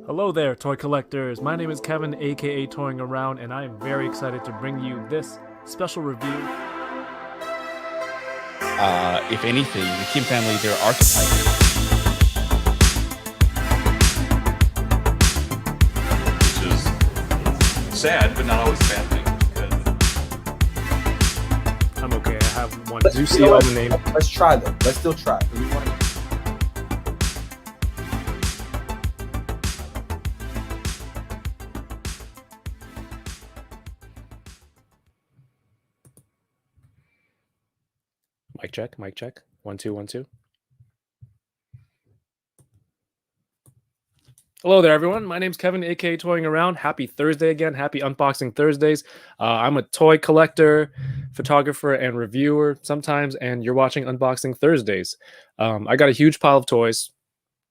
Hello there, toy collectors. My name is Kevin, aka Toying Around, and I am very excited to bring you this special review. If anything, the Kim family, they're archetypes. Which is sad, but not always a bad thing. I'm okay. I have one Zusi on the name. Let's try though. Let's still try. Mic check, mic check. 1 2 1 2. Hello there, everyone. My name's Kevin, aka Toying Around. Happy Thursday again. Happy Unboxing Thursdays. I'm a toy collector, photographer, and reviewer sometimes, and you're watching Unboxing Thursdays. I got a huge pile of toys,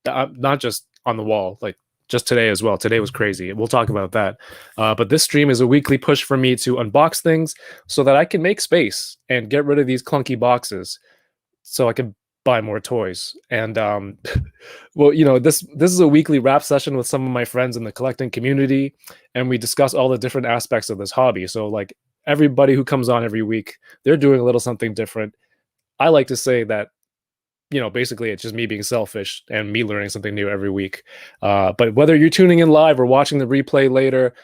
not just on the wall, like just today as well. Today was crazy. We'll talk about that. But this stream is a weekly push for me to unbox things so that I can make space and get rid of these clunky boxes so I can buy more toys. And well, you know, this is a weekly rap session with some of my friends in the collecting community, and we discuss all the different aspects of this hobby. So like everybody who comes on every week, they're doing a little something different. I like to say that, you know, basically it's just me being selfish and me learning something new every week. But whether you're tuning in live or watching the replay later,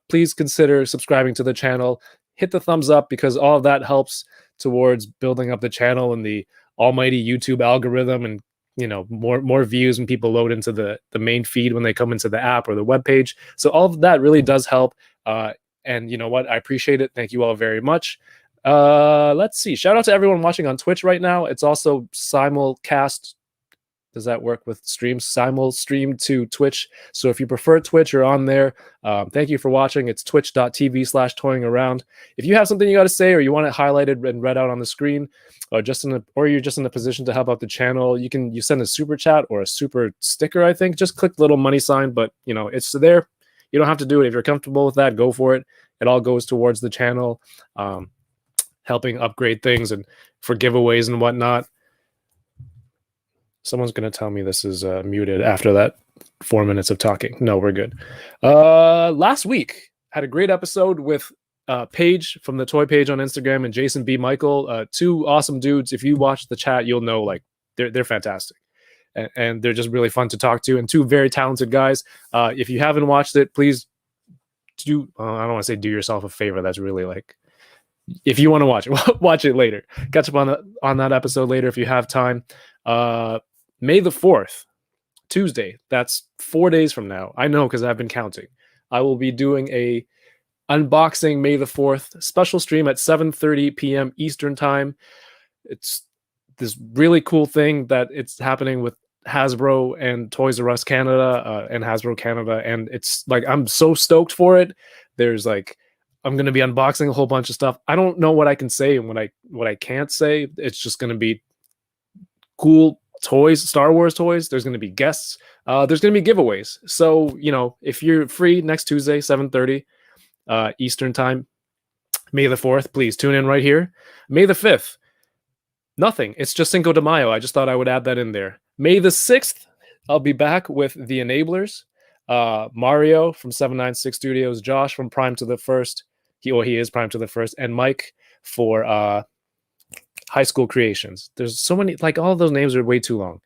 please consider subscribing to the channel. Hit the thumbs up because all of that helps towards building up the channel and the almighty YouTube algorithm, and you know, more views when people load into the main feed when they come into the app or the web page. So all of that really does help. And you know what? I appreciate it. Thank you all very much. Let's see. Shout out to everyone watching on Twitch right now. It's also simulcast. Does that work with streams? Simul stream to Twitch. So if you prefer Twitch, you're on there. Thank you for watching. It's twitch.tv/toyingaround. If you have something you got to say or you want it highlighted and read out on the screen, or you're just in a position to help out the channel, you send a super chat or a super sticker. I think just click the little money sign, but you know, it's there. You don't have to do it. If you're comfortable with that, go for it. It all goes towards the channel, helping upgrade things and for giveaways and whatnot. Someone's going to tell me this is muted after that 4 minutes of talking. No, we're good. Last week, had a great episode with Paige from the Toy Page on Instagram and Jason B. Michael. Two awesome dudes. If you watch the chat, you'll know like they're fantastic. And they're just really fun to talk to. And two very talented guys. If you haven't watched it, please do. I don't want to say do yourself a favor. That's really like, if you want to watch it, watch it later. Catch up on that episode later if you have time. May the 4th, Tuesday. That's 4 days from now. I know because I've been counting. I will be doing a unboxing May the 4th special stream at 7:30 p.m. Eastern time. It's this really cool thing that it's happening with Hasbro and Toys R Us Canada and Hasbro Canada, and it's like I'm so stoked for it. There's like I'm going to be unboxing a whole bunch of stuff. I don't know what I can say and what I can't say. It's just going to be cool toys, Star Wars toys. There's going to be guests. There's going to be giveaways. So, you know, if you're free next Tuesday, 7:30 Eastern time, May the 4th, please tune in right here. May the 5th, nothing. It's just Cinco de Mayo. I just thought I would add that in there. May the 6th, I'll be back with the Enablers. Mario from 796 Studios, Josh from Prime to the First. He is Prime to the First, and Mike for High School Creations. There's so many, like all of those names are way too long.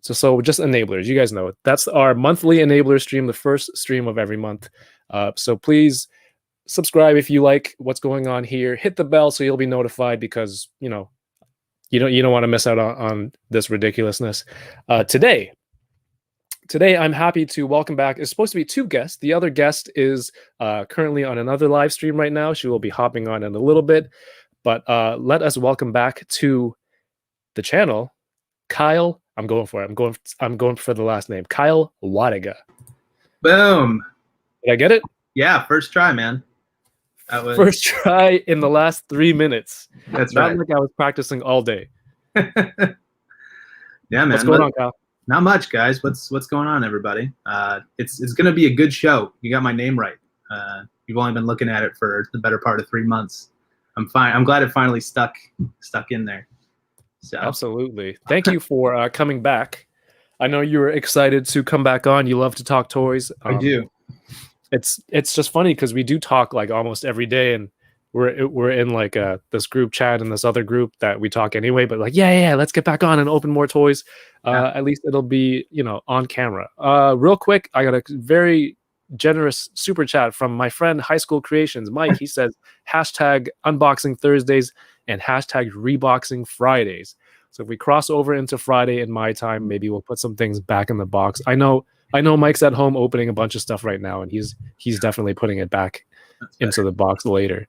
So just Enablers, you guys know it. That's our monthly Enabler stream, the first stream of every month. So please subscribe if you like what's going on here. Hit the bell so you'll be notified because you know you don't want to miss out on this ridiculousness. Today I'm happy to welcome back. It's supposed to be two guests. The other guest is currently on another live stream right now. She will be hopping on in a little bit. But let us welcome back to the channel, Kyle. I'm going for it. I'm going for the last name, Kyle Wlodyga. Boom. Did I get it? Yeah, first try, man. That was first try in the last 3 minutes. That's Not right. like I was practicing all day. Yeah, man. What's going on, Kyle? Not much, guys. What's going on, everybody? It's gonna be a good show. You got my name right. You've only been looking at it for the better part of 3 months. I'm fine. I'm glad it finally stuck in there. So absolutely. Thank you for coming back. I know you were excited to come back on. You love to talk toys. I do. It's just funny because we do talk like almost every day, and we're in like this group chat and this other group that we talk anyway. But like, yeah, let's get back on and open more toys. At least it'll be on camera. Real quick, I got a very generous super chat from my friend High School Creations, Mike. He says hashtag unboxing Thursdays and hashtag reboxing Fridays. So if we cross over into Friday in my time, maybe we'll put some things back in the box. I know Mike's at home opening a bunch of stuff right now, and he's definitely putting it back into the box later.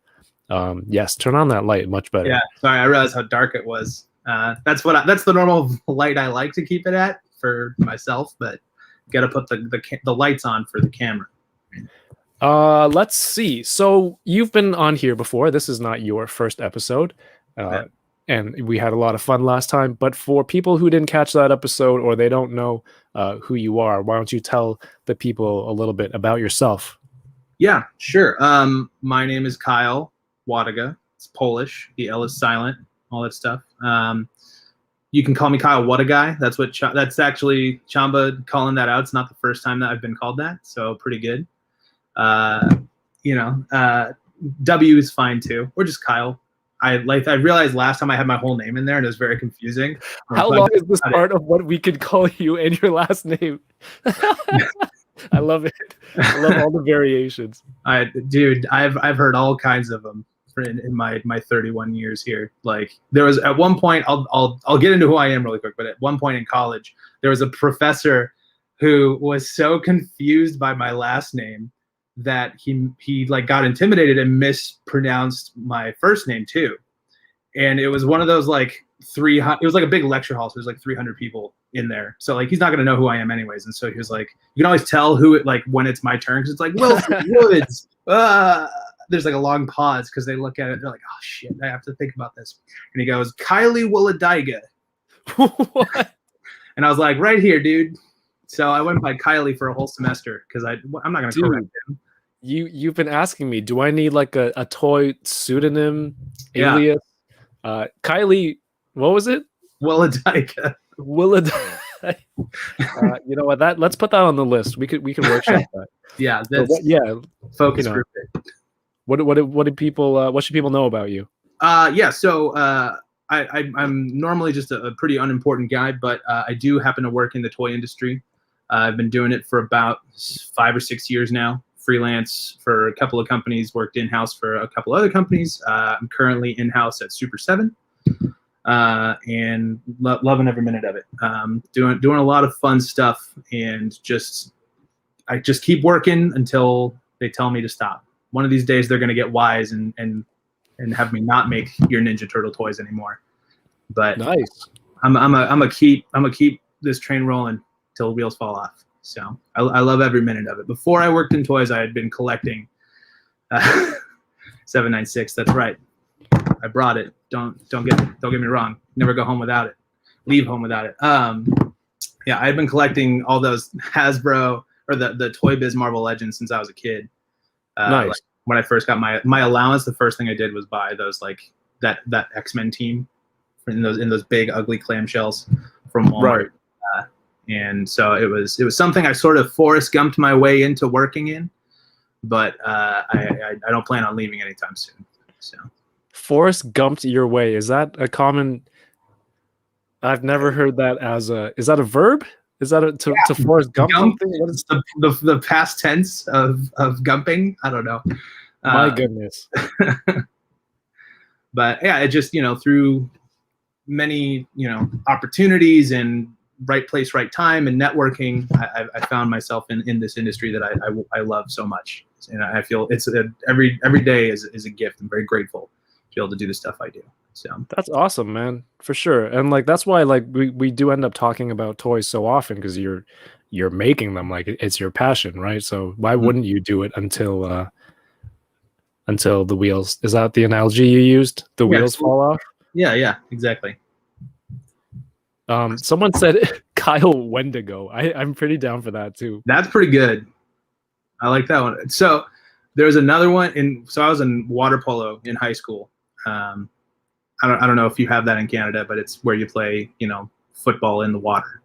Yes, turn on that light, much better. Yeah, sorry, I realized how dark it was. That's the normal light I like to keep it at for myself, but got to put the lights on for the camera. Let's see. So you've been on here before. This is not your first episode. And we had a lot of fun last time. But for people who didn't catch that episode or they don't know who you are, why don't you tell the people a little bit about yourself? Yeah, sure. My name is Kyle Wlodyga. It's Polish. The L is silent. All that stuff. You can call me Kyle Wlodyga. That's actually Chamba calling that out. It's not the first time that I've been called that, so pretty good. W is fine too, or just Kyle. I realized last time I had my whole name in there and it was very confusing. How long is this part of what we could call you and your last name? I love it. I love all the variations. Dude, I've heard all kinds of them in my 31 years here. Like there was at one point, I'll get into who I am really quick, but at one point in college, there was a professor who was so confused by my last name that he like got intimidated and mispronounced my first name too. And it was one of those like 300, it was like a big lecture hall, so there's like 300 people in there. So like he's not gonna know who I am anyways. And so he was like, you can always tell who it like when it's my turn because it's like Wilson Woods. There's like a long pause because they look at it, they're like, oh shit, I have to think about this. And he goes, Kylie Wlodyga. What? And I was like, right here, dude. So I went by Kylie for a whole semester because I'm not gonna correct him. You've been asking me, do I need like a toy pseudonym alias? Kylie, what was it? Wlodyga. Wlodyga. You know what? Let's put that on the list. We can workshop that. Yeah, focus group it. What should people know about you? So I'm normally just a pretty unimportant guy, but I do happen to work in the toy industry. I've been doing it for about 5 or 6 years now. Freelance for a couple of companies, worked in-house for a couple other companies. I'm currently in-house at Super 7 and loving every minute of it. Doing a lot of fun stuff, and I just keep working until they tell me to stop. One of these days they're going to get wise and have me not make your Ninja Turtle toys anymore. But nice. I'm gonna keep this train rolling till the wheels fall off. So I love every minute of it. Before I worked in toys, I had been collecting 796. That's right. I brought it. Don't get me wrong. Never go home without it. Leave home without it. Yeah, I had been collecting all those Hasbro or the Toy Biz Marvel Legends since I was a kid. Nice. Like when I first got my allowance, the first thing I did was buy those like that X-Men team in those big ugly clamshells from Walmart. Right. And so it was something I sort of Forrest Gumped my way into working in, but I don't plan on leaving anytime soon. So Forrest Gumped your way, is that a common? I've never heard that as a. Is that a verb? Is that to Forrest Gump something? What is the past tense of gumping? I don't know. My goodness. But yeah, it just through many opportunities and right place, right time, and networking, I found myself in this industry that I love so much, and I feel it's every day is a gift. I'm very grateful to be able to do the stuff I do. So that's awesome, man, for sure. And like that's why like we do end up talking about toys so often because you're making them, like it's your passion, right? So why wouldn't you do it until the wheels? Is that the analogy you used? The wheels fall off? Yeah, exactly. Someone said Kyle Wendigo. I'm pretty down for that too. That's pretty good. I like that one. So there's another one so I was in water polo in high school. I don't know if you have that in Canada, but it's where you play, football in the water.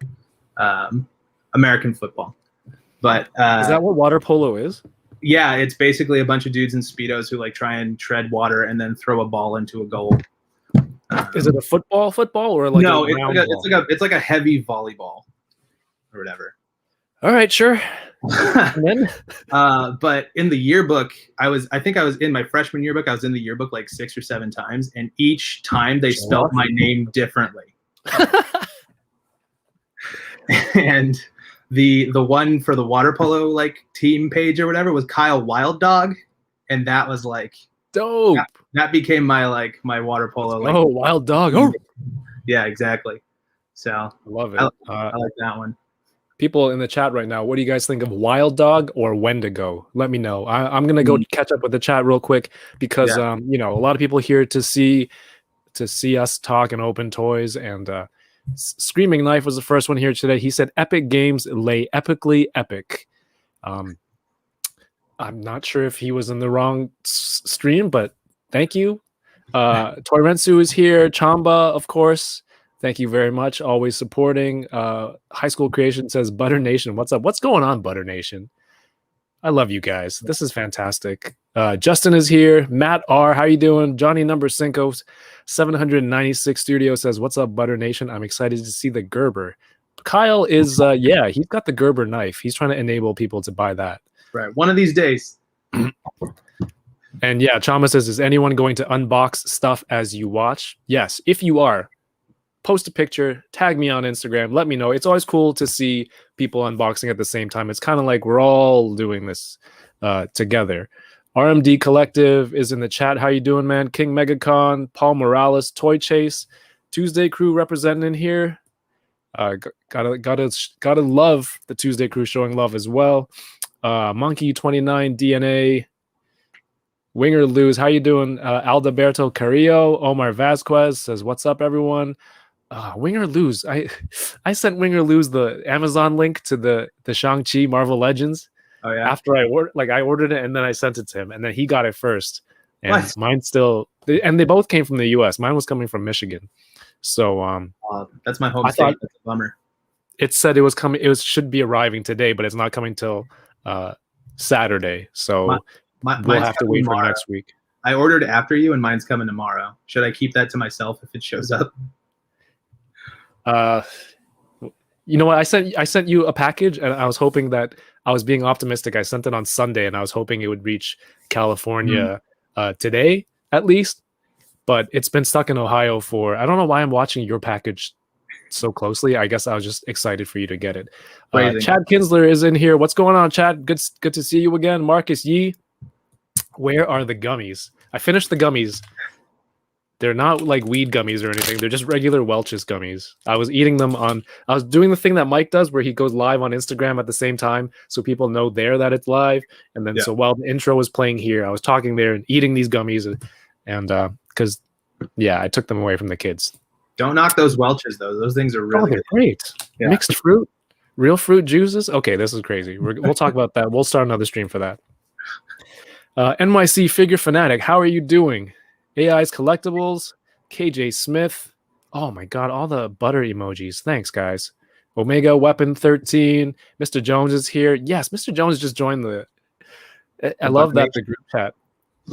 American football. But Is that what water polo is? yeah, it's basically a bunch of dudes in Speedos who like try and tread water and then throw a ball into a goal. Is it a football or like no, a round ball? it's like a heavy volleyball or whatever. All right, sure. And then? But in the yearbook, I think I was in my freshman yearbook. I was in the yearbook like 6 or 7 times, and each time they spelled my name differently. And the one for the water polo like team page or whatever was Kyle Wild Dog, and that was like dope. That became my water polo. Like, oh, Wild Dog. Oh, yeah, exactly. So I love it. I like that one. People in the chat right now, what do you guys think of Wild Dog or Wendigo? Let me know. I'm gonna go catch up with the chat real quick because a lot of people here to see us talk and open toys. And Screaming Knife was the first one here today. He said Epic Games lay epically epic. I'm not sure if he was in the wrong stream, but thank you. Toyrensu is here. Chamba, of course. Thank you very much. Always supporting. High School Creation says, Butter Nation, what's up? What's going on, Butter Nation? I love you guys. This is fantastic. Justin is here. Matt R, how you doing? Johnny Number Cinco, 796 Studio says, what's up, Butter Nation? I'm excited to see the Gerber. Kyle is, he's got the Gerber knife. He's trying to enable people to buy that. Right. One of these days. And yeah, Chama says, is anyone going to unbox stuff as you watch? Yes, if you are. Post a picture, tag me on Instagram, let me know. It's always cool to see people unboxing at the same time. It's kind of like we're all doing this together. RMD Collective is in the chat. How you doing, man? King Megacon, Paul Morales, Toy Chase, Tuesday Crew representing here. Gotta love the Tuesday Crew showing love as well. Monkey 29 DNA, Winger Lose. How you doing? Aldaberto Carrillo, Omar Vasquez says, "What's up, everyone?" Winger Lose. I sent Winger Lose the Amazon link to the Shang-Chi Marvel Legends. Oh yeah. After I ordered it and then I sent it to him, and then he got it first. And what? Mine still. And they both came from the U.S. Mine was coming from Michigan. So that's my home state. That's a bummer. It said it was coming. Should be arriving today, but it's not coming till Saturday. So we'll have to wait for next week. I ordered after you, and mine's coming tomorrow. Should I keep that to myself if it shows up? You know what? I sent you a package, and I was hoping that I was being optimistic. I sent it on Sunday, and I was hoping it would reach California today at least. But it's been stuck in Ohio for, I don't know why I'm watching your package so closely. I guess I was just excited for you to get it. Chad Kinsler is in here. What's going on, Chad? Good to see you again. Marcus Yee, where are the gummies? I finished the gummies. They're not like weed gummies or anything. They're just regular Welch's gummies. I was eating them I was doing the thing that Mike does where he goes live on Instagram at the same time so people know there that it's live. And then so while the intro was playing here, I was talking there and eating these gummies. And because, I took them away from the kids. Don't knock those Welch's, though. Those things are really good. Great. Yeah. Mixed fruit, real fruit juices. Okay, this is crazy. We'll talk about that. We'll start another stream for that. NYC Figure Fanatic, how are you doing? AI's Collectibles, KJ Smith. Oh my God, all the butter emojis. Thanks, guys. Omega Weapon 13. Mr. Jones is here. Yes, Mr. Jones just joined I love that the group chat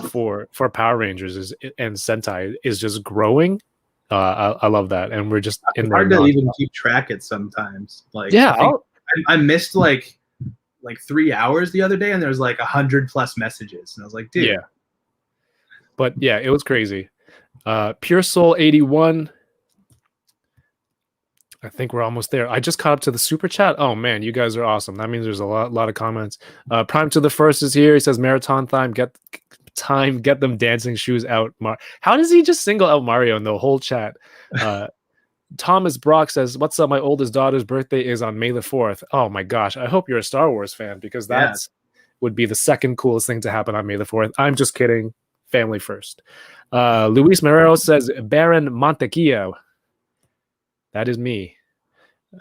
for Power Rangers and Sentai is just growing. I love that, and we're just in there. Hard to even keep track it sometimes. Like, I missed like 3 hours the other day, and there's like 100+ messages, and I was like, dude. Yeah. But yeah, it was crazy. Pure Soul 81. I think we're almost there. I just caught up to the super chat. Oh man, you guys are awesome. That means there's a lot of comments. Prime to the First is here. He says marathon time. Get them dancing shoes out. How does he just single out Mario in the whole chat? Thomas Brock says, "What's up? My oldest daughter's birthday is on May the 4th. Oh my gosh! I hope you're a Star Wars fan because that's would be the second coolest thing to happen on May the 4th. I'm just kidding. Family first." Luis Marrero says, "Baron Montequillo." That is me.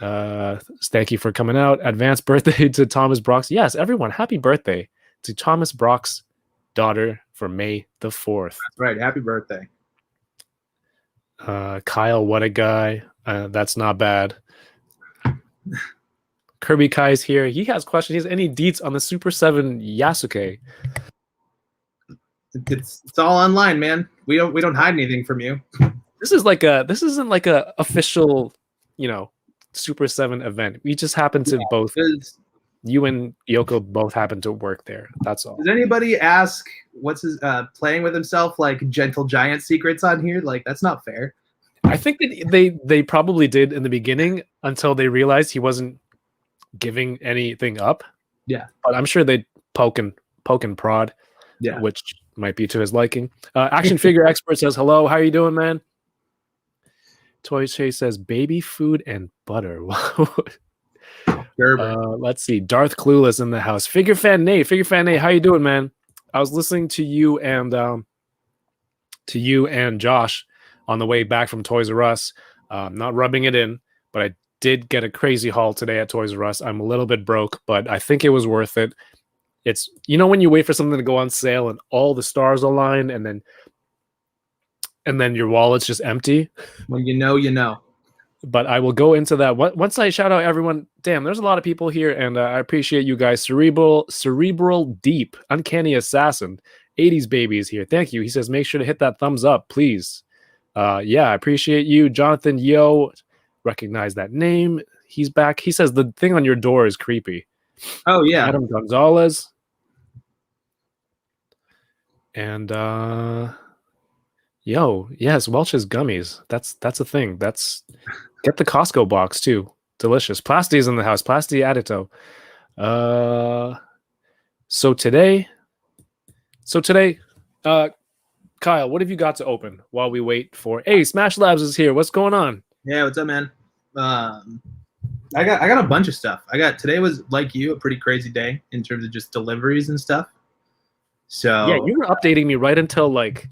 Thank you for coming out. Advanced birthday to Thomas Brock's. Yes, everyone, happy birthday to Thomas Brock's daughter for May the 4th. That's right. Happy birthday. Kyle, what a guy. That's not bad. Kirby Kai's here. He has questions. He has any deets on the Super 7 Yasuke? It's all online, man. We don't hide anything from you. This isn't like a official, Super 7 event. We just happen to both. You and Yoko both happen to work there. That's all. Does anybody ask what's his playing with himself like Gentle Giant secrets on here? Like, that's not fair. I think that they probably did in the beginning until they realized he wasn't giving anything up. Yeah. But I'm sure they'd poke and prod. Yeah. Which might be to his liking. Action Figure Expert says, hello, how are you doing, man? Toy Chase says, baby food and butter. Let's see. Darth Clueless in the house. Figure Fan Nate, how you doing, man? I was listening to you and Josh on the way back from Toys R Us. Not rubbing it in, but I did get a crazy haul today at Toys R Us. I'm a little bit broke, but I think it was worth it. It's, when you wait for something to go on sale and all the stars align and then your wallet's just empty. Well, you know. But I will go into that once I shout out everyone. Damn, there's a lot of people here, and I appreciate you guys. Cerebral Deep, Uncanny Assassin, 80s Baby is here. Thank you. He says, make sure to hit that thumbs up, please. Yeah, I appreciate you. Jonathan Yo, recognize that name. He's back. He says the thing on your door is creepy. Oh, yeah. Adam Gonzalez. And yes, Welch's gummies. That's a thing. Get the Costco box too. Delicious. Plasty's in the house. Plasty Adito. So today, Kyle, what have you got to open while we wait for? Hey, Smash Labs is here. What's going on? Yeah, what's up, man? I got a bunch of stuff. Today was, like you, a pretty crazy day in terms of just deliveries and stuff. So yeah, you were updating me right until like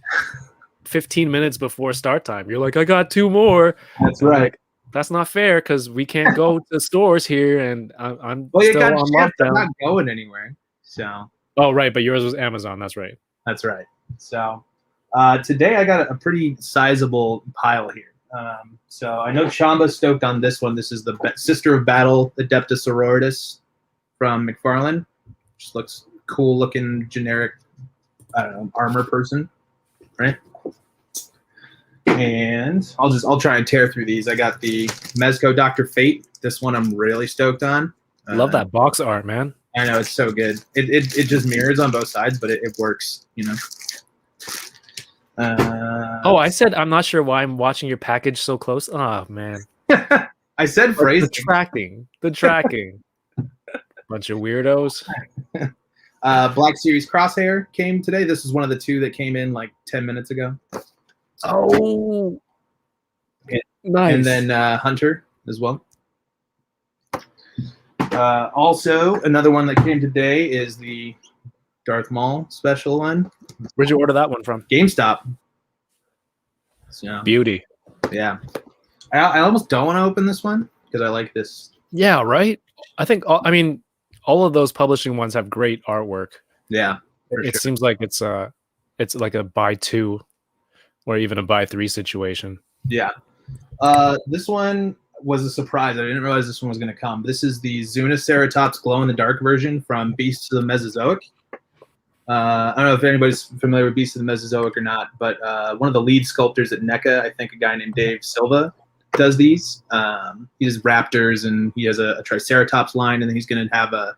15 minutes before start time. You're like, I got 2 more. That's right. Like, that's not fair because we can't go to stores here, and I'm well, still on lockdown. I'm not going anywhere. So. Oh right, but yours was Amazon. That's right. That's right. So today I got a pretty sizable pile here. So I know Chamba's stoked on this one. This is the Sister of Battle Adepta Sororitas from McFarlane. Just looks cool looking, generic, I don't know, armor person, right? And I'll try and tear through these. I got the Mezco Dr. Fate. This one I'm really stoked on. Love that box art, man. I know, it's so good. It just mirrors on both sides, but it works, I said I'm not sure why I'm watching your package so close. Oh man. I said phrasing. The tracking. Bunch of weirdos. Black Series Crosshair came today. This is one of the 2 that came in like 10 minutes ago. Oh, nice. And then Hunter as well. Also, another one that came today is the Darth Maul special one. Where'd you order that one from? GameStop. So, Beauty. Yeah. I almost don't want to open this one because I like this. Yeah, right? I think, all of those publishing ones have great artwork. Yeah. It seems like it's like a buy 2 or even a buy 3 situation. Yeah. This one was a surprise. I didn't realize this one was going to come. This is the Zunaceratops glow-in-the-dark version from Beasts of the Mesozoic. I don't know if anybody's familiar with Beasts of the Mesozoic or not, but one of the lead sculptors at NECA, I think a guy named Dave Silva, does these. He does raptors, and he has a Triceratops line, and then he's going to have a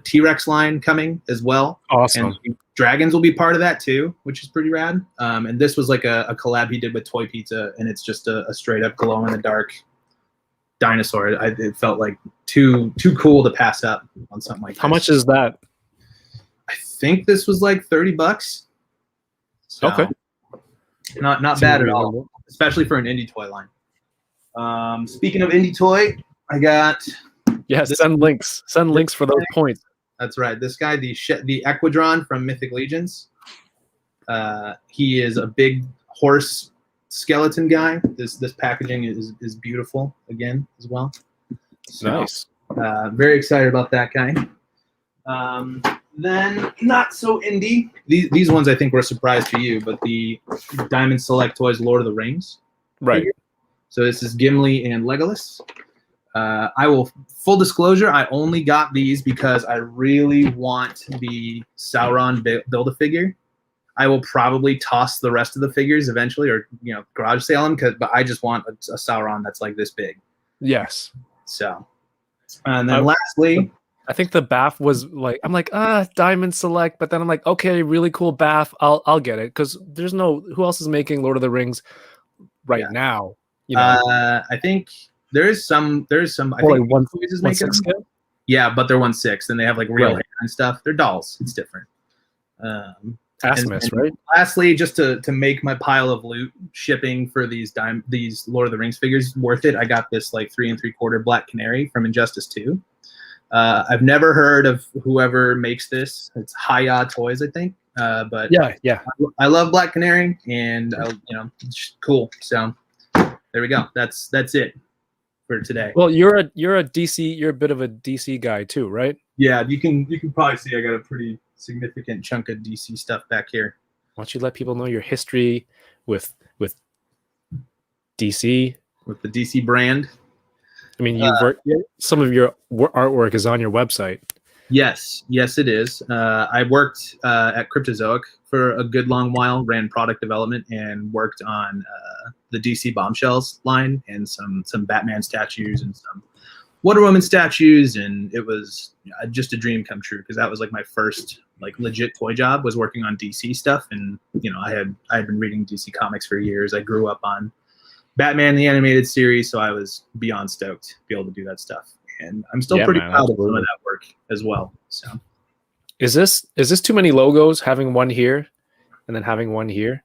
T-Rex line coming as well. Awesome. And dragons will be part of that too, which is pretty rad. And this was like a collab he did with Toy Pizza, and it's just a straight up glow-in-the-dark dinosaur. It felt like too cool to pass up on something like that. How much is that? I think this was like $30. So, okay. Not bad at all, especially for an indie toy line. Speaking of indie toy, I got. Yes, send links. Send links for those points. That's right. This guy, the Equidron from Mythic Legions. He is a big horse skeleton guy. This packaging is beautiful again as well. So, nice. Very excited about that guy. Then not so indie. These ones I think were a surprise to you, but the Diamond Select Toys Lord of the Rings. Right. So this is Gimli and Legolas. I will, full disclosure, I only got these because I really want the Sauron Build-A-Figure. I will probably toss the rest of the figures eventually, or garage sale them, but I just want a Sauron that's like this big. Yes. So, and then lastly, I think the BAF was like, I'm like, Diamond Select, but then I'm like, okay, really cool BAF. I'll get it, because there's who else is making Lord of the Rings right now? I think there's some. I think like one is making them. Scale? Yeah, but they're 1/6, and they have like real hair and stuff. They're dolls. It's different. Asmus, right? Lastly, just to make my pile of loot, shipping for these Lord of the Rings figures worth it. I got this like 3 3/4 Black Canary from Injustice 2. I've never heard of whoever makes this. It's Haya Toys, I think. But yeah, I love Black Canary, and it's cool. So there we go. That's it for today. Well, you're a DC. You're a bit of a DC guy too, right? Yeah, you can probably see I got a pretty significant chunk of DC stuff back here. Why don't you let people know your history with DC? With the DC brand. I mean, some of your artwork is on your website. Yes, it is. I worked at Cryptozoic for a good long while, ran product development, and worked on the DC Bombshells line and some Batman statues and some Wonder Woman statues, and it was just a dream come true, because that was like my first like legit toy job, was working on DC stuff. And I had been reading DC comics for years. I grew up on Batman the animated series, so I was beyond stoked to be able to do that stuff. And I'm still pretty proud of some of that work as well. So, is this too many logos, having one here and then having one here?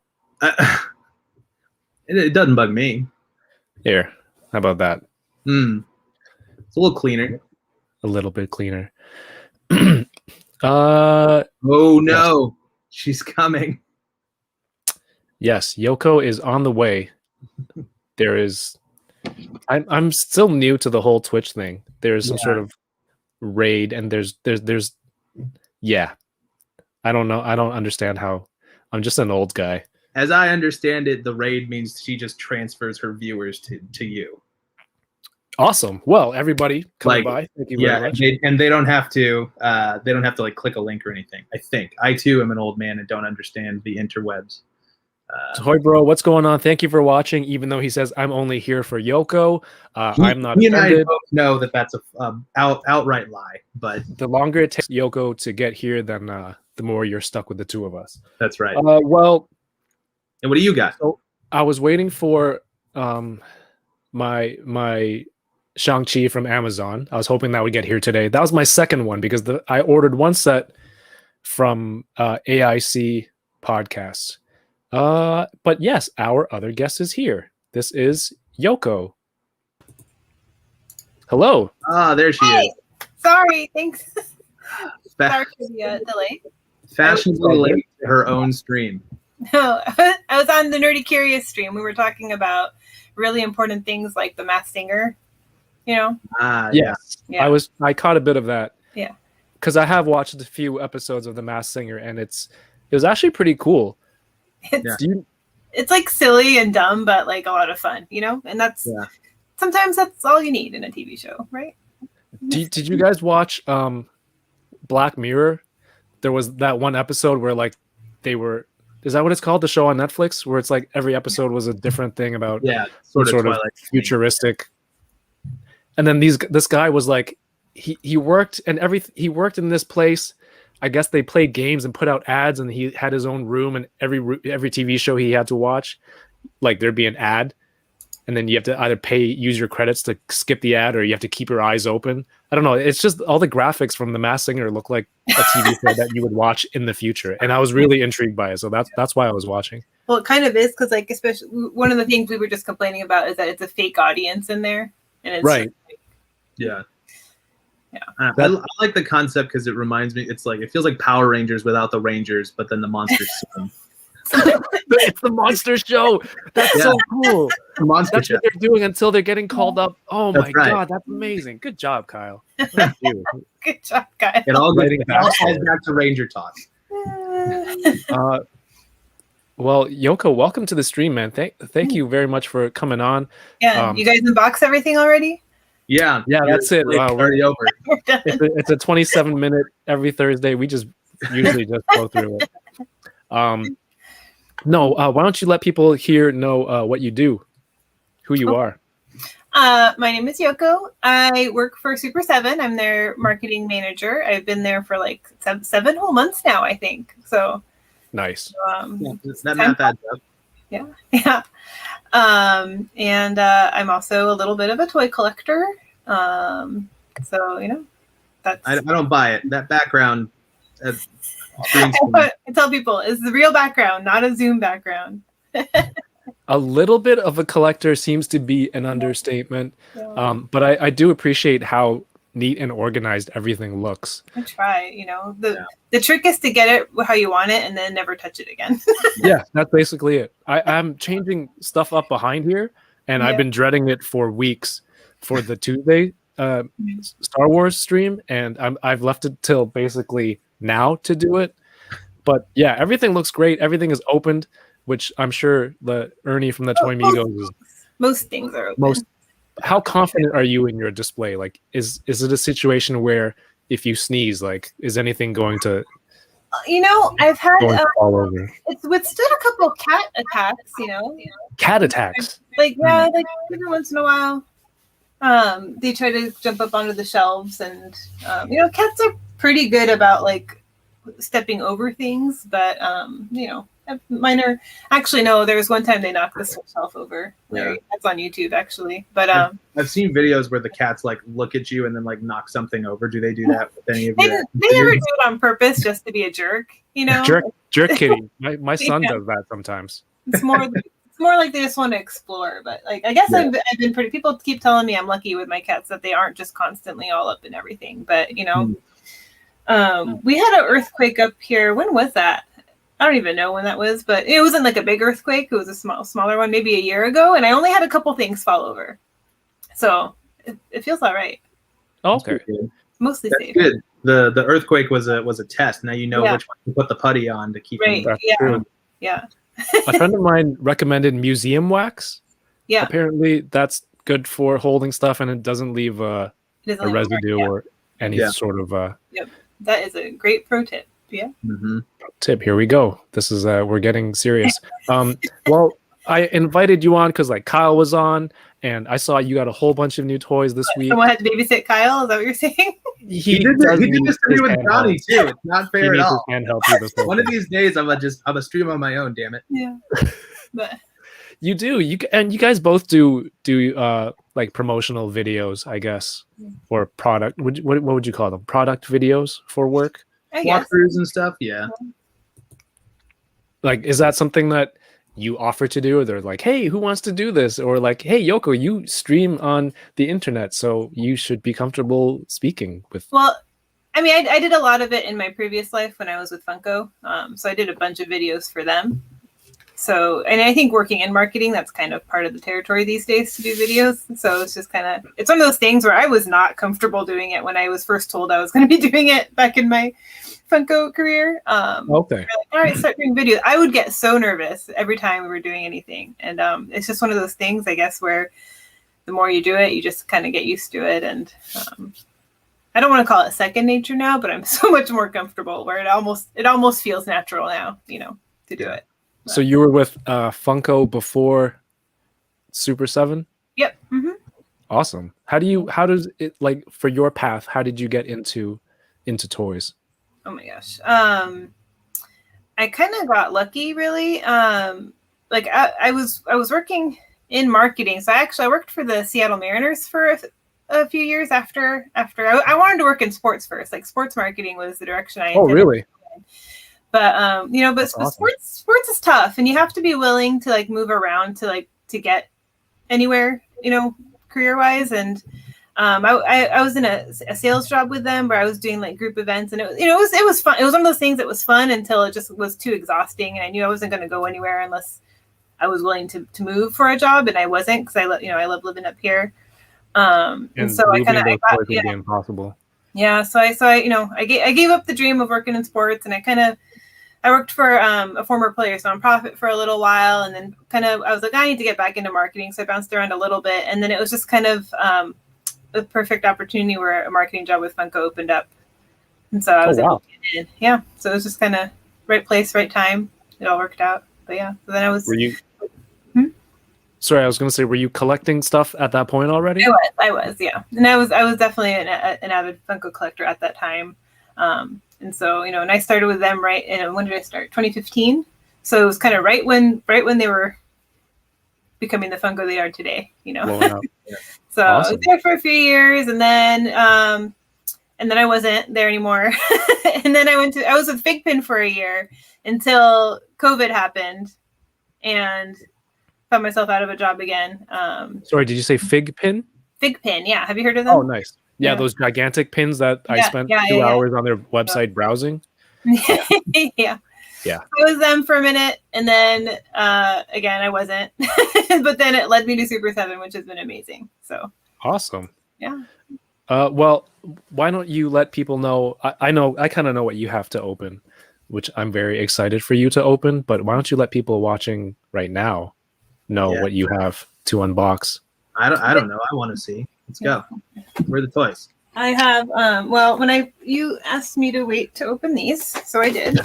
It doesn't bug me. Here, how about that? It's a little cleaner. A little bit cleaner. Oh no, she's coming. Yes, Yoko is on the way. There is. I'm still new to the whole Twitch thing. There's some sort of raid, and there's I don't know. I don't understand how. I'm just an old guy. As I understand it, the raid means she just transfers her viewers to you. Awesome. Well, everybody coming by, thank you very much. And they don't have to like click a link or anything. I think I too am an old man and don't understand the interwebs. Toy Bro, what's going on? Thank you for watching. Even though he says I'm only here for Yoko, I'm not. He and I both know that that's a outright lie. But the longer it takes Yoko to get here, then the more you're stuck with the two of us. That's right. Well, and what do you got? So I was waiting for my Shang-Chi from Amazon. I was hoping that would get here today. That was my second one, because I ordered one set from AIC Podcasts. But yes, our other guest is here. This is Yoko. Hello. There she is. Sorry, thanks. Sorry for the delay. Fashionably late to her own stream. No, I was on the Nerdy Curious stream. We were talking about really important things like the Masked Singer. Yeah. I caught a bit of that. Yeah. Because I have watched a few episodes of The Masked Singer, and it was actually pretty cool. It's like silly and dumb, but like a lot of fun, and sometimes that's all you need in a TV show, right? Did you guys watch Black Mirror? There was that one episode where like is that what it's called, the show on Netflix, where it's like every episode was a different thing about sort of futuristic. And then this guy was like, he worked in this place. I guess they played games and put out ads, and he had his own room, and every TV show he had to watch, like there'd be an ad, and then you have to either use your credits to skip the ad, or you have to keep your eyes open. I don't know. It's just all the graphics from The Masked Singer look like a TV show that you would watch in the future, and I was really intrigued by it. So that's why I was watching. Well, it kind of is, because like especially one of the things we were just complaining about is that it's a fake audience in there, and it's right. Yeah. I like the concept because it reminds me. It's like it feels like Power Rangers without the Rangers, but then the monsters. It's the monster show. That's so cool. The monster that's show. What they're doing until they're getting called up. Oh that's my right. God, that's amazing. Good job, Kyle. Thank you. Good job, Kyle. It all goes back to Ranger talk. Well, Yoko, welcome to the stream, man. Thank you very much for coming on. Yeah, you guys unbox everything already? Yeah, that's it. It's already over. It's a 27-minute every Thursday. We just usually just go through it. No, why don't you let people here know what you do, who you are? My name is Yoko. I work for Super 7. I'm their marketing manager. I've been there for like 7 whole months now, I think. So nice. It's not bad. Yeah. Yeah. And I'm also a little bit of a toy collector. So, you know, that's... I don't buy it. That background. I tell people, it's the real background, not a Zoom background. A little bit of a collector seems to be an understatement. Yeah. But I do appreciate how neat and organized everything looks. I try, you know. The trick is to get it how you want it and then never touch it again. Yeah, that's basically it. I'm changing stuff up behind here, and I've been dreading it for weeks for the Tuesday Star Wars stream, and I've left it till basically now to do it. But yeah, everything looks great. Everything is opened, which I'm sure the Ernie from the Toy Migos is. Most things are open. How confident are you in your display? Like, is it a situation where if you sneeze, like, is anything going to? You know, I've had all over. It's withstood a couple of cat attacks. You know, cat attacks. Like like every once in a while, they try to jump up onto the shelves, and you know, cats are pretty good about like stepping over things, but you know. Minor, actually, no. There was one time they knocked this shelf over. Yeah. That's on YouTube, actually. But I've seen videos where the cats like look at you and then like knock something over. Do they do that with any of you? They never do it on purpose, just to be a jerk. You know, jerk kitty. My son does that sometimes. It's more like they just want to explore. But like, I guess I've been pretty. People keep telling me I'm lucky with my cats that they aren't just constantly all up in everything. But you know, we had an earthquake up here. When was that? I don't even know when that was, but it wasn't like a big earthquake. It was a smaller one, maybe a year ago, and I only had a couple things fall over, so it feels all right. Okay, mostly That's safe. Good. The earthquake was a test. Now you know which one to put the putty on to keep. Right. Yeah. A friend of mine recommended museum wax. Yeah. Apparently, that's good for holding stuff, and it doesn't leave a residue or any sort of. Yep. That is a great pro tip. Yeah. Mm-hmm. Tip. Here we go. This is we're getting serious. Well, I invited you on because like Kyle was on, and I saw you got a whole bunch of new toys this week. Someone had to babysit Kyle. Is that what you're saying? He did this to me with Johnny too. It's not fair at all. One of these days, I'm a stream on my own. Damn it. Yeah. But you do. You guys both do like promotional videos, I guess, or product. What would you call them? Product videos for work. Walkthroughs and stuff. Yeah. Like, is that something that you offer to do, or they're like, hey, who wants to do this? Or like, hey, Yoko, you stream on the internet, so you should be comfortable speaking with. Well, I mean, I did a lot of it in my previous life when I was with Funko. So I did a bunch of videos for them. So, and I think working in marketing, that's kind of part of the territory these days to do videos. So it's just kind of, it's one of those things where I was not comfortable doing it when I was first told I was going to be doing it back in my Funko career. Okay. Like, all right, start doing videos. I would get so nervous every time we were doing anything. And it's just one of those things, I guess, where the more you do it, you just kind of get used to it. And I don't want to call it second nature now, but I'm so much more comfortable where it almost feels natural now, you know, to do it. So you were with Funko before Super 7? Yep. Mm-hmm. Awesome. How does it, like, for your path, how did you get into toys? Oh my gosh. I kind of got lucky, really. Like I was working in marketing. So I worked for the Seattle Mariners for a few years after I wanted to work in sports first. Like sports marketing was the direction I intended. Oh, really? But you know, but awesome. sports is tough, and you have to be willing to like move around to get anywhere, you know, career wise. And I was in a sales job with them where I was doing like group events, and it was fun. It was one of those things that was fun until it just was too exhausting, and I knew I wasn't going to go anywhere unless I was willing to move for a job, and I wasn't, because I love living up here. And so I impossible. Yeah, so I gave up the dream of working in sports, and I worked for a former players nonprofit for a little while, and then I was like, I need to get back into marketing, so I bounced around a little bit, and then it was just kind of a perfect opportunity where a marketing job with Funko opened up, and so I was able to get in. Yeah, so it was just kind of right place, right time. It all worked out. But yeah, so then I was. Were you? Sorry, I was going to say, were you collecting stuff at that point already? I was, yeah, and I was definitely an avid Funko collector at that time, and so and I started with them right. And when did I start? 2015. So it was kind of right when they were becoming the Funko they are today. Blowing up. Yeah. So awesome. I was there for a few years, and then I wasn't there anymore. And then I was with Figpin for a year until COVID happened, and found myself out of a job again. Sorry, did you say Figpin? Figpin, yeah. Have you heard of them? Oh, nice. Yeah, those gigantic pins that I spent 2 hours on their website browsing. Yeah. Yeah. I was them for a minute, and then again I wasn't. But then it led me to Super 7, which has been amazing. So awesome. Yeah. Well, why don't you let people know? I kind of know what you have to open, which I'm very excited for you to open. But why don't you let people watching right now know what you have to unbox? I don't know. I want to see. Let's go. Where are the toys? I have well, when you asked me to wait to open these, so I did.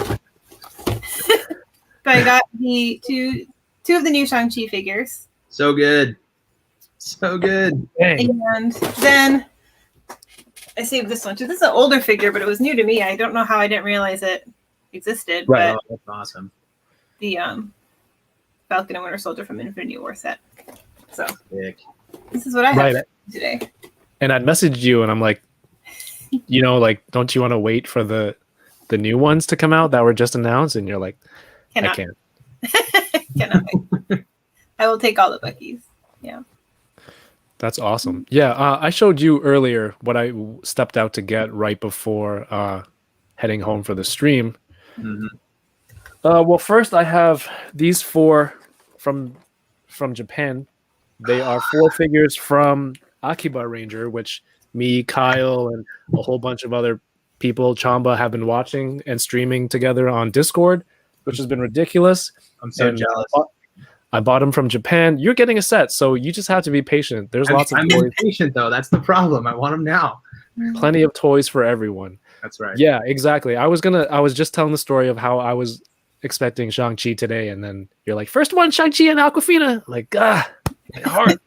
But I got the two of the new Shang-Chi figures. So good. So good. Dang. And then I saved this one too. This is an older figure, but it was new to me. I don't know how I didn't realize it existed. Right. But that's awesome. The Falcon and Winter Soldier from Infinity War set. So this is what I have today. And I'd messaged you, and I'm like, don't you want to wait for the new ones to come out that were just announced? And you're like, I can't. Cannot wait. I will take all the Buckies. Yeah. That's awesome. Yeah, I showed you earlier what I stepped out to get right before heading home for the stream. Mm-hmm. Well, first I have these 4 from Japan. They are 4 figures from Akiba Ranger, which me, Kyle, and a whole bunch of other people, Chamba, have been watching and streaming together on Discord, which has been ridiculous. I'm so jealous. I bought them from Japan. You're getting a set, so you just have to be patient. There's lots of toys. I'm impatient, though. That's the problem. I want them now. Plenty of toys for everyone. That's right. Yeah, exactly. I was just telling the story of how I was expecting Shang-Chi today, and then you're like, first one, Shang-Chi and Awkwafina. Like, my heart.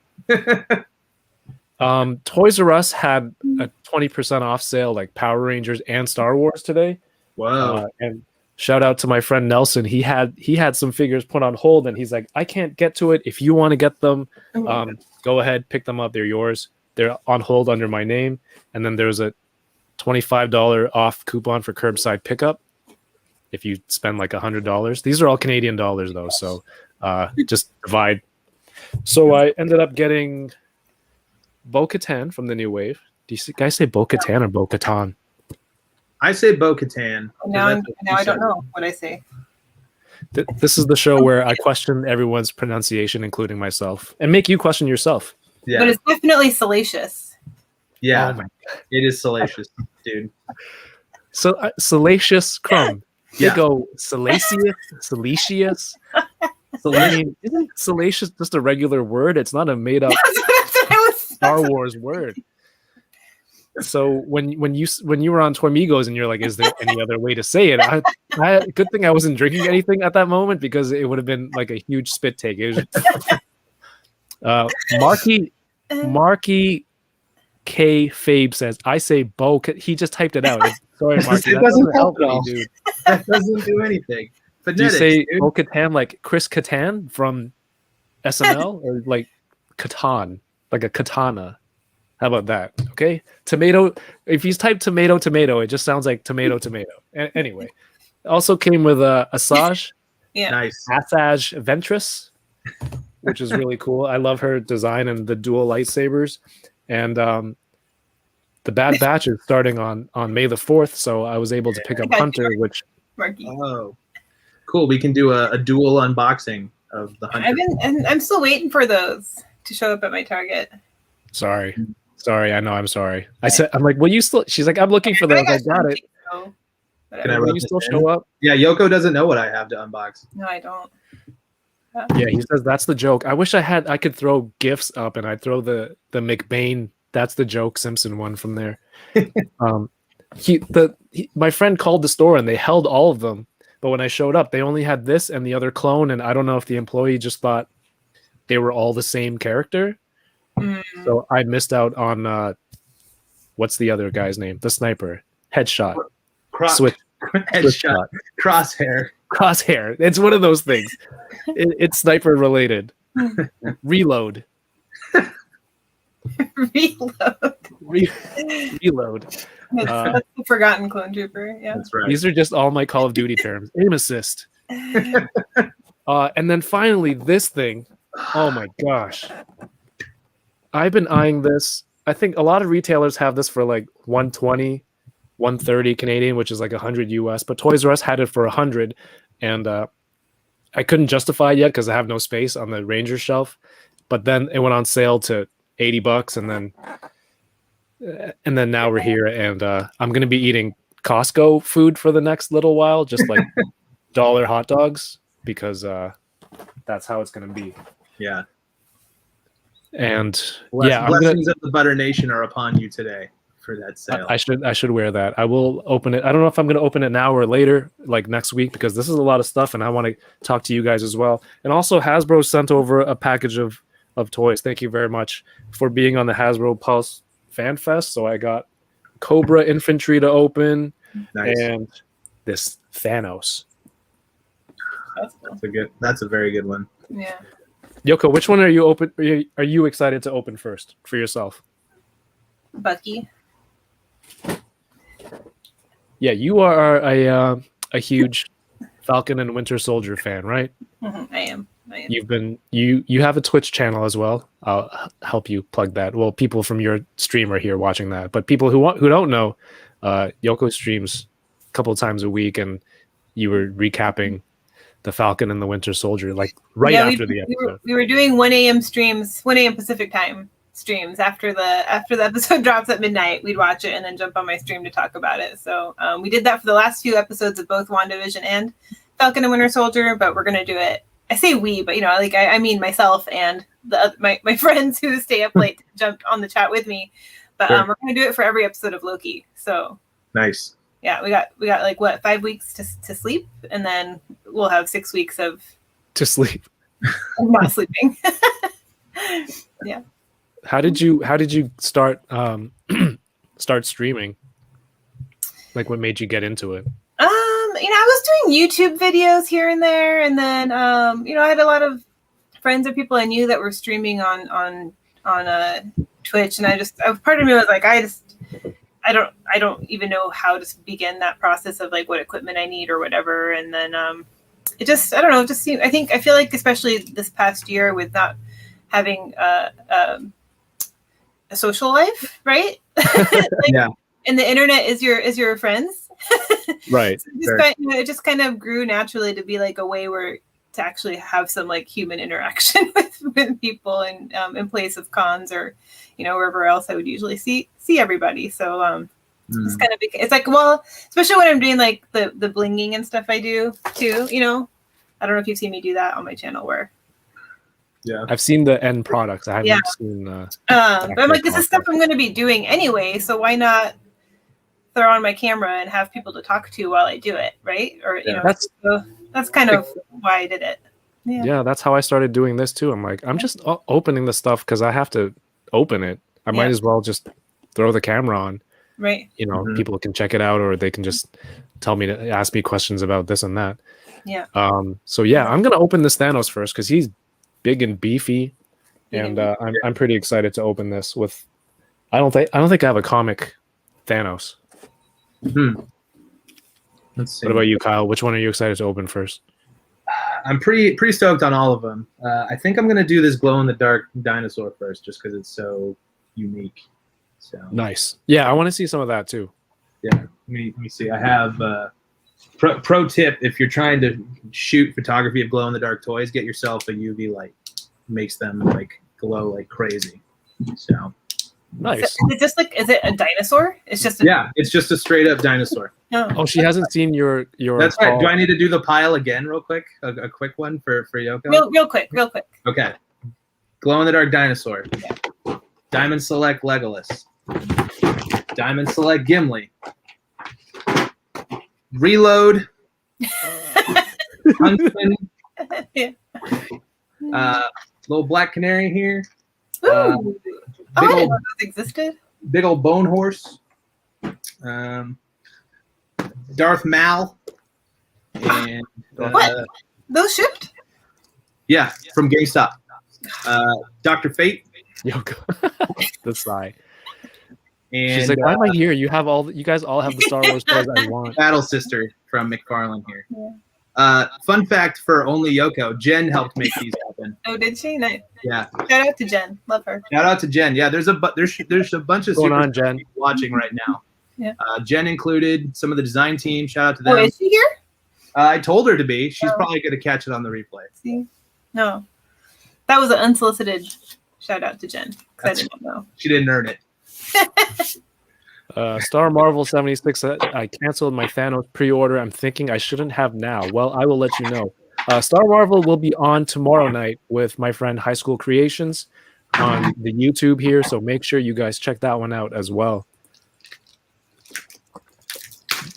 Toys R Us had a 20% off sale, like Power Rangers and Star Wars today. Wow. And shout out to my friend Nelson. He had some figures put on hold, and he's like, I can't get to it. If you want to get them, go ahead, pick them up. They're yours. They're on hold under my name. And then there's a $25 off coupon for curbside pickup if you spend like $100. These are all Canadian dollars though, so just divide. So I ended up getting Bo-Katan from the new wave. Do you guys say Bo-Katan or Bo-Katan? I say Bo-Katan. Now I don't know what I say. This is the show where I question everyone's pronunciation, including myself, and make you question yourself. Yeah. But it's definitely salacious. Yeah, it is salacious, dude. So salacious crumb. Yeah. They go salacious. I mean, isn't salacious just a regular word? It's not a made up Star Wars word. So when you were on Toymigos and you're like, is there any other way to say it? I good thing I wasn't drinking anything at that moment, because it would have been like a huge spit take. It was Marky K Fabe says, I say Bo. He just typed it out. Sorry, Marky. It doesn't help me, dude. That doesn't do anything. But do you say Bo-Katan like Chris Kattan from SNL, or like Katan, like a katana? How about that? Okay, tomato. If you type tomato, it just sounds like tomato. Anyway, also came with a Asajj. Yeah, nice. Asajj Ventress, which is really cool. I love her design and the dual lightsabers. And the Bad Batch is starting on May the 4th, so I was able to pick up Hunter, which cool. We can do a dual unboxing of the Hunter. I'm still waiting for those to show up at my Target. Sorry. I know. I'm sorry. I'm like, will you still? She's like, I'm looking for those. I got it. Will you still show up? Yeah, Yoko doesn't know what I have to unbox. No, I don't. Yeah, he says that's the joke. I wish I could throw gifts up, and I'd throw the McBain That's the joke Simpson one from there. My friend called the store and they held all of them, but when I showed up, they only had this and the other clone, and I don't know if the employee just thought they were all the same character. So I missed out on what's the other guy's name? The sniper, headshot, switch, headshot, crosshair. It's one of those things. It's sniper related. Reload. Reload. That's the forgotten clone trooper. Yeah, that's right. These are just all my Call of Duty terms. Aim assist. And then finally, this thing. Oh my gosh. I've been eyeing this. I think a lot of retailers have this for like 120, 130 Canadian, which is like 100 US, but Toys R Us had it for 100, and I couldn't justify it yet because I have no space on the Ranger shelf. But then it went on sale to $80, and then now we're here, and I'm gonna be eating Costco food for the next little while, just like dollar hot dogs, because that's how it's gonna be. Yeah. And blessings of the Butter Nation are upon you today for that sale. I should wear that. I will open it. I don't know if I'm going to open it now or later, like next week, because this is a lot of stuff, and I want to talk to you guys as well. And also, Hasbro sent over a package of toys. Thank you very much for being on the Hasbro Pulse Fan Fest. So I got Cobra Infantry to open, and this Thanos. That's a very good one. Yeah. Yoko, which one are you excited to open first for yourself? Bucky. Yeah, you are a huge Falcon and Winter Soldier fan, right? Mm-hmm. I am. You have a Twitch channel as well. I'll help you plug that. Well, people from your stream are here watching that, but people who don't know, Yoko streams a couple of times a week, and you were recapping the Falcon and the Winter Soldier, like after the episode. We were doing 1 a.m. streams, 1 a.m. Pacific time streams after the episode drops at midnight. We'd watch it and then jump on my stream to talk about it. So we did that for the last few episodes of both WandaVision and Falcon and Winter Soldier, but we're gonna do it. I say we, but I mean myself and my friends who stay up late jumped on the chat with me. But we're gonna do it for every episode of Loki. So nice. Yeah, we got like 5 weeks to sleep, and then we'll have 6 weeks of to sleep. Not sleeping. Yeah. How did you start streaming? Like, what made you get into it? I was doing YouTube videos here and there, and then I had a lot of friends or people I knew that were streaming on Twitch, and part of me was like, I don't even know how to begin that process of like what equipment I need or whatever. And then it just, I don't know, it just seemed, I feel like especially this past year with not having a social life, right? Yeah. And the internet is your friends. Right. So it just kind of grew naturally to be like a way to actually have some like human interaction with people in place of cons or wherever else I would usually see everybody. So it's kind of, it's like, well, especially when I'm doing like the blinging and stuff I do too, I don't know if you've seen me do that on my channel where. Yeah, I've seen the end products. I haven't seen. But I'm like, this is stuff I'm going to be doing anyway, so why not throw on my camera and have people to talk to while I do it, right? Or that's kind of why I did it. Yeah, that's how I started doing this too. I'm like, I'm just opening the stuff because I have to open it. I might as well just throw the camera on. Right. People can check it out, or they can just ask me questions about this and that. Yeah. So I'm gonna open this Thanos first because he's big and beefy, and I'm pretty excited to open this with. I don't think I have a comic Thanos. Let's see. What about you, Kyle? Which one are you excited to open first? I'm pretty stoked on all of them. I think I'm gonna do this glow in the dark dinosaur first, just because it's so unique. So nice. Yeah, I want to see some of that too. Yeah. Let me see. I have pro tip: if you're trying to shoot photography of glow in the dark toys, get yourself a UV light. Makes them like glow like crazy. So nice. Is it a dinosaur? It's just it's just a straight up dinosaur. Oh, she hasn't seen your. That's right. Do I need to do the pile again, real quick? A quick one for Yoko. Real quick. Okay. Glow in the dark dinosaur. Yeah. Diamond Select Legolas. Diamond Select Gimli. Reload. Huntsman. Yeah. Little black canary here. Ooh. Uh, I big didn't old know those existed. big old bone horse. Darth Mal. And What? Those shipped? yeah, from GameStop. Dr. Fate. Yoko. The sigh. And She's like, why am I here? You guys all have the Star Wars toys I want. Battle Sister from McFarlane here. Yeah. Fun fact for only Yoko, Jen helped make these happen. Oh, did she? Nice. Yeah. Shout out to Jen. Love her. Shout out to Jen. Yeah, there's a bunch of What's going super on, Jen? people watching right now. Yeah. Jen included, some of the design team. Shout out to them. Oh, is she here? I told her to be. She's Oh. probably going to catch it on the replay. See? No. That was an unsolicited shout out to Jen. 'Cause I That's- didn't know. She didn't earn it. Star Marvel 76. I canceled my Thanos pre-order. I'm thinking I shouldn't have now. Well, I will let you know. Star Marvel will be on tomorrow night with my friend High School Creations on the YouTube here, so make sure you guys check that one out as well.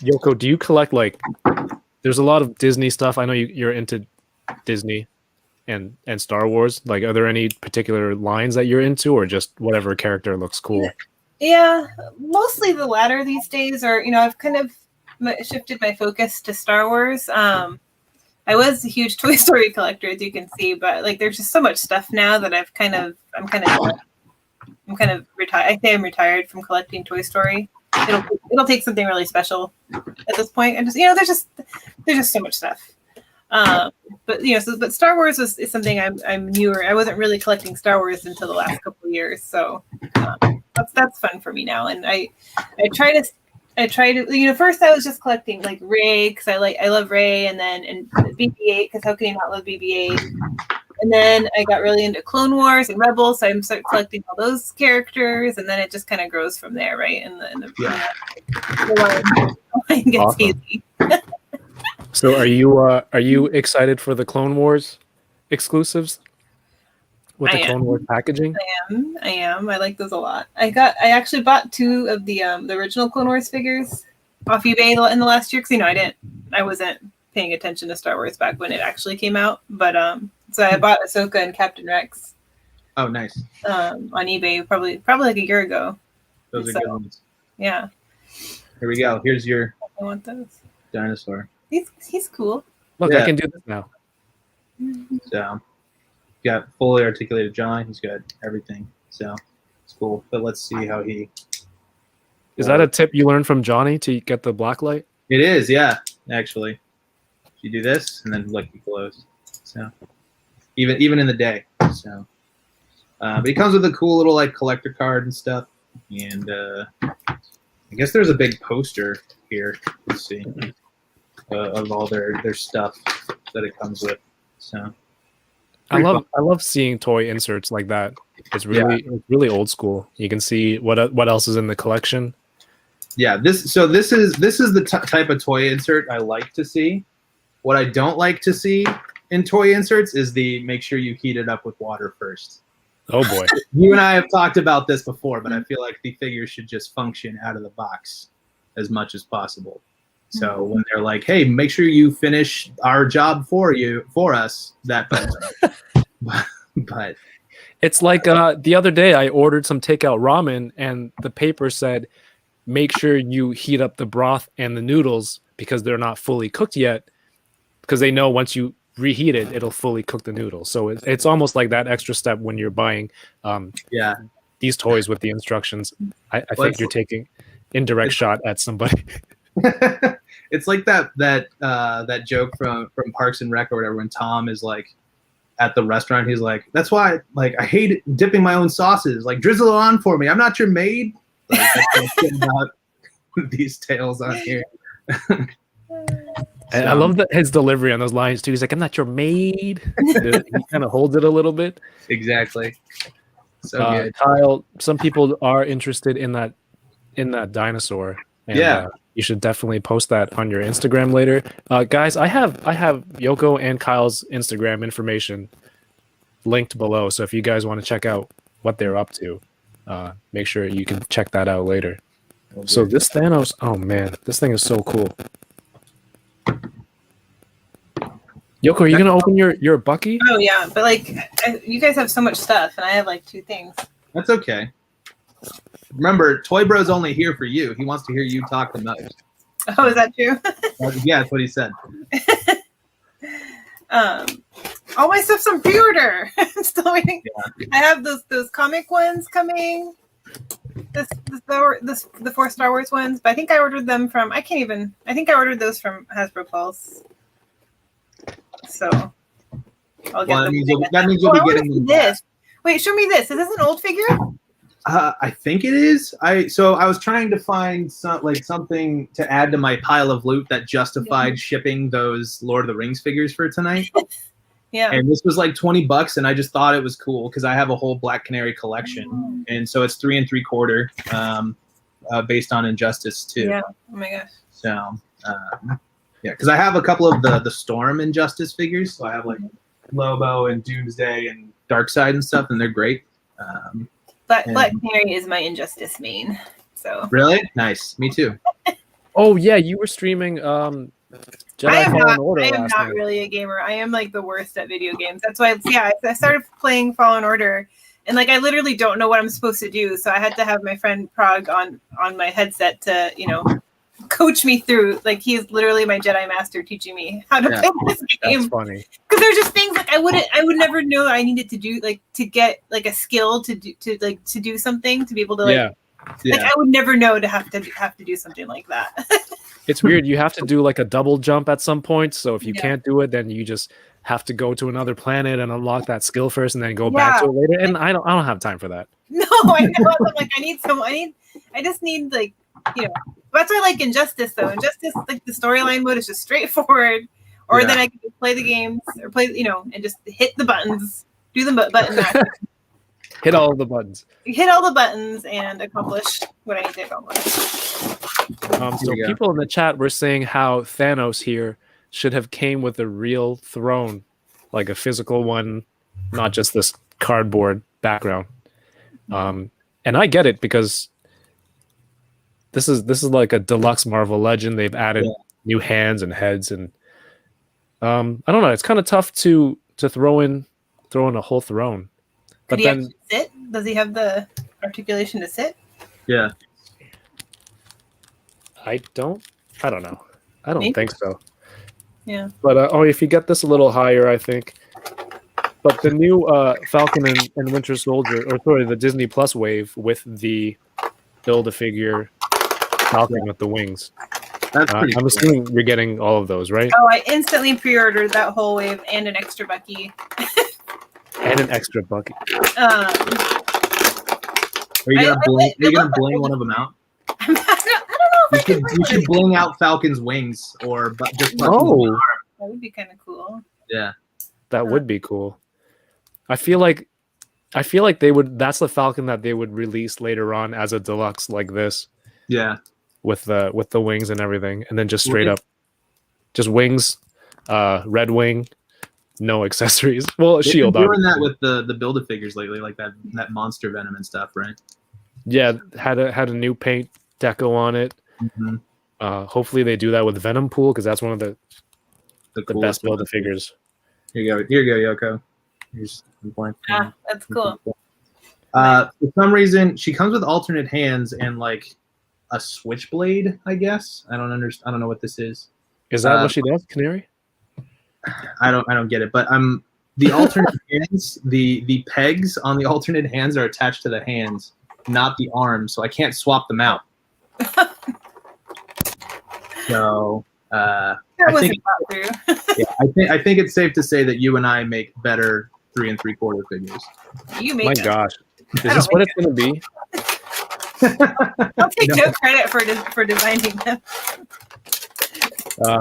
Yoko, do you collect there's a lot of Disney stuff. I know you're into Disney and Star Wars. Like, are there any particular lines that you're into, or just whatever character looks cool? Yeah, mostly the latter these days, or I've kind of shifted my focus to Star Wars. I was a huge Toy Story collector, as you can see, but there's just so much stuff now that I'm kind of retired. I say I'm retired from collecting Toy Story. It'll take something really special at this point. And just there's just so much stuff. But Star Wars is something I'm newer. I wasn't really collecting Star Wars until the last couple of years, so that's fun for me now. And I try to first I was just collecting Rey because I love Rey, and BB-8 because how can you not love BB-8? And then I got really into Clone Wars and Rebels, so I'm started collecting all those characters, and then it just kind of grows from there, right? And the line gets Awesome. easy. So are you excited for the Clone Wars exclusives with the Clone Wars packaging? I am. I like those a lot. I actually bought 2 of the original Clone Wars figures off eBay in the last year because I wasn't paying attention to Star Wars back when it actually came out. But so I bought Ahsoka and Captain Rex. Oh, nice. On eBay probably like a year ago. Those are good ones. Yeah. Here we go. Here's your I want those. dinosaur. He's cool. Look, Yeah. I can do this now. So, got fully articulated jaw. He's got everything. So, it's cool. But let's see how he. Is that a tip you learned from Johnny to get the blacklight? It is, yeah. Actually, you do this, and then look, he glows. So, even in the day. So, but he comes with a cool little collector card and stuff. And I guess there's a big poster here. Let's see. Of all their stuff that it comes with. So I love seeing toy inserts like that. It's really old school. You can see what else is in the collection. yeah, this is the type of toy insert I like to see. What I don't like to see in toy inserts is make sure you heat it up with water first. Oh boy. You and I have talked about this before, but I feel like the figure should just function out of the box as much as possible. So when they're like, "Hey, make sure you finish our job for us," that but It's like the other day I ordered some takeout ramen and the paper said, make sure you heat up the broth and the noodles because they're not fully cooked yet, because they know once you reheat it, it'll fully cook the noodles. So it's almost like that extra step when you're buying these toys with the instructions. I think you're taking indirect shot at somebody. It's like that joke from Parks and Rec or whatever, when Tom is at the restaurant, he's like, "That's why I hate dipping my own sauces. Drizzle it on for me. I'm not your maid." About these tales on here. And I love his delivery on those lines too. He's like, "I'm not your maid." He kind of holds it a little bit. Exactly. So good. Kyle, some people are interested in that dinosaur. And, you should definitely post that on your Instagram later. Guys, I have Yoko and Kyle's Instagram information linked below. So if you guys want to check out what they're up to, make sure you can check that out later. So this Thanos, oh man, this thing is so cool. Yoko, are you gonna open your Bucky? Oh yeah, but like you guys have so much stuff, and I have like 2 things. That's okay. Remember, Toy Bro's only here for you. He wants to hear you talk the most. Oh, is that true? Yeah, that's what he said. All my stuff's on pre-order. I'm still waiting. Yeah. I have those comic ones coming. The 4 Star Wars ones, but I think I ordered them from. I think I ordered those from Hasbro Pulse. So I'll get them. That means you'll be getting them. This. Wait, show me this. Is this an old figure? I think it is. I was trying to find something to add to my pile of loot that justified shipping those Lord of the Rings figures for tonight. Yeah. And this was like $20, and I just thought it was cool because I have a whole Black Canary collection, and so it's 3 3/4, based on Injustice too. Yeah. Oh my gosh. So yeah, because I have a couple of the Storm Injustice figures. So I have like Lobo and Doomsday and Darkseid and stuff, and they're great. But Black Canary is my Injustice main. So really nice. Me too. Oh yeah, you were streaming Jedi Fallen Order I am last not night. really a gamer. I am like the worst at video games. That's why I started playing Fallen Order, and like I literally don't know what I'm supposed to do. So I had to have my friend Prague on my headset to coach me through. Like he's literally my Jedi master teaching me how to play this game. That's funny. Because there's just things like I would never know I needed to do, like to get like a skill to do something, to be able to like I would never know to have to do something like that. It's weird. You have to do like a double jump at some point. So if you can't do it, then you just have to go to another planet and unlock that skill first, and then go back to it later. And I don't have time for that. No, I know. I'm like I just need like That's why I like Injustice though. Injustice, like the storyline mode is just straightforward. Or then I can just play the games or play, and just hit the buttons, do the button match. Hit all the buttons. Hit all the buttons and accomplish what I need to accomplish. So people in the chat were saying how Thanos here should have came with a real throne, like a physical one, not just this cardboard background. And I get it because this is like a deluxe Marvel Legend. They've added new hands and heads, and I don't know. It's kind of tough to throw in a whole throne. But Could he actually sit? Does he have the articulation to sit? Yeah. I don't know. I don't think so. Yeah. But if you get this a little higher, I think. But the new Falcon and Winter Soldier, or sorry, the Disney Plus wave with the Build-A-Figure Falcon with the wings. That's pretty I'm assuming you're getting all of those, right? Oh, I instantly pre-ordered that whole wave and an extra Bucky. And an extra bucket. Are you gonna bling one of them out? I don't know if you should bling out Falcon's wings, or just that would be kind of cool. Yeah, that would be cool. I feel like they would. That's the Falcon that they would release later on as a deluxe like this. Yeah, with the wings and everything, and then just straight up, just wings, red wing. No accessories. Well, shield. They're doing that with the Build-A-Figures lately, like that monster venom and stuff, right? Yeah, had a new paint deco on it. Mm-hmm. Hopefully they do that with Venom Pool, because that's one of the best Build-A-Figures. Here you go, Yoko. Here's the point. That's cool. For some reason, she comes with alternate hands and like a switchblade. I guess I don't know what this is. Is that what she does, Canary? I don't get it, but the alternate hands, the pegs on the alternate hands are attached to the hands, not the arms, so I can't swap them out. So I think it's safe to say that you and I make better 3 3/4 figures. You make My gosh, is this what it's going to be? I'll take no credit for designing them.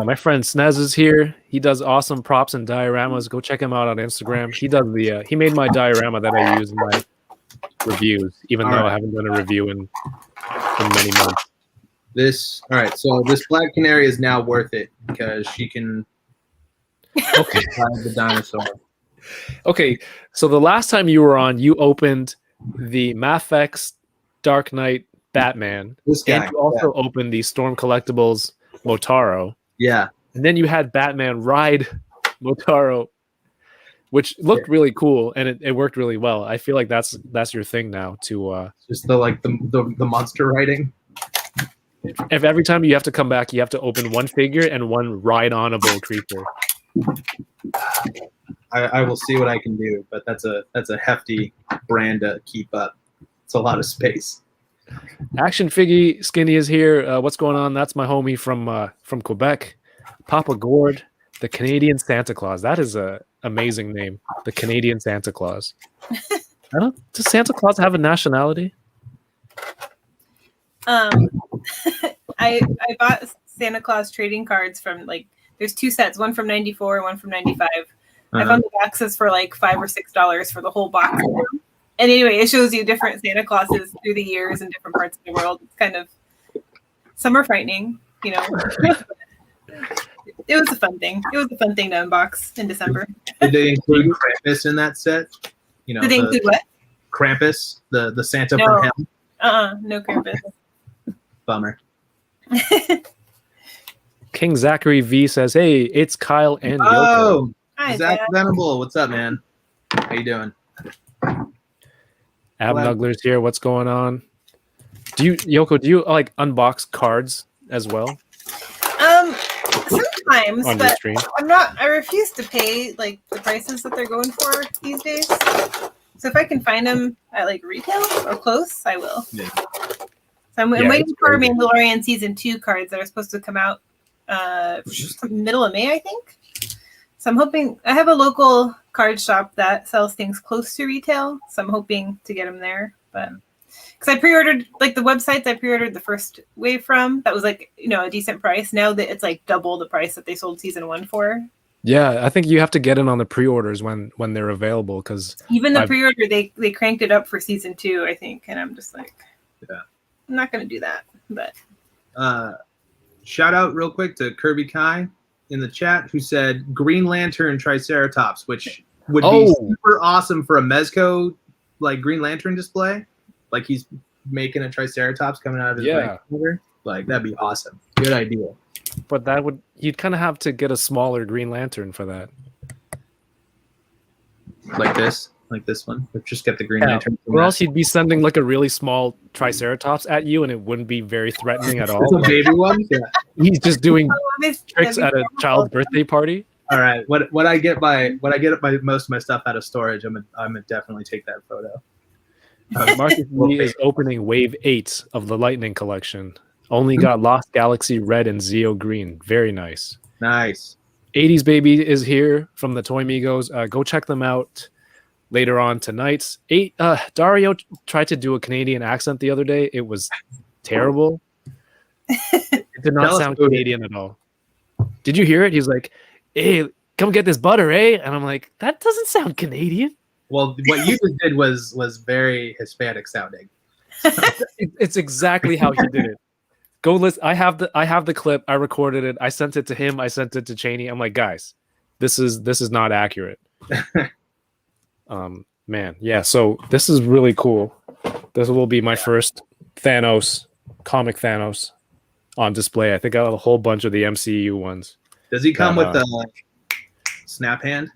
My friend Snez is here. He does awesome props and dioramas. Go check him out on Instagram. He does he made my diorama that I use in my reviews, even though I haven't done a review in many months. So this Black Canary is now worth it because she can ride the dinosaur. Okay, so the last time you were on, you opened the Mafex Dark Knight Batman. This guy. And you also opened the Storm Collectibles Motaro. Yeah. And then you had Batman ride Motaro, which looked really cool and it worked really well. I feel like that's your thing now to just the monster riding. If every time you have to come back, you have to open one figure and one ride-onable creature. I will see what I can do, but that's a hefty brand to keep up. It's a lot of space. Action Figgy Skinny is here. What's going on? That's my homie from Quebec, Papa Gord, the Canadian Santa Claus. That is a amazing name, the Canadian Santa Claus. Does Santa Claus have a nationality? I bought Santa Claus trading cards from there's two sets, one from 94 and one from 95. I found the boxes for like $5 or $6 for the whole box. And anyway, it shows you different Santa Clauses through the years in different parts of the world. It's kind of, some are frightening, you know. It was a fun thing. It was a fun thing to unbox in December. Did they include Krampus in that set? You know, did they include what? Krampus, the Santa from hell? No Krampus. Bummer. King Zachary V says, "Hey, it's Kyle and Yoko." Oh, Hi, Zach Dad. Venable. What's up, man? How you doing? Abnuggler's here. What's going on? Yoko, do you like unbox cards as well Sometimes, on your but stream? I refuse to pay like the prices that they're going for these days. So if I can find them at like retail or close, I will. Yeah. So I'm waiting for Mandalorian season 2 cards that are supposed to come out middle of May, I think. So I'm hoping, I have a local card shop that sells things close to retail, so I'm hoping to get them there. But because I pre-ordered, like the websites I pre-ordered the first wave from, that was like, you know, a decent price. Now that it's like double the price that they sold season 1 for. Yeah, I think you have to get in on the pre-orders when they're available, because even the pre-order, they cranked it up for season 2, I think, and I'm just like, yeah, I'm not gonna do that. But shout out real quick to Kirby Kai in the chat, who said Green Lantern Triceratops, which would be super awesome for a Mezco like Green Lantern display. Like he's making a Triceratops coming out of his cover. Like that'd be awesome. Good idea. But you'd kind of have to get a smaller Green Lantern for that. Like this one. Or just get the Green Lantern. Or else he'd be sending like a really small Triceratops at you, and it wouldn't be very threatening at all. It's a baby one. Yeah. He's just doing tricks at a child's birthday party. All right. When I get most of my stuff out of storage, I'm gonna definitely take that photo. Marcus Lee is opening Wave 8 of the Lightning Collection. Only got Lost Galaxy Red and Zeo Green. Very nice. Nice. 80s Baby is here from the Toy Migos. Go check them out later on tonight. Dario tried to do a Canadian accent the other day. It was terrible. It did not sound Canadian at all. Did you hear it? He's like, "Hey, come get this butter, eh?" And I'm like, that doesn't sound Canadian. Well, what you just did was very Hispanic sounding. It's exactly how he did it. Go listen. I have the clip. I recorded it. I sent it to him. I sent it to Cheney. I'm like, guys, this is not accurate. Man, yeah. So this is really cool. This will be my first comic Thanos on display. I think I have a whole bunch of the MCU ones. Does he come with the snap hand?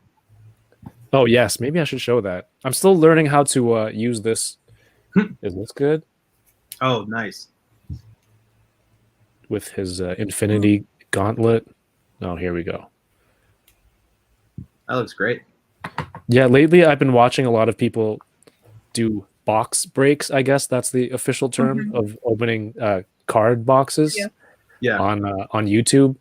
Oh yes, maybe I should show that. I'm still learning how to use this. Is this good? Oh, nice. With his Infinity Gauntlet. Oh, here we go. That looks great. Yeah, lately I've been watching a lot of people do box breaks. I guess that's the official term of opening card boxes. Yeah. On YouTube.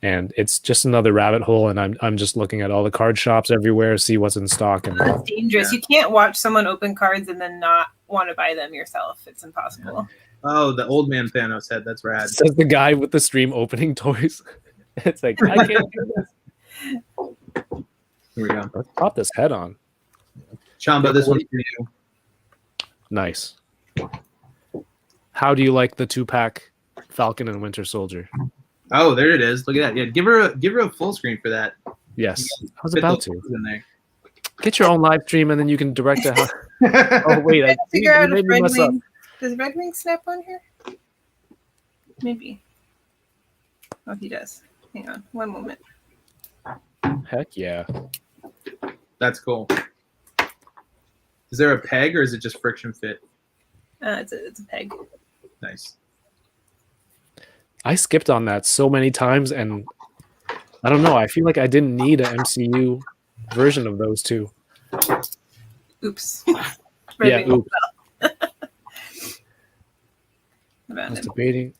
And it's just another rabbit hole, and I'm just looking at all the card shops everywhere, see what's in stock. And that's dangerous. You can't watch someone open cards and then not want to buy them yourself. It's impossible. Oh, the old man Thanos head. That's rad. Says the guy with the stream opening toys. It's like, I can't do this. Here we go. Let's pop this head on. Chamba, this one's for you. Nice. How do you like the 2-pack Falcon and Winter Soldier? Oh, there it is. Look at that. Yeah, give her a full screen for that. Yes, I was about to. In there. Get your own live stream, and then you can direct it. Oh wait, I figure out if Red mess up. Wing does Red Wing snap on here? Maybe. Oh, he does. Hang on, one moment. Heck yeah. That's cool. Is there a peg or is it just friction fit? It's a peg. Nice. I skipped on that so many times, and I don't know. I feel like I didn't need an MCU version of those two. Oops. Yeah, oops. I was Abandoned. debating.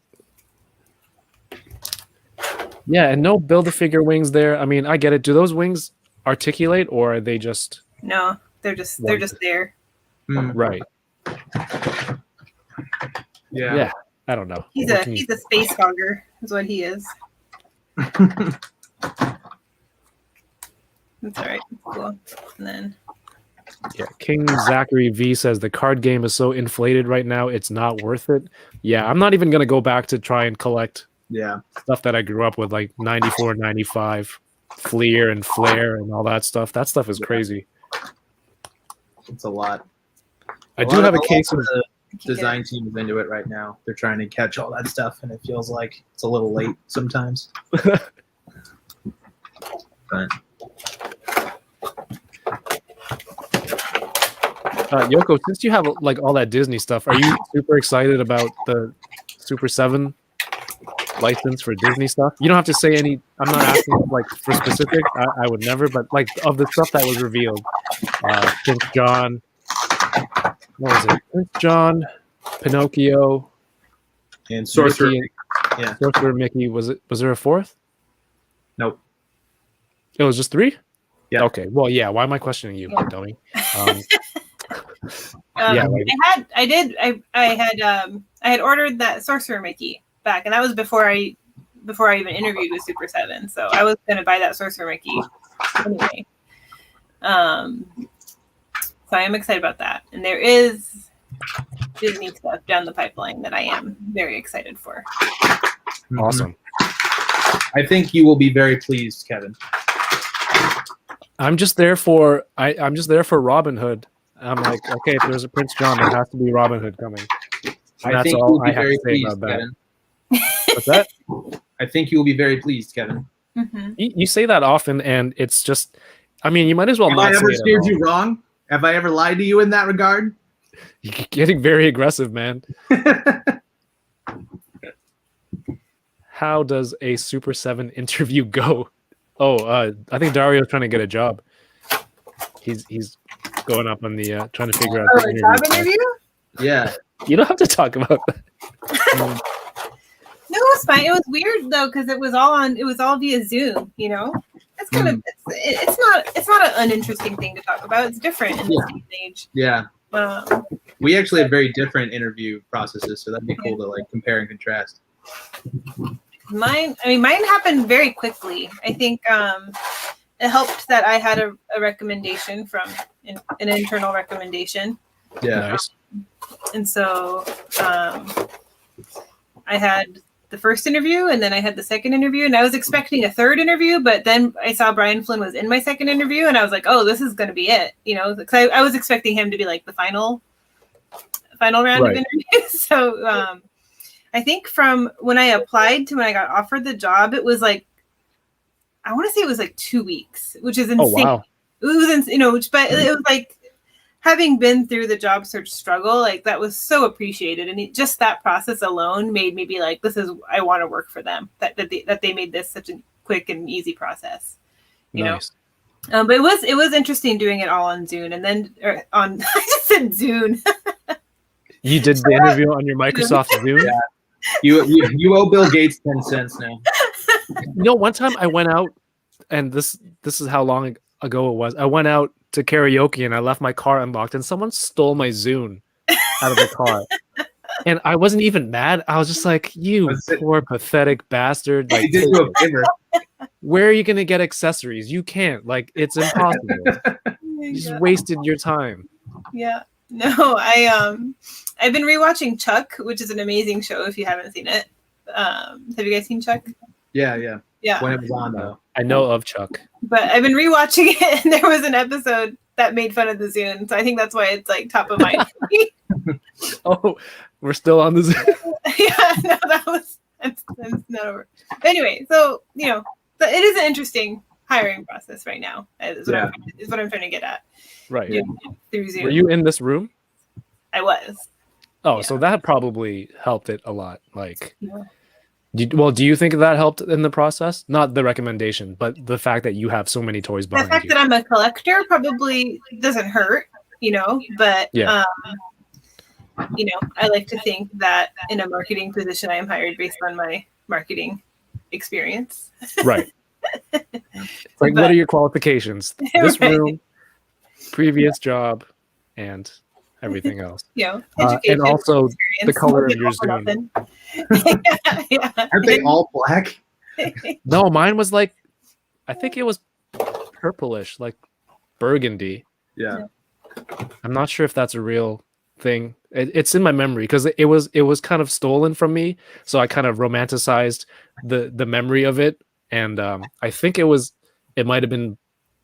Yeah, and no Build-A-Figure wings there. I mean, I get it. Do those wings articulate, or are they just No, they're just there. Mm, right? Yeah, I don't know. He's a space hogger, is what he is. That's all right. Cool. And then Yeah, King Zachary V says the card game is so inflated right now, it's not worth it. Yeah, I'm not even gonna go back to try and collect yeah. stuff that I grew up with, like 94, 95, Fleer and Flare and all that stuff. That stuff is crazy. It's a lot. I do have a case of the design team is into it right now. They're trying to catch all that stuff, and it feels like it's a little late sometimes. But Yoko, since you have like all that Disney stuff, are you super excited about the Super 7 license for Disney stuff? You don't have to say any. I'm not asking like for specific. I would never, but like of the stuff that was revealed, Prince John. What was it? Prince John, Pinocchio, and Sorcerer. Mickey, Yeah. Sorcerer Mickey. Was there a fourth? Nope. It was just 3. Yeah. Okay. Well, yeah. Why am I questioning you, dummy? I had ordered that Sorcerer Mickey back, and that was before I even interviewed with Super 7. So I was gonna buy that Sorcerer Mickey anyway. So I am excited about that. And there is Disney stuff down the pipeline that I am very excited for. Awesome. I think you will be very pleased, Kevin. I'm just there for Robin Hood. I'm like, okay, if there's a Prince John, there has to be Robin Hood coming. And that's all I have to say about that. Kevin. What's that? I think you will be very pleased, Kevin. Mm-hmm. You say that often, and it's just, I mean, you might as well Have not I say ever it at steered all. you wrong? Have I ever lied to you in that regard? You're getting very aggressive, man. How does a Super 7 interview go? Oh, I think Dario's trying to get a job. He's going up on the trying to figure out. Oh, the a job stuff. interview? Yeah. You don't have to talk about that. No, it was fine. It was weird though because it was all via Zoom. You know, it's kind of it's not an uninteresting thing to talk about. It's different in this day and age. Yeah. We actually have very different interview processes, so that'd be cool to like compare and contrast. Mine happened very quickly. I think it helped that I had a recommendation from an internal recommendation. Yeah. Nice. And so I had the first interview and then I had the second interview and I was expecting a third interview, but then I saw Brian Flynn was in my second interview and I was like, oh, this is going to be it. You know, because I was expecting him to be like the final round of interviews. So I think from when I applied to when I got offered the job, it was like, I want to say it was like 2 weeks, which is insane. Oh, wow. It was, but it was like, having been through the job search struggle, like that was so appreciated, and just that process alone made me be like, "This is I want to work for them." That they made this such a quick and easy process, you Nice. know. But it was interesting doing it all on Zoom, and then on I just said Zoom. You did the interview on your Microsoft Zoom. Yeah. You owe Bill Gates 10 cents now. You know, one time I went out, and this is how long ago it was. I went out to karaoke and I left my car unlocked and someone stole my Zune out of the car. And I wasn't even mad. I was just like, you poor pathetic bastard. Like, He did you a favor. where are you gonna get accessories? You can't. Like, it's impossible. You just wasted your time. Yeah. No, I've been rewatching Chuck, which is an amazing show if you haven't seen it. Have you guys seen Chuck? Yeah. Yeah. When it was on, though. I know of Chuck. But I've been rewatching it, and there was an episode that made fun of the Zune. So I think that's why it's like top of mind for me. Oh, we're still on this. Yeah, no, that's not over. But anyway, so it is an interesting hiring process right now. Is what I'm trying to get at. Right. Through Zoom. Were you in this room? I was. Oh, Yeah. so that probably helped it a lot. Like, Yeah. do you think that helped in the process? Not the recommendation, but the fact that you have so many toys The behind fact you. that I'm a collector probably doesn't hurt, but Yeah. I like to think that in a marketing position, I am hired based on my marketing experience. Right. Like, what are your qualifications? This Right. room, previous job, and everything else. Education, and also experience, the color of your all for Zune. nothing. Yeah. Aren't they all black? No, mine was like, I think it was purplish, like burgundy. Yeah. I'm not sure if that's a real thing. It's in my memory because it was kind of stolen from me, so I kind of romanticized the memory of it, and I think it might have been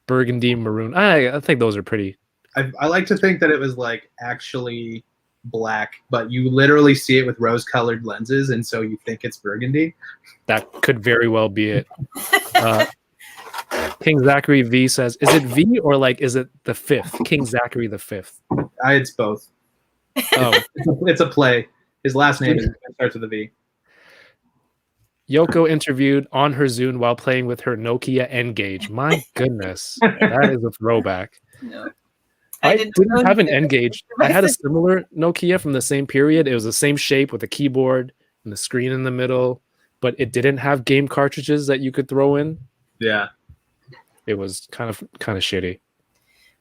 burgundy maroon. I think those are pretty. I like to think that it was like actually black, but you literally see it with rose-colored lenses, and so you think it's burgundy. That could very well be it. King Zachary V says, "Is it V or like is it the fifth? King Zachary the fifth?" It's both. Oh, It's a play. His last name starts with a V. Yoko interviewed on her Zune while playing with her Nokia N-Gage. My goodness, that is a throwback. No. I didn't have an N-Gage. I had a similar Nokia from the same period. It was the same shape with a keyboard and the screen in the middle, but it didn't have game cartridges that you could throw in. Yeah. It was kind of shitty.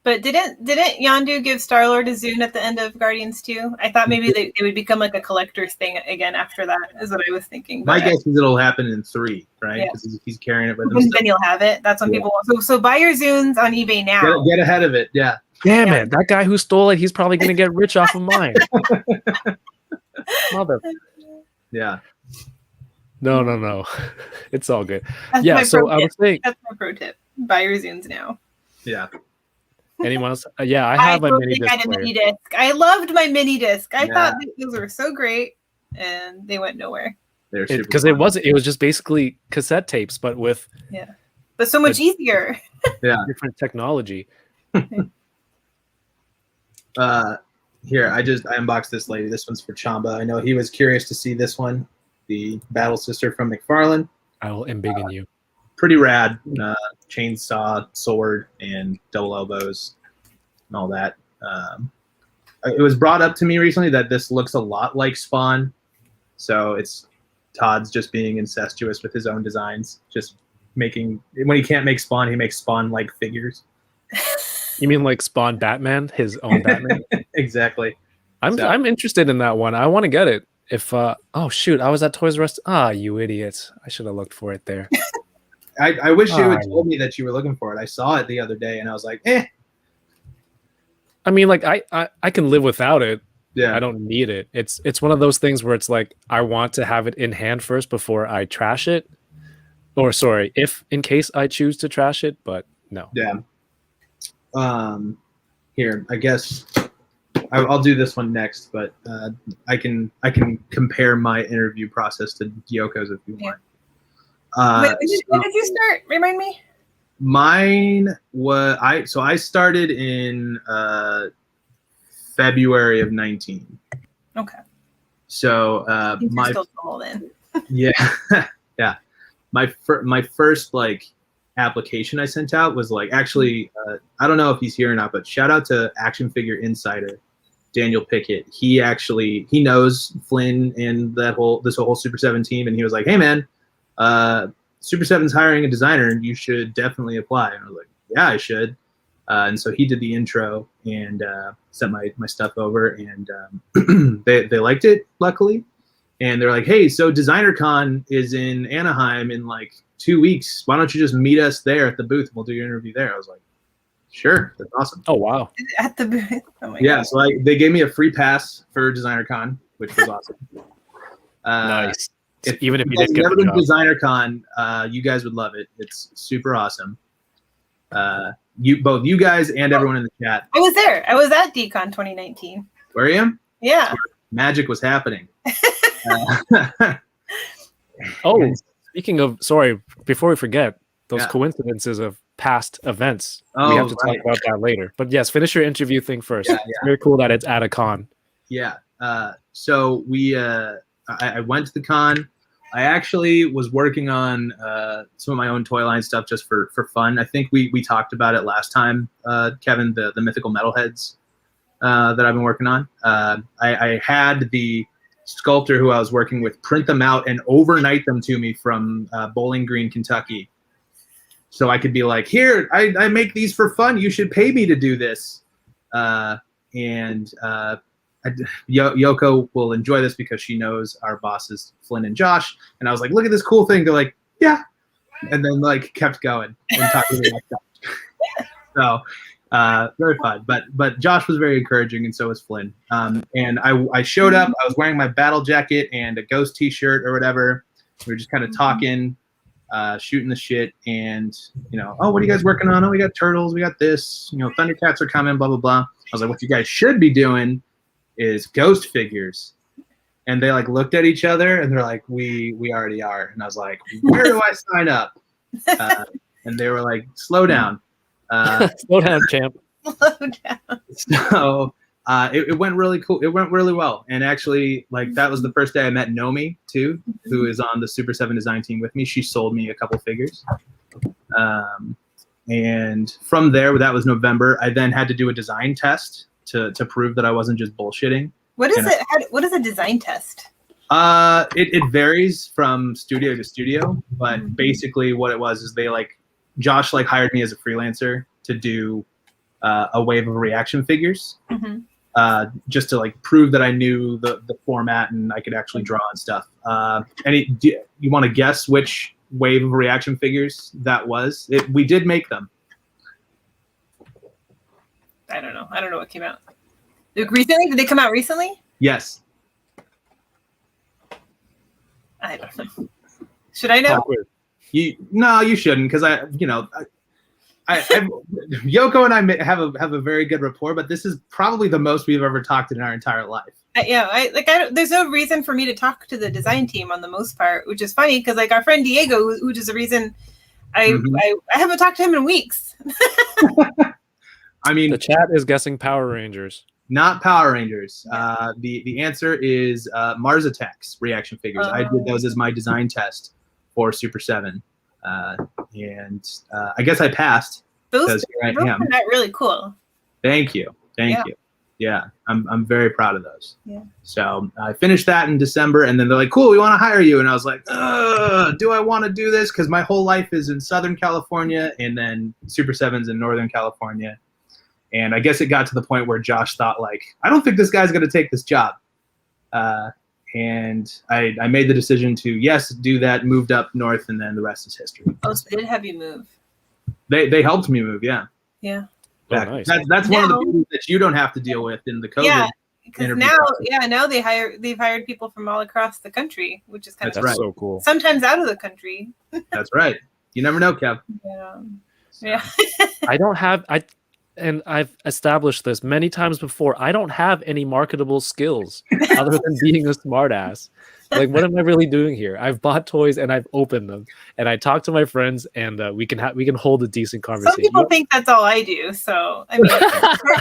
But didn't Yondu give Star-Lord a Zune at the end of Guardians 2? I thought maybe they would become like a collector's thing again after that, is what I was thinking. My guess is it'll happen in 3, right? Yeah. Because he's carrying it with him. Then you'll have it. That's when people want. So buy your Zunes on eBay now. Get ahead of it. Yeah. Damn it! That guy who stole it, he's probably gonna get rich off of mine. Mother. Yeah. No. It's all good. That's Yeah. my So pro I was tip. saying, That's my pro tip. Buy your Zunes now. Yeah. anyone else? Yeah, I have my mini disc had a player. mini disc. I loved my mini disc. I Yeah. thought those were so great, and they went nowhere. They're super Because fun. it was just basically cassette tapes, but with But so much easier. different technology. Here, I unboxed this lady. This one's for Chamba. I know he was curious to see this one, the Battle Sister from McFarlane. I will embiggen you. Pretty rad. Chainsaw, sword, and double elbows, and all that. It was brought up to me recently that this looks a lot like Spawn. So it's Todd's just being incestuous with his own designs. Just making, when he can't make Spawn, he makes Spawn-like figures. You mean like Spawn Batman, his own Batman? Exactly. I'm interested in that one. I want to get it. If oh shoot, I was at Toys R Us. You idiot! I should have looked for it there. I wish you had told me that you were looking for it. I saw it the other day and I was like, eh. I mean, like I can live without it. Yeah. I don't need it. It's one of those things where it's like I want to have it in hand first before I trash it. Or sorry, if in case I choose to trash it, but no. Yeah. Here, I guess I'll do this one next, but I can compare my interview process to Yoko's if you want. When did you start? Remind me. Mine was I started in February of 19. Okay. So You're still small then. yeah. My first like application I sent out was like actually I don't know if he's here or not, but shout out to Action Figure Insider Daniel Pickett. He knows Flynn and this whole Super 7 team, and he was like, hey man, Super 7's hiring a designer and you should definitely apply. And I was like, yeah, I should. And so he did the intro and sent my stuff over, and they liked it, luckily. And they're like, hey, so Designer Con is in Anaheim in like 2 weeks. Why don't you just meet us there at the booth and we'll do your interview there? I was like, sure, that's awesome. Oh wow. At the booth. Oh my Yeah, God. so they gave me a free pass for Designer Con, which was awesome. Nice. If Even if you you guys didn't get never the been to job. Designer Con, you guys would love it. It's super awesome. both you guys and everyone in the chat. I was there. I was at DCon 2019. Were you? Yeah. Magic was happening. Oh, speaking of, sorry, before we forget, those Yeah. coincidences of past events. Oh, we have to right. talk about that later. But yes, finish your interview thing first. Yeah, It's very cool that it's at a con. Yeah. So I went to the con. I actually was working on some of my own toy line stuff just for fun. I think we talked about it last time, Kevin, the mythical metalheads that I've been working on. I had the sculptor who I was working with print them out and overnight them to me from Bowling Green, Kentucky. So I could be like, here, I make these for fun. You should pay me to do this. Yoko will enjoy this because she knows our bosses, Flynn and Josh. And I was like, look at this cool thing. They're like, yeah. And then like kept going and talking about stuff. So very fun. But Josh was very encouraging, and so was Flynn. And I showed up. I was wearing my battle jacket and a Ghost t-shirt or whatever. We were just kind of talking, shooting the shit, and oh, what are you guys working on? Oh, we got turtles, we got this, Thundercats are coming, blah blah blah. I was like, what you guys should be doing is Ghost figures. And they like looked at each other and they're like, we already are. And I was like, where do I sign up? And they were like, slow down. Slow down, champ. Slow down. So it went really cool. It went really well. And actually, like, that was the first day I met Nomi too, who is on the Super 7 design team with me. She sold me a couple figures. And from there, that was November, I then had to do a design test to prove that I wasn't just bullshitting. What is it? What is a design test? It varies from studio to studio, but basically what it was is Josh hired me as a freelancer to do a wave of reaction figures, just to prove that I knew the format and I could actually draw and stuff. You want to guess which wave of reaction figures that was? We did make them. I don't know what came out. Recently? Did they come out recently? Yes. I don't know. Should I know? No, you shouldn't, because I Yoko and I have a very good rapport, but this is probably the most we've ever talked in our entire life. There's no reason for me to talk to the design team on the most part, which is funny because our friend Diego, which is the reason I haven't talked to him in weeks. I mean, the chat is guessing Power Rangers. Not Power Rangers. The answer is Mars Attacks reaction figures. I did those as my design test for Super 7, and I guess I passed. Those are really cool. Thank you. Yeah, I'm very proud of those. Yeah. So I finished that in December, and then they're like, "Cool, we want to hire you." And I was like, "Do I want to do this?" Because my whole life is in Southern California, and then Super 7's in Northern California. And I guess it got to the point where Josh thought, I don't think this guy's going to take this job. And I made the decision to, yes, do that, moved up north, and then the rest is history. Oh, so they did have you move. They helped me move, yeah. Yeah. Oh, nice. That's one of the beauties that you don't have to deal with in the COVID. Yeah, because now they've hired people from all across the country, which is kind of right. So cool. Sometimes out of the country. That's right. You never know, Kev. Yeah. And I've established this many times before. I don't have any marketable skills other than being a smartass. What am I really doing here? I've bought toys and I've opened them, and I talk to my friends, and we can hold a decent conversation. Some people think that's all I do, so I mean,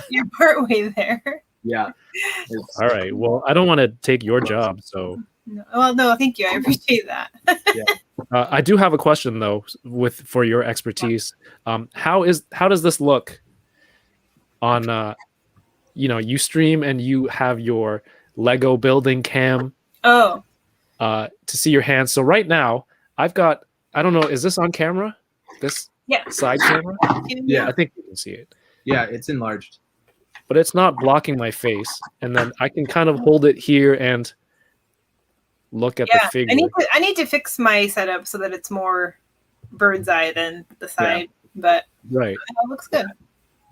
you're part way there. Yeah. All right. Well, I don't want to take your job, so. No, thank you. I appreciate that. Yeah. I do have a question though, for your expertise. How does this look? On you stream and you have your Lego building cam to see your hands. So right now I've got, I don't know, is this on camera? This side camera? Yeah, I think you can see it. Yeah, it's enlarged. But it's not blocking my face. And then I can kind of hold it here and look at the figure. I need to fix my setup so that it's more bird's eye than the side. But right. It looks good.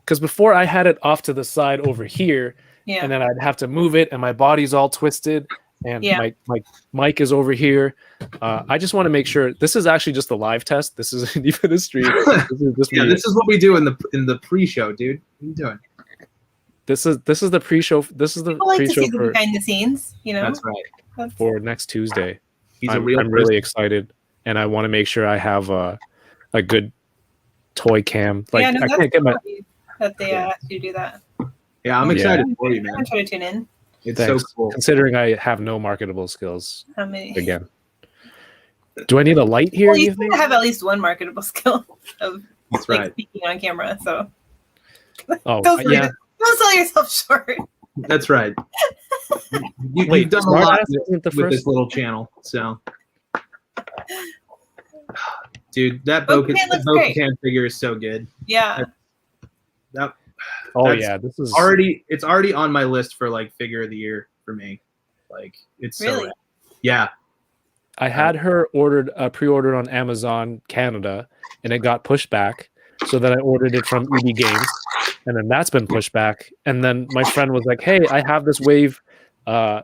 Because before I had it off to the side over here, and then I'd have to move it, and my body's all twisted, And Yeah. Mike is over here. I just want to make sure this is actually just a live test. This isn't even a stream. This is just Yeah, me. this is what we do in the pre-show, dude. What are you doing? This is the pre-show. This is the People like to pre-show see the behind the scenes, you know. That's right. That's- for next Tuesday. He's I'm a real. I'm really excited, and I want to make sure I have a good toy cam. Like yeah, no, I that's can't get my. cool that they asked you to do that. Yeah, I'm excited for you, I'm man. gonna try to tune in. It's Thanks. so cool. Considering I have no marketable skills How many? again. Do I need a light here? Well, you you seem think? to have at least one marketable skill of That's like right. speaking on camera. So Oh don't sell, yeah. don't sell yourself short. That's right. You've Wait, done a lot Smartass isn't the with this first. little channel, so. Dude, that Bo-Katan looks great. Bo-Katan figure is so good. Yeah. That Oh that's yeah, this is it's already on my list for like figure of the year for me. Like it's so Really? rad. Yeah. I had her pre-ordered on Amazon Canada, and it got pushed back. So then I ordered it from EB Games, and then that's been pushed back. And then my friend was like, "Hey, I have this wave on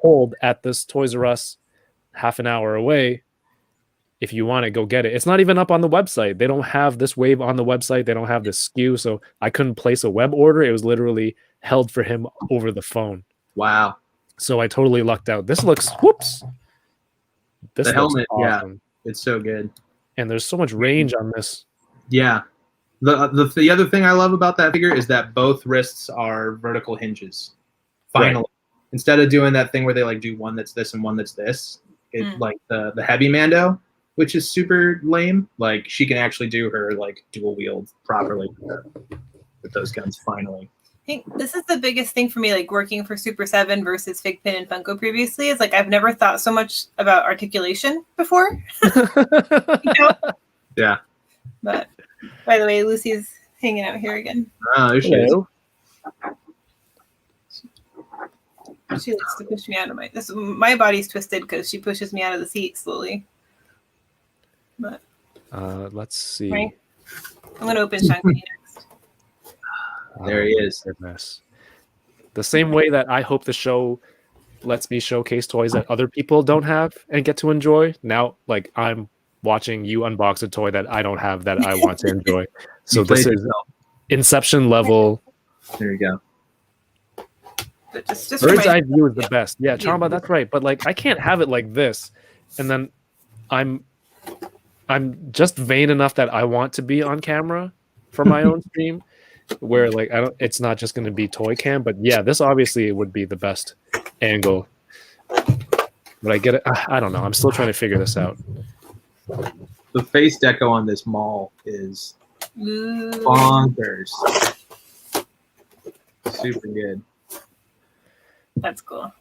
hold at this Toys R Us, half an hour away. If you want it, go get it." It's not even up on the website. They don't have this wave on the website. They don't have this SKU, so I couldn't place a web order. It was literally held for him over the phone. Wow. So I totally lucked out. This looks whoops. This The looks helmet, yeah. awesome. It's so good. And there's so much range on this. Yeah. The other thing I love about that figure is that both wrists are vertical hinges. Finally. Right. Instead of doing that thing where they like do one that's this and one that's this, like the heavy Mando, which is super lame. Like she can actually do her like dual wield properly with those guns finally. I think this is the biggest thing for me, like working for Super 7 versus Figpin and Funko previously, is like I've never thought so much about articulation before. You know? Yeah. But by the way, Lucy's hanging out here again. Oh, there she is. Hello. She likes to push me out of my body's twisted because she pushes me out of the seat slowly. But Let's see. right. I'm gonna open Shang-Chi next. There he is. Goodness. The same way that I hope the show lets me showcase toys that other people don't have and get to enjoy. Now, like I'm watching you unbox a toy that I don't have that I want to enjoy. So You this played is yourself. Inception level. There you go. But just for Bird's my- eye view is the best. Yeah, Chamba, that's right. But like I can't have it like this. And then I'm just vain enough that I want to be on camera for my own stream where like it's not just going to be toy cam, but yeah, this obviously would be the best angle. But I get it. I don't know. I'm still trying to figure this out. The face deco on this mall is Ooh. bonkers. Super good. That's cool.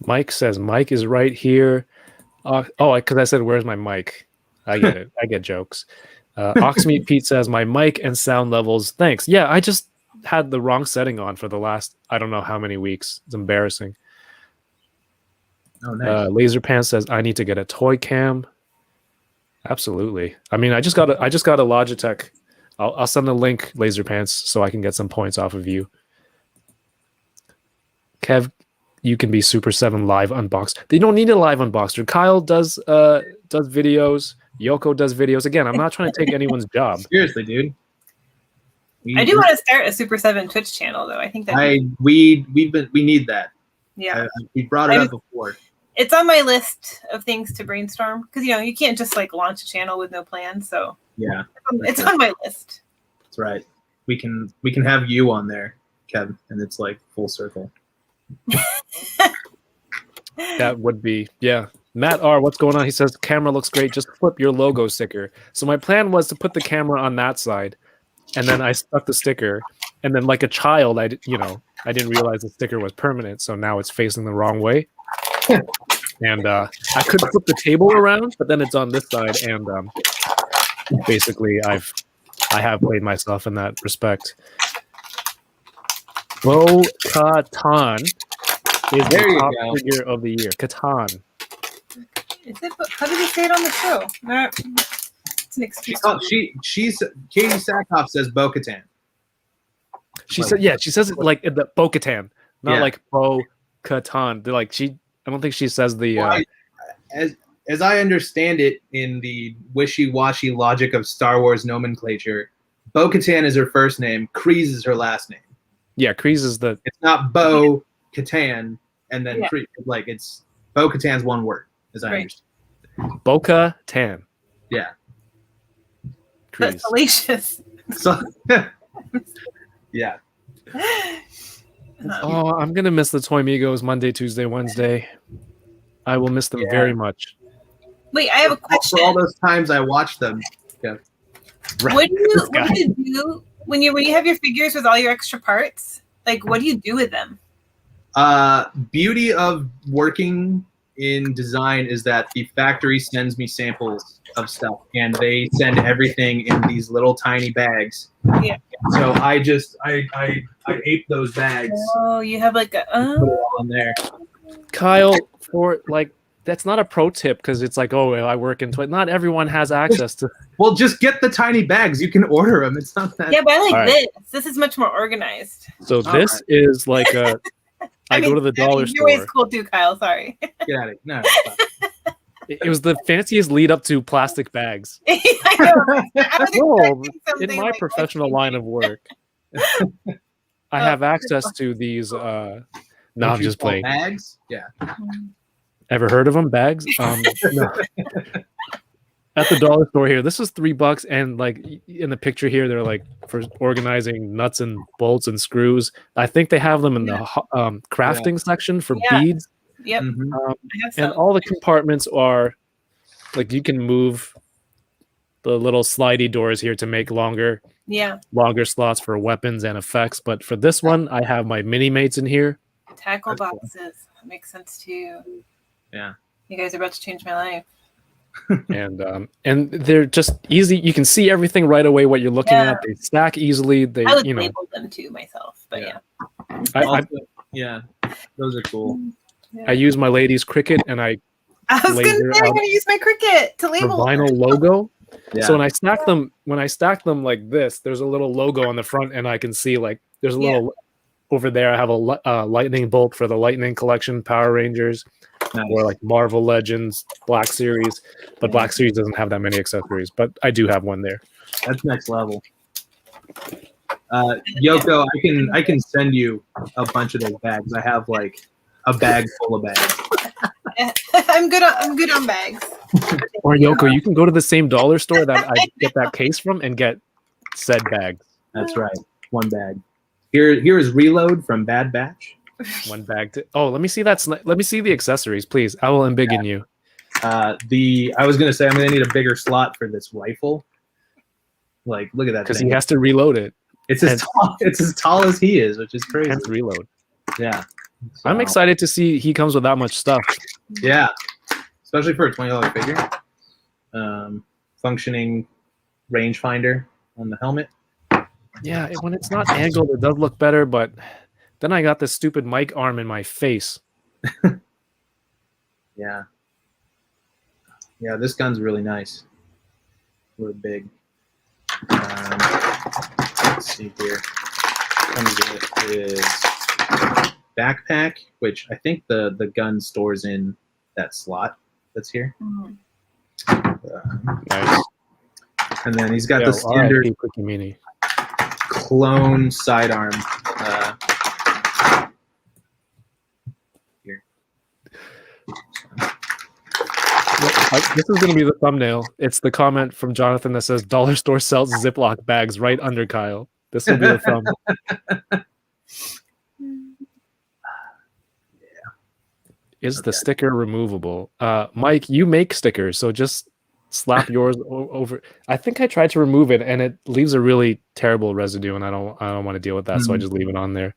Mike says Mike is right here. Because I said, "Where's my mic?" I get it. I get jokes. Oxmeat Pete says my mic and sound levels. Thanks. Yeah, I just had the wrong setting on for the last I don't know how many weeks. It's embarrassing. Oh, nice. Laser Pants says I need to get a toy cam. Absolutely. I mean, I just got a Logitech. I'll send a link, Laser Pants, so I can get some points off of you. Kev, you can be Super 7 live unboxed. They don't need a live unboxer. Kyle does videos. Yoko does videos. Again, I'm not trying to take anyone's job. Seriously, dude. I do want to start a Super 7 Twitch channel though. I think that we need that. yeah. We brought it up before. It's on my list of things to brainstorm because you can't just like launch a channel with no plan. So Yeah, it's on my list. that's right. We can have you on there, Kev, and it's like full circle. That would be, yeah. Matt R, what's going on? He says, camera looks great. Just flip your logo sticker. So my plan was to put the camera on that side, and then I stuck the sticker. And then like a child, I didn't realize the sticker was permanent. So now it's facing the wrong way. And I could flip the table around, but then it's on this side. And basically, I have played myself in that respect. Bo-Katan is There the you top go. figure of the year. Katan. Is it? How did he say it on the show? It's an excuse. She's Katie Sackhoff says Bo-Katan. She said, yeah, she says it like the Bo-Katan, not Yeah. like Bo Bo-Katan. They're like I don't think she says the. Well, as I understand it, in the wishy-washy logic of Star Wars nomenclature, Bo-Katan is her first name. Kryze is her last name. Yeah, Kryze is the. It's not Bo-Katan and then Yeah. Kryze. Like it's Bo-Katan's one word, as I Right. understand. Bo-Katan. Yeah. But Kryze. salacious. So, yeah. Oh, I'm gonna miss the Toy Migos Monday, Tuesday, Wednesday. I will miss them Yeah. very much. Wait, I have a question. For all those times I watched them. Yeah. What do This guy. you do when you have your figures with all your extra parts? Like, what do you do with them? Beauty of working in design is that the factory sends me samples of stuff, and they send everything in these little tiny bags. Yeah. So I ape those bags, Oh, you have like a. put it all in there. Kyle, for like that's not a pro tip because it's like, oh, I work in toy. Not everyone has access to. Well, just get the tiny bags. You can order them. It's not that. Yeah, but I like All right. this. This is much more organized. So All this right. is like a. I go to the dollar Your way's store. cool too, Kyle. Sorry. Get out of it. No. it's fine. It was the fanciest lead up to plastic bags. I know. I was No, expecting in something my like professional life-changing. line of work, I have access to these. No, I'm Don't you just call playing. bags. Yeah. Ever heard of them? Bags? No. At the dollar store here, this is $3, and like in the picture here, they're like for organizing nuts and bolts and screws. I think they have them in the crafting section for Yeah. beads, Yep. Mhm. I have and some. all the compartments are like you can move the little slidey doors here to make longer Yeah. slots for weapons and effects. But for this one, I have my mini mates in here. Tackle That's cool. boxes. That makes sense too. Yeah. You guys are about to change my life. And they're just easy. You can see everything right away what you're looking Yeah. at. They stack easily. They, I would you know, label them too myself, but Yeah. yeah. I Also, yeah. Those are cool. I use my ladies cricket and I I was gonna laser say I'm out gonna use my cricket to the label them. vinyl logo. Yeah. So when I stack them like this, there's a little logo on the front, and I can see like there's a little over there. I have a lightning bolt for the Lightning Collection Power Rangers, Nice. or like Marvel Legends Black Series, but Black Series doesn't have that many accessories. But I do have one there. That's next level. Yoko, I can send you a bunch of those bags. I have like a bag full of bags. I'm good on bags. Or Yoko, you can go to the same dollar store that I get that case from and get said bags. That's right. One bag. Here is Reload from Bad Batch. One bag to. Oh, let me see that. Let me see the accessories, please. I will embiggen you. I was gonna say I'm gonna need a bigger slot for this rifle. Like, look at that Because thing. he has to reload it. It's as tall as he is, which is crazy. Hence reload. Yeah. I'm So, excited to see he comes with that much stuff. Yeah, especially for a $20 figure. Functioning rangefinder on the helmet. Yeah, when it's not angled, it does look better, but then I got this stupid mic arm in my face. Yeah. Yeah, this gun's really nice. Really big. Let's see here. Comes with backpack, which I think the gun stores in that slot that's here. Mhm. Nice. And then he's got Yo, the standard RIP Quickie Mini. clone sidearm. Here. This is going to be the thumbnail. It's the comment from Jonathan that says dollar store sells Ziploc bags right under Kyle. This will be the thumb. Is the Okay. sticker removable? Mike, you make stickers, so just slap yours over. I think I tried to remove it, and it leaves a really terrible residue, and I don't want to deal with that, so I just leave it on there.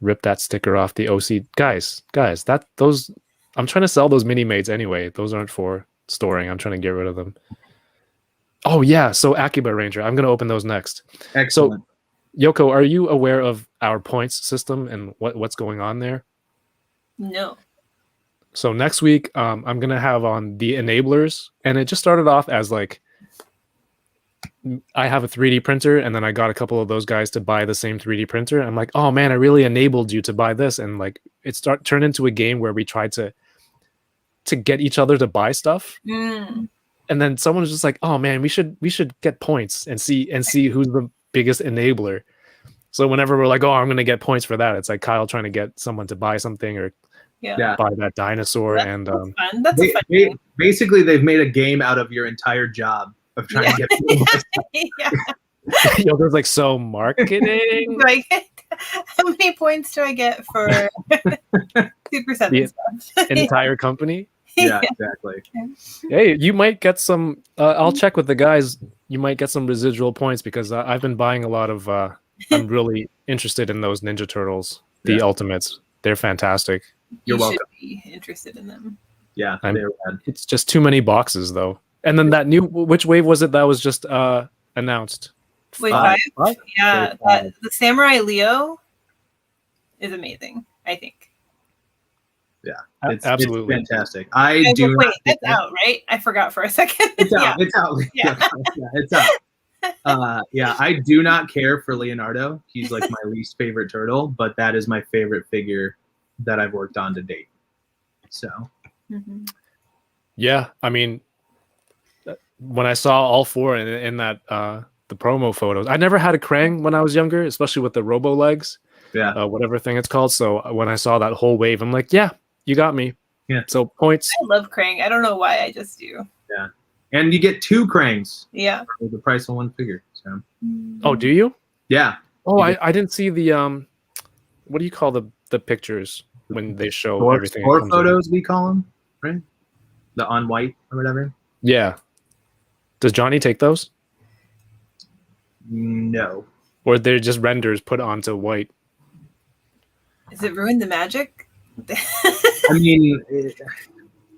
Rip that sticker off the OC, guys. Those I'm trying to sell those mini mates anyway. Those aren't for storing. I'm trying to get rid of them. Oh yeah, so Akiba Ranger. I'm gonna open those next. Excellent. Yoko, are you aware of our points system and what's going on there? No. So next week, I'm gonna have on the enablers, and it just started off as like I have a 3D printer, and then I got a couple of those guys to buy the same 3D printer. I'm like, oh man, I really enabled you to buy this, and like it turned into a game where we tried to get each other to buy stuff. Mm. And then someone was just like, oh man, we should get points and see who's the biggest enabler. So whenever we're like, oh, I'm gonna get points for that, it's like Kyle trying to get someone to buy something or buy that dinosaur. That's fun. That's a fun game. Basically, they've made a game out of your entire job of trying to get people. Yeah. Yoko's like, so marketing. Like, how many points do I get for Super 7 stuff? Entire company. Yeah, exactly. Hey, you might get some. I'll check with the guys. You might get some residual points because I've been buying a lot of. I'm really interested in those Ninja Turtles, the Ultimates. They're fantastic. You're welcome. Should be interested in them. Yeah, they're rad. It's just too many boxes though. And then that new, which wave was it that was just announced? Wave 5? five? Yeah, Wave 5. the Samurai Leo is amazing, I think. Yeah, absolutely it's fantastic. I do. Wait, that's out, right? I forgot for a second. It's out. Yeah. It's out. Yeah. Yeah, it's out. Yeah, I do not care for Leonardo. He's like my least favorite turtle, but that is my favorite figure that I've worked on to date. So, yeah, I mean, when I saw all four in that the promo photos, I never had a Krang when I was younger, especially with the robo legs, whatever thing it's called. So when I saw that whole wave, I'm like, yeah, you got me. Yeah. So points. I love Krang. I don't know why, I just do. Yeah, and you get 2 Krangs. Yeah. For the price of 1 figure. So. Oh, do you? Yeah. Oh, I didn't see the what do you call the pictures when they show everything? Or photos, we call them, right? The on white or whatever. Yeah. Does Johnny take those? No. Or they're just renders put onto white? Does it ruin the magic? I mean,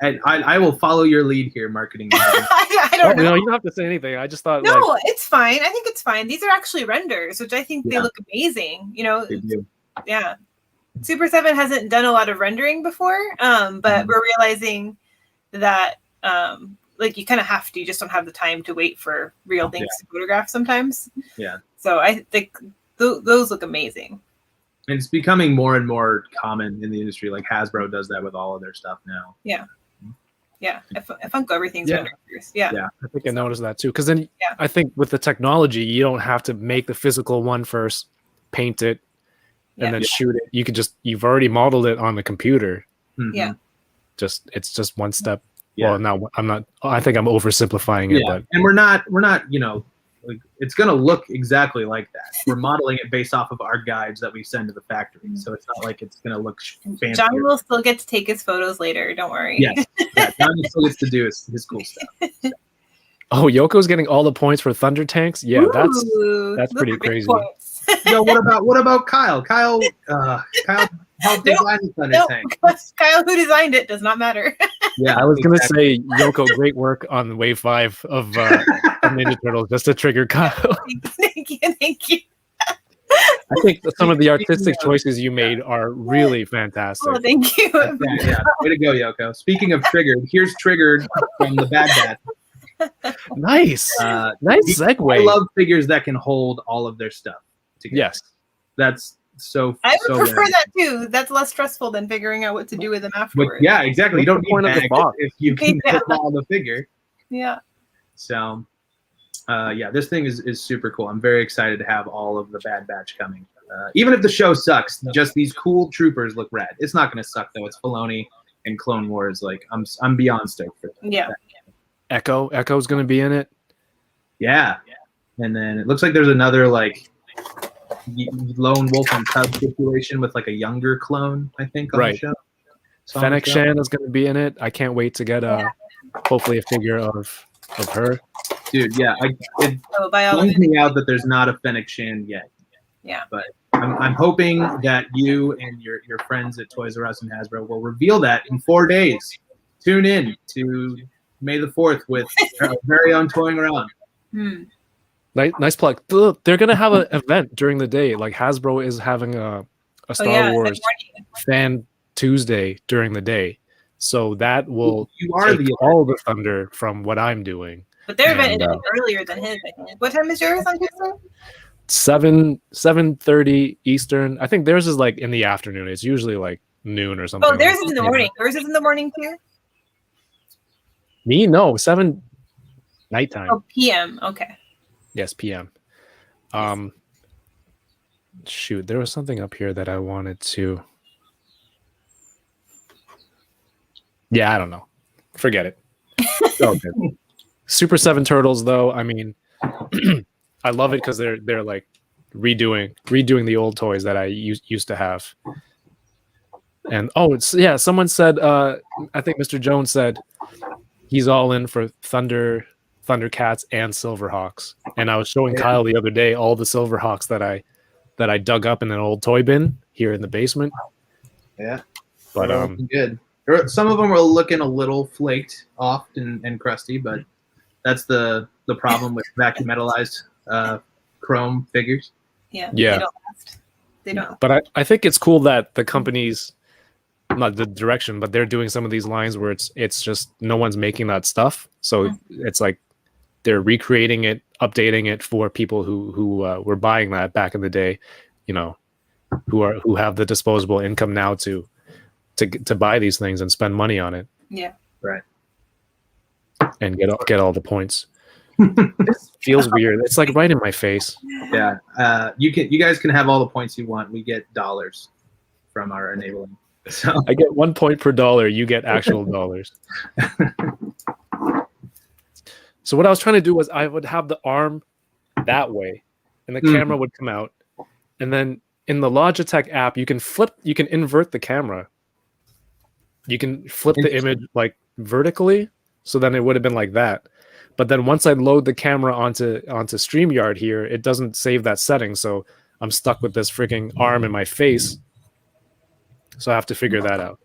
I will follow your lead here, marketing. I don't know. No, you don't have to say anything. I just thought. No, it's fine. I think it's fine. These are actually renders, which I think they look amazing. You know, They do. yeah. Super 7 hasn't done a lot of rendering before, but we're realizing that like you kind of have to. You just don't have the time to wait for real things to photograph sometimes. Yeah. So I think those look amazing. And it's becoming more and more common in the industry. Like Hasbro does that with all of their stuff now. Yeah. Yeah. At Funko, everything's renders. Yeah. I think I noticed that too. Because then I think with the technology, you don't have to make the physical one first, paint it, and then shoot it. You could you've already modeled it on the computer. Yeah. It's just one step. Yeah. Well, now I'm not. I think I'm oversimplifying it, but and we're not. You know, like it's gonna look exactly like that. We're modeling it based off of our guides that we send to the factory, so it's not like it's gonna look fancy. John will still get to take his photos later. Don't worry. Yes, John still gets to do his cool stuff. Oh, Yoko's getting all the points for Thunder Tanks. Yeah, Ooh, that's pretty crazy. No, what about Kyle? Kyle helped design the Thunder Tank. Kyle, who designed it, does not matter. Yeah, I was gonna say, Yoko, great work on Wave 5 of Ninja Turtles, just to trigger Kyle. Thank you. I think some of the artistic choices you made are really fantastic. Oh, thank you. Yeah. Way to go, Yoko. Speaking of triggered, here's Triggered from the Bad Batch. Nice. Nice segue. I love figures that can hold all of their stuff together. Yes. That's so I would prefer rare. that too. That's less stressful than figuring out what to do with them But afterwards. yeah, exactly. You don't need point of the bags box? if you can put all the figure. Yeah. So, this thing is super cool. I'm very excited to have all of the Bad Batch coming. Even if the show sucks, just these cool troopers look rad. It's not going to suck though. It's Filoni and Clone Wars. Like I'm beyond stoked for that. Yeah. Echo's going to be in it. Yeah. And then it looks like there's another like lone wolf and cub situation with like a younger clone, I think, on the show. Fennec Shan is going to be in it. I can't wait to get hopefully a figure of her. Dude, yeah. It bums me out that there's not a Fennec Shan yet. Yeah. But I'm hoping that you and your friends at Toys R Us and Hasbro will reveal that in 4 days. Tune in to May the 4th with our very own Toying Around. Nice plug. They're going to have an event during the day. Like Hasbro is having a Star Wars Fan Tuesday during the day. So that will take all the thunder from what I'm doing. But their event And, is earlier than his, I think. What time is yours on Tuesday? 7:30 Eastern. I think theirs is like in the afternoon. It's usually like noon or something. Oh, theirs like is in the morning. Yours is in the morning too? Me? No, 7 nighttime. Oh, PM. Okay. Yes, PM. Shoot, there was something up here that I wanted to. Yeah, I don't know. Forget it. Okay. Super 7 Turtles, though. I mean, I love it because they're like redoing the old toys that I used to have. And someone said, I think Mr. Jones said he's all in for Thundercats and Silverhawks. And I was showing Kyle the other day all the Silverhawks that I dug up in an old toy bin here in the basement. Yeah, but good. Some of them were looking a little flaked off and crusty, but that's the problem with vacuum metallized chrome figures. Yeah. Yeah. They don't last. They don't. But I think it's cool that the companies, not the direction, but they're doing some of these lines where it's just no one's making that stuff. So it's like they're recreating it, updating it for people who were buying that back in the day, you know, who have the disposable income now to buy these things and spend money on it. Yeah. Right. And get all the points. This feels weird. It's like right in my face. Yeah. You guys can have all the points you want. We get dollars from our enabling. So I get 1 point per dollar. You get actual dollars. So what I was trying to do was I would have the arm that way, and the camera would come out, and then in the Logitech app, you can invert the camera. You can flip the image like vertically, so then it would have been like that. But then once I load the camera onto StreamYard here, it doesn't save that setting, so I'm stuck with this freaking arm in my face. So I have to figure that out.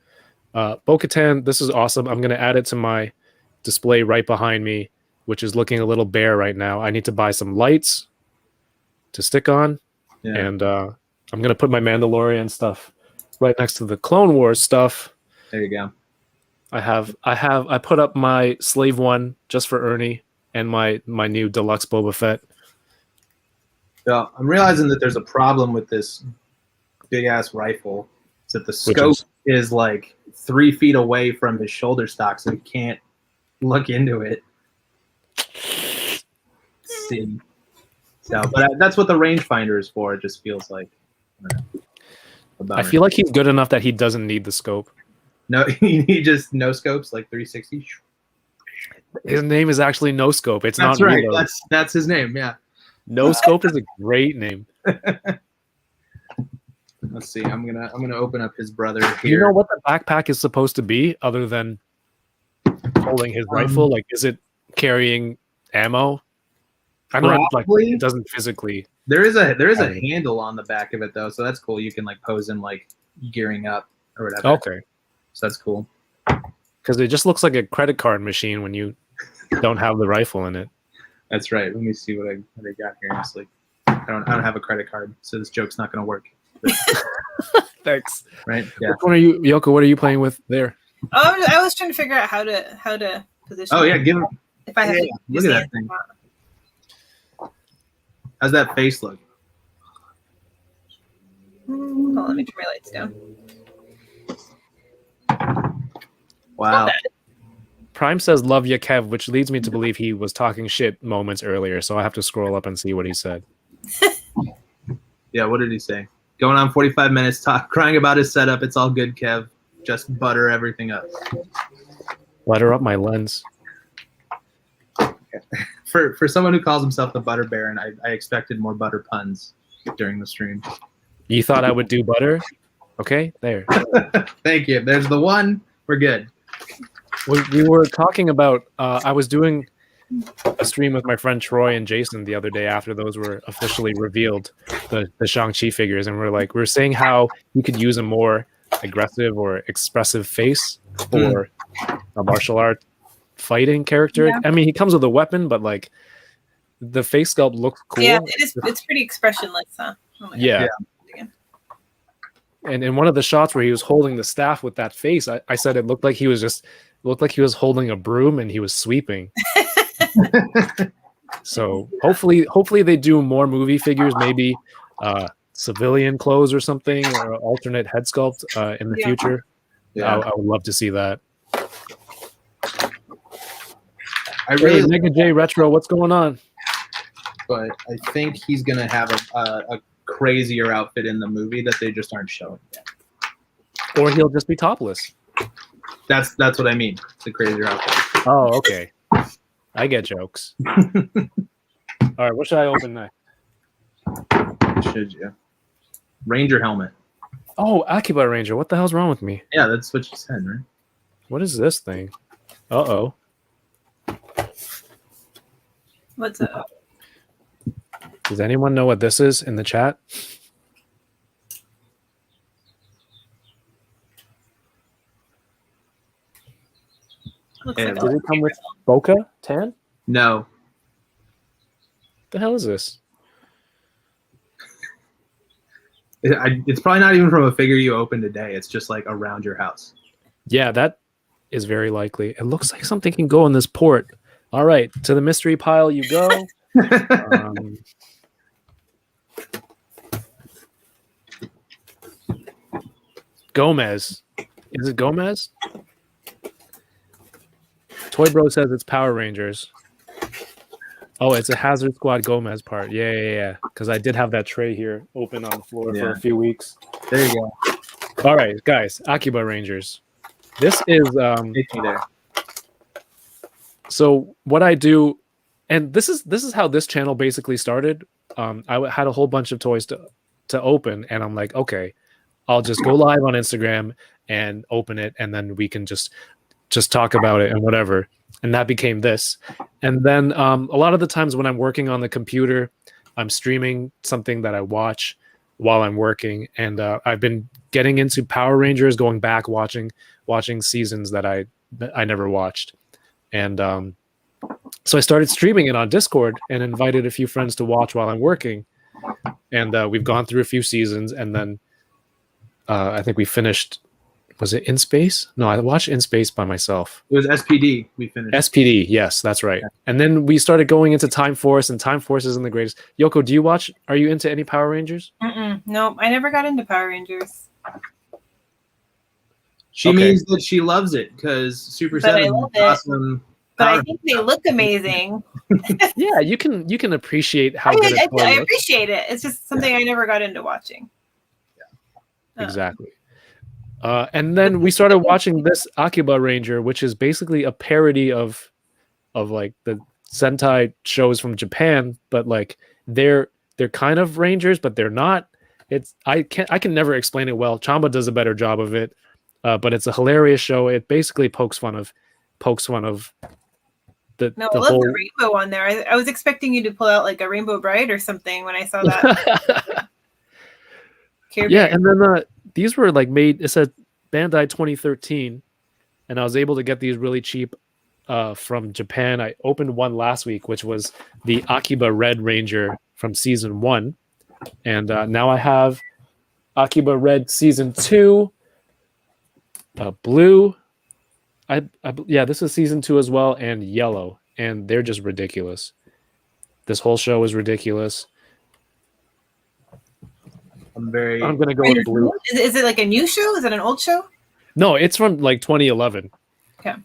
Bo-Katan, this is awesome. I'm going to add it to my display right behind me, which is looking a little bare right now. I need to buy some lights to stick on, and I'm going to put my Mandalorian stuff right next to the Clone Wars stuff. There you go. I put up my Slave One just for Ernie and my new Deluxe Boba Fett. So I'm realizing that there's a problem with this big ass rifle. Is that the scope is like 3 feet away from his shoulder stock, so he can't look into it. See. So, but that's what the rangefinder is for. It just feels like. I feel like he's good enough that he doesn't need the scope. No, he just no scopes like 360. His name is actually No Scope. It's That's not right. Reload. That's his name. Yeah. No Scope is a great name. Let's see. I'm gonna open up his brother here. Do you know what the backpack is supposed to be, other than holding his rifle? Like, is it carrying ammo? I know it doesn't physically. There is a handle on the back of it though, so that's cool. You can like pose him like gearing up or whatever. Okay. So that's cool. Because it just looks like a credit card machine when you don't have the rifle in it. That's right. Let me see what I got here. Honestly, I don't have a credit card, so this joke's not going to work. Thanks. Right? Yeah. Which one are you, Yoko? What are you playing with there? I was trying to figure out how to position. Oh yeah, give him. If I have to Look at that thing. How's that face look? Hold on, let me turn my lights down. Wow. Prime says "Love ya, Kev," which leads me to believe he was talking shit moments earlier. So I have to scroll up and see what he said. Yeah, what did he say? Going on 45 minutes, crying about his setup. It's all good, Kev. Just butter everything up. Butter up my lens. For someone who calls himself the Butter Baron, I expected more butter puns during the stream. You thought I would do butter? Okay, there. Thank you. There's the one. We're good. We were talking about. I was doing a stream with my friend Troy and Jason the other day after those were officially revealed, the Shang-Chi figures, and we're saying how you could use a more aggressive or expressive face for a martial art fighting character. Yeah. I mean, he comes with a weapon, but like the face sculpt looks cool. Yeah, it is. It's pretty expressionless, huh? Oh my God. Yeah. And in one of the shots where he was holding the staff with that face, I said it looked like he was holding a broom and he was sweeping. So hopefully they do more movie figures, maybe civilian clothes or something, or alternate head sculpt in the future. Yeah. I would love to see that. I really, Hey, Mega J Retro, what's going on? but I think he's gonna have a crazier outfit in the movie that they just aren't showing yet. Or he'll just be topless. That's what I mean. It's a crazier outfit. Oh, okay. I get jokes. All right, what should I open next? Should you? Ranger helmet. Oh, Akiba Ranger. What the hell's wrong with me? Yeah, that's what you said, right? What is this thing? Uh-oh. What's up? Does anyone know what this is in the chat? Looks Yeah, like Did it come with Boca Tan? No. The hell is this? It's probably not even from a figure you opened today. It's just like around your house. Yeah, that is very likely. It looks like something can go in this port. All right, to the mystery pile you go. Gomez. Is it Gomez? Toy Bro says it's Power Rangers. Oh, it's a Hazard Squad Gomez part. Yeah. Because I did have that tray here open on the floor for a few weeks. There you go. All right, guys. Akiba Rangers. This is Take me there. so what I do, and this is how this channel basically started. I had a whole bunch of toys to open, and I'm like, okay, I'll just go live on Instagram and open it, and then we can just talk about it and whatever. And that became this. And then a lot of the times when I'm working on the computer, I'm streaming something that I watch while I'm working. And I've been getting into Power Rangers, going back watching seasons that I never watched. And so I started streaming it on Discord and invited a few friends to watch while I'm working. And we've gone through a few seasons, and then I think we finished. Was it In Space? No, I watched In Space by myself. It was SPD. We finished. SPD, yes, that's right. And then we started going into Time Force, and Time Force isn't the greatest. Yoko, do you watch? Are you into any Power Rangers? No, I never got into Power Rangers. She Okay. means that she loves it because Super But I 7 love is it. awesome. But I Power- think they look amazing. Yeah, you can appreciate how I good a toy I looks. appreciate it. It's just something I never got into watching. Exactly. And then we started watching this Akiba Ranger, which is basically a parody of like the Sentai shows from Japan, but like they're kind of Rangers, but they're not. I can never explain it well. Chamba does a better job of it, but it's a hilarious show. It basically pokes fun of the No, the I love whole. the rainbow on there. I was expecting you to pull out like a Rainbow Bride or something when I saw that. Care Yeah, Bear. and then these were like made. It said Bandai 2013, and I was able to get these really cheap from Japan. I opened one last week, which was the Akiba Red Ranger from season 1, and now I have Akiba Red season 2, blue. Yeah, this is season 2 as well, and yellow, and they're just ridiculous. This whole show is ridiculous. I'm very. I'm gonna go with blue. Is it like a new show? Is it an old show? No, it's from like 2011. Okay.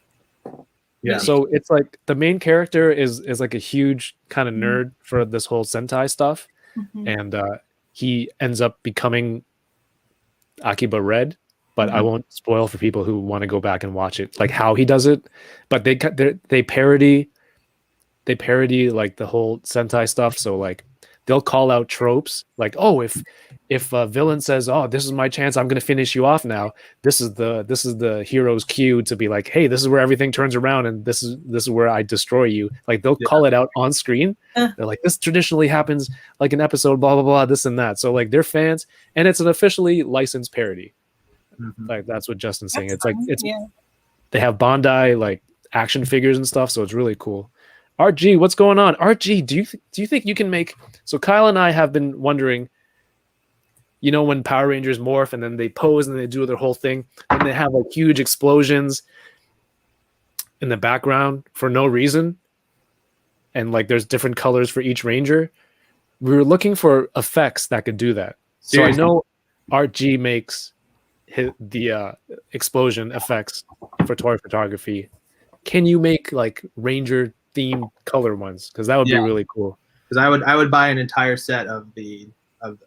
Yeah. So it's like the main character is like a huge kind of nerd for this whole Sentai stuff, and he ends up becoming Akiba Red. But I won't spoil for people who want to go back and watch it, like how he does it. But they parody like the whole Sentai stuff. So like they'll call out tropes, like, oh, if a villain says, oh, this is my chance, I'm gonna finish you off now, this is the hero's cue to be like, hey, this is where everything turns around, and this is where I destroy you. Like they'll call it out on screen. They're like, this traditionally happens like an episode, blah blah blah, this and that. So like they're fans, and it's an officially licensed parody. Like that's what Justin's saying. That's It's like fun, they have Bandai like action figures and stuff, so it's really cool. RG, what's going on? RG, do you think you can make? So Kyle and I have been wondering, you know, when Power Rangers morph and then they pose and they do their whole thing, and they have like huge explosions in the background for no reason. and like there's different colors for each ranger. We were looking for effects that could do that. Seriously? So I know Art G makes the explosion effects for toy photography. Can you make like ranger themed color ones? Because that would be really cool. Because I would buy an entire set of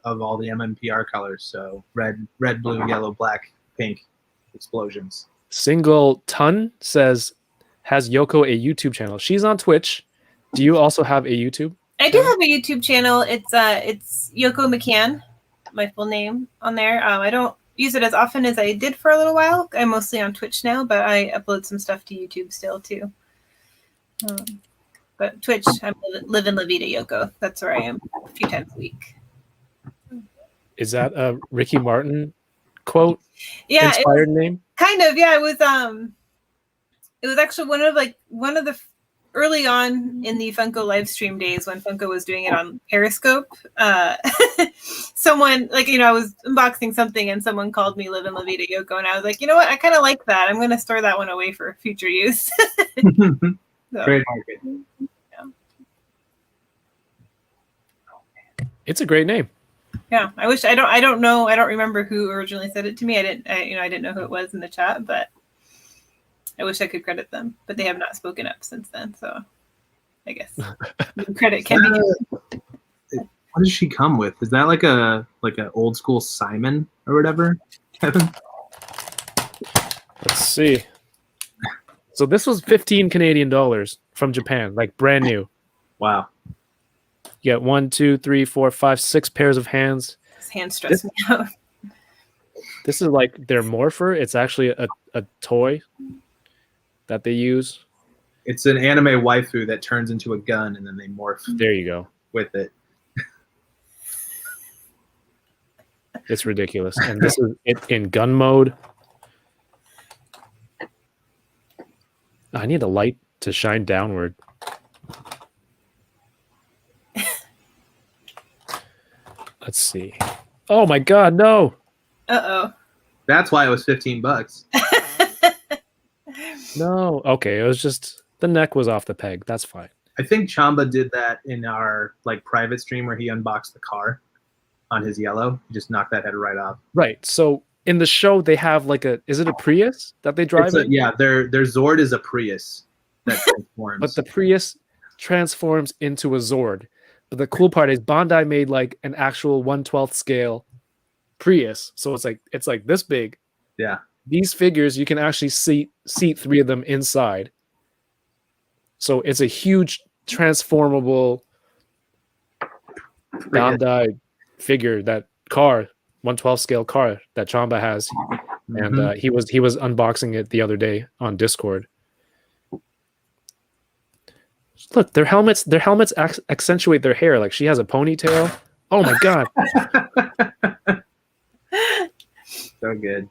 all the MMPR colors. So red, blue, yellow, black, pink explosions. Single Ton says, has Yoko a YouTube channel? She's on Twitch. Do you also have a YouTube? I do have a YouTube channel. It's Yoko McCann, my full name on there. I don't use it as often as I did for a little while. I'm mostly on Twitch now, but I upload some stuff to YouTube still too. But Twitch, I'm Livin Vida Yoko. That's where I am a few times a week. Is that a Ricky Martin quote? Yeah, inspired name? Kind of. Yeah, it was actually one of the early on in the Funko live stream days when Funko was doing it on Periscope. Someone I was unboxing something and someone called me Livin Vida Yoko, and I was like, you know what, I kind of like that. I'm going to store that one away for future use. So, great market. Yeah. It's a great name. Yeah, I wish I don't know. I don't remember who originally said it to me. I didn't know who it was in the chat, but I wish I could credit them. But they have not spoken up since then, so I guess credit can be. What does she come with? Is that like a old school Simon or whatever, Kevin? Let's see. So this was 15 Canadian dollars from Japan, like brand new. Wow. You get 1, 2, 3, 4, 5, 6 pairs of hands. His hand stressed me out. This is like their morpher. It's actually a toy that they use. It's an anime waifu that turns into a gun and then they morph There you go. with it. It's ridiculous. And this is it in gun mode. I need a light to shine downward. Let's see. Oh my god, no. Uh-oh. That's why it was $15. No. Okay, it was just the neck was off the peg. That's fine. I think Chamba did that in our private stream where he unboxed the car on his yellow. He just knocked that head right off. Right. So in the show they have is it a Prius that they drive in? Yeah, their Zord is a Prius that transforms. But the Prius transforms into a Zord. But the cool part is Bandai made like an actual 1/12 scale Prius. So it's like this big. Yeah. These figures you can actually seat 3 of them inside. So it's a huge transformable Bandai figure, that car, 1/12 scale car that Chamba has. Mm-hmm. And he was unboxing it the other day on Discord. Look, their helmets accentuate their hair. Like she has a ponytail. Oh my god. So good.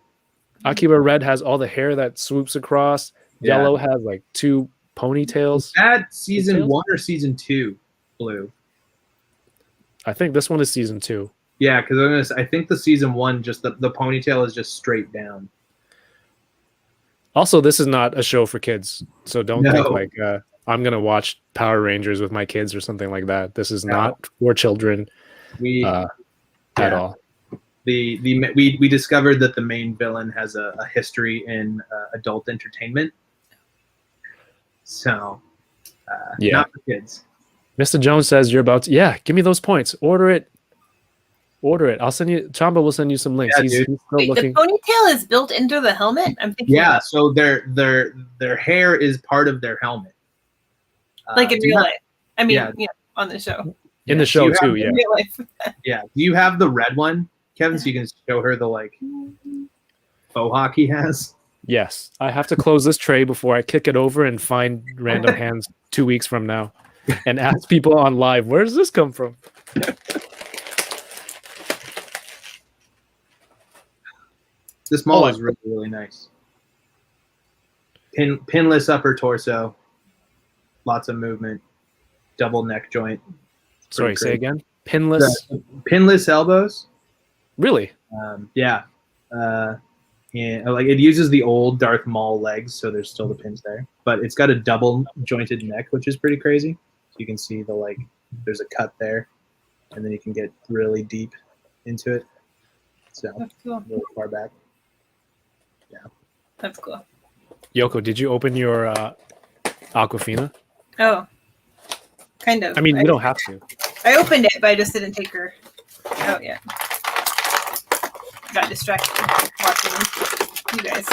Akiba Red has all the hair that swoops across. Yeah. Yellow has like 2 ponytails. That season Ponytails? 1 or season 2, Blue? I think this one is season 2. Yeah, because I think the season 1 just the ponytail is just straight down. Also, this is not a show for kids, so don't No. think like I'm gonna watch Power Rangers with my kids or something like that. This is not for children at all. We discovered that the main villain has a history in adult entertainment, so not for kids. Mr. Jones says you're about to. Give me those points. Order it. I'll send you. Chamba will send you some links. Yeah, he's still Wait, looking. the ponytail is built into the helmet? I'm thinking. Yeah, so their hair is part of their helmet. Like in real life. I mean, Yeah. on the show. In the show too. In real life. Yeah. Do you have the red one, Kevin? So you can show her the faux hawk he has. Yes, I have to close this tray before I kick it over and find random hands 2 weeks from now, and ask people on live, where does this come from? This model is really, really nice. Pinless upper torso, lots of movement, double neck joint. Sorry, say again. Pinless elbows. Really? Yeah. It uses the old Darth Maul legs, so there's still the pins there. But it's got a double jointed neck, which is pretty crazy. You can see there's a cut there, and then you can get really deep into it. So That's cool. really far back. That's cool. Yoko, did you open your Aquafina? Oh, kind of. I mean, you don't have to. I opened it, but I just didn't take her out yet. Got distracted watching you guys.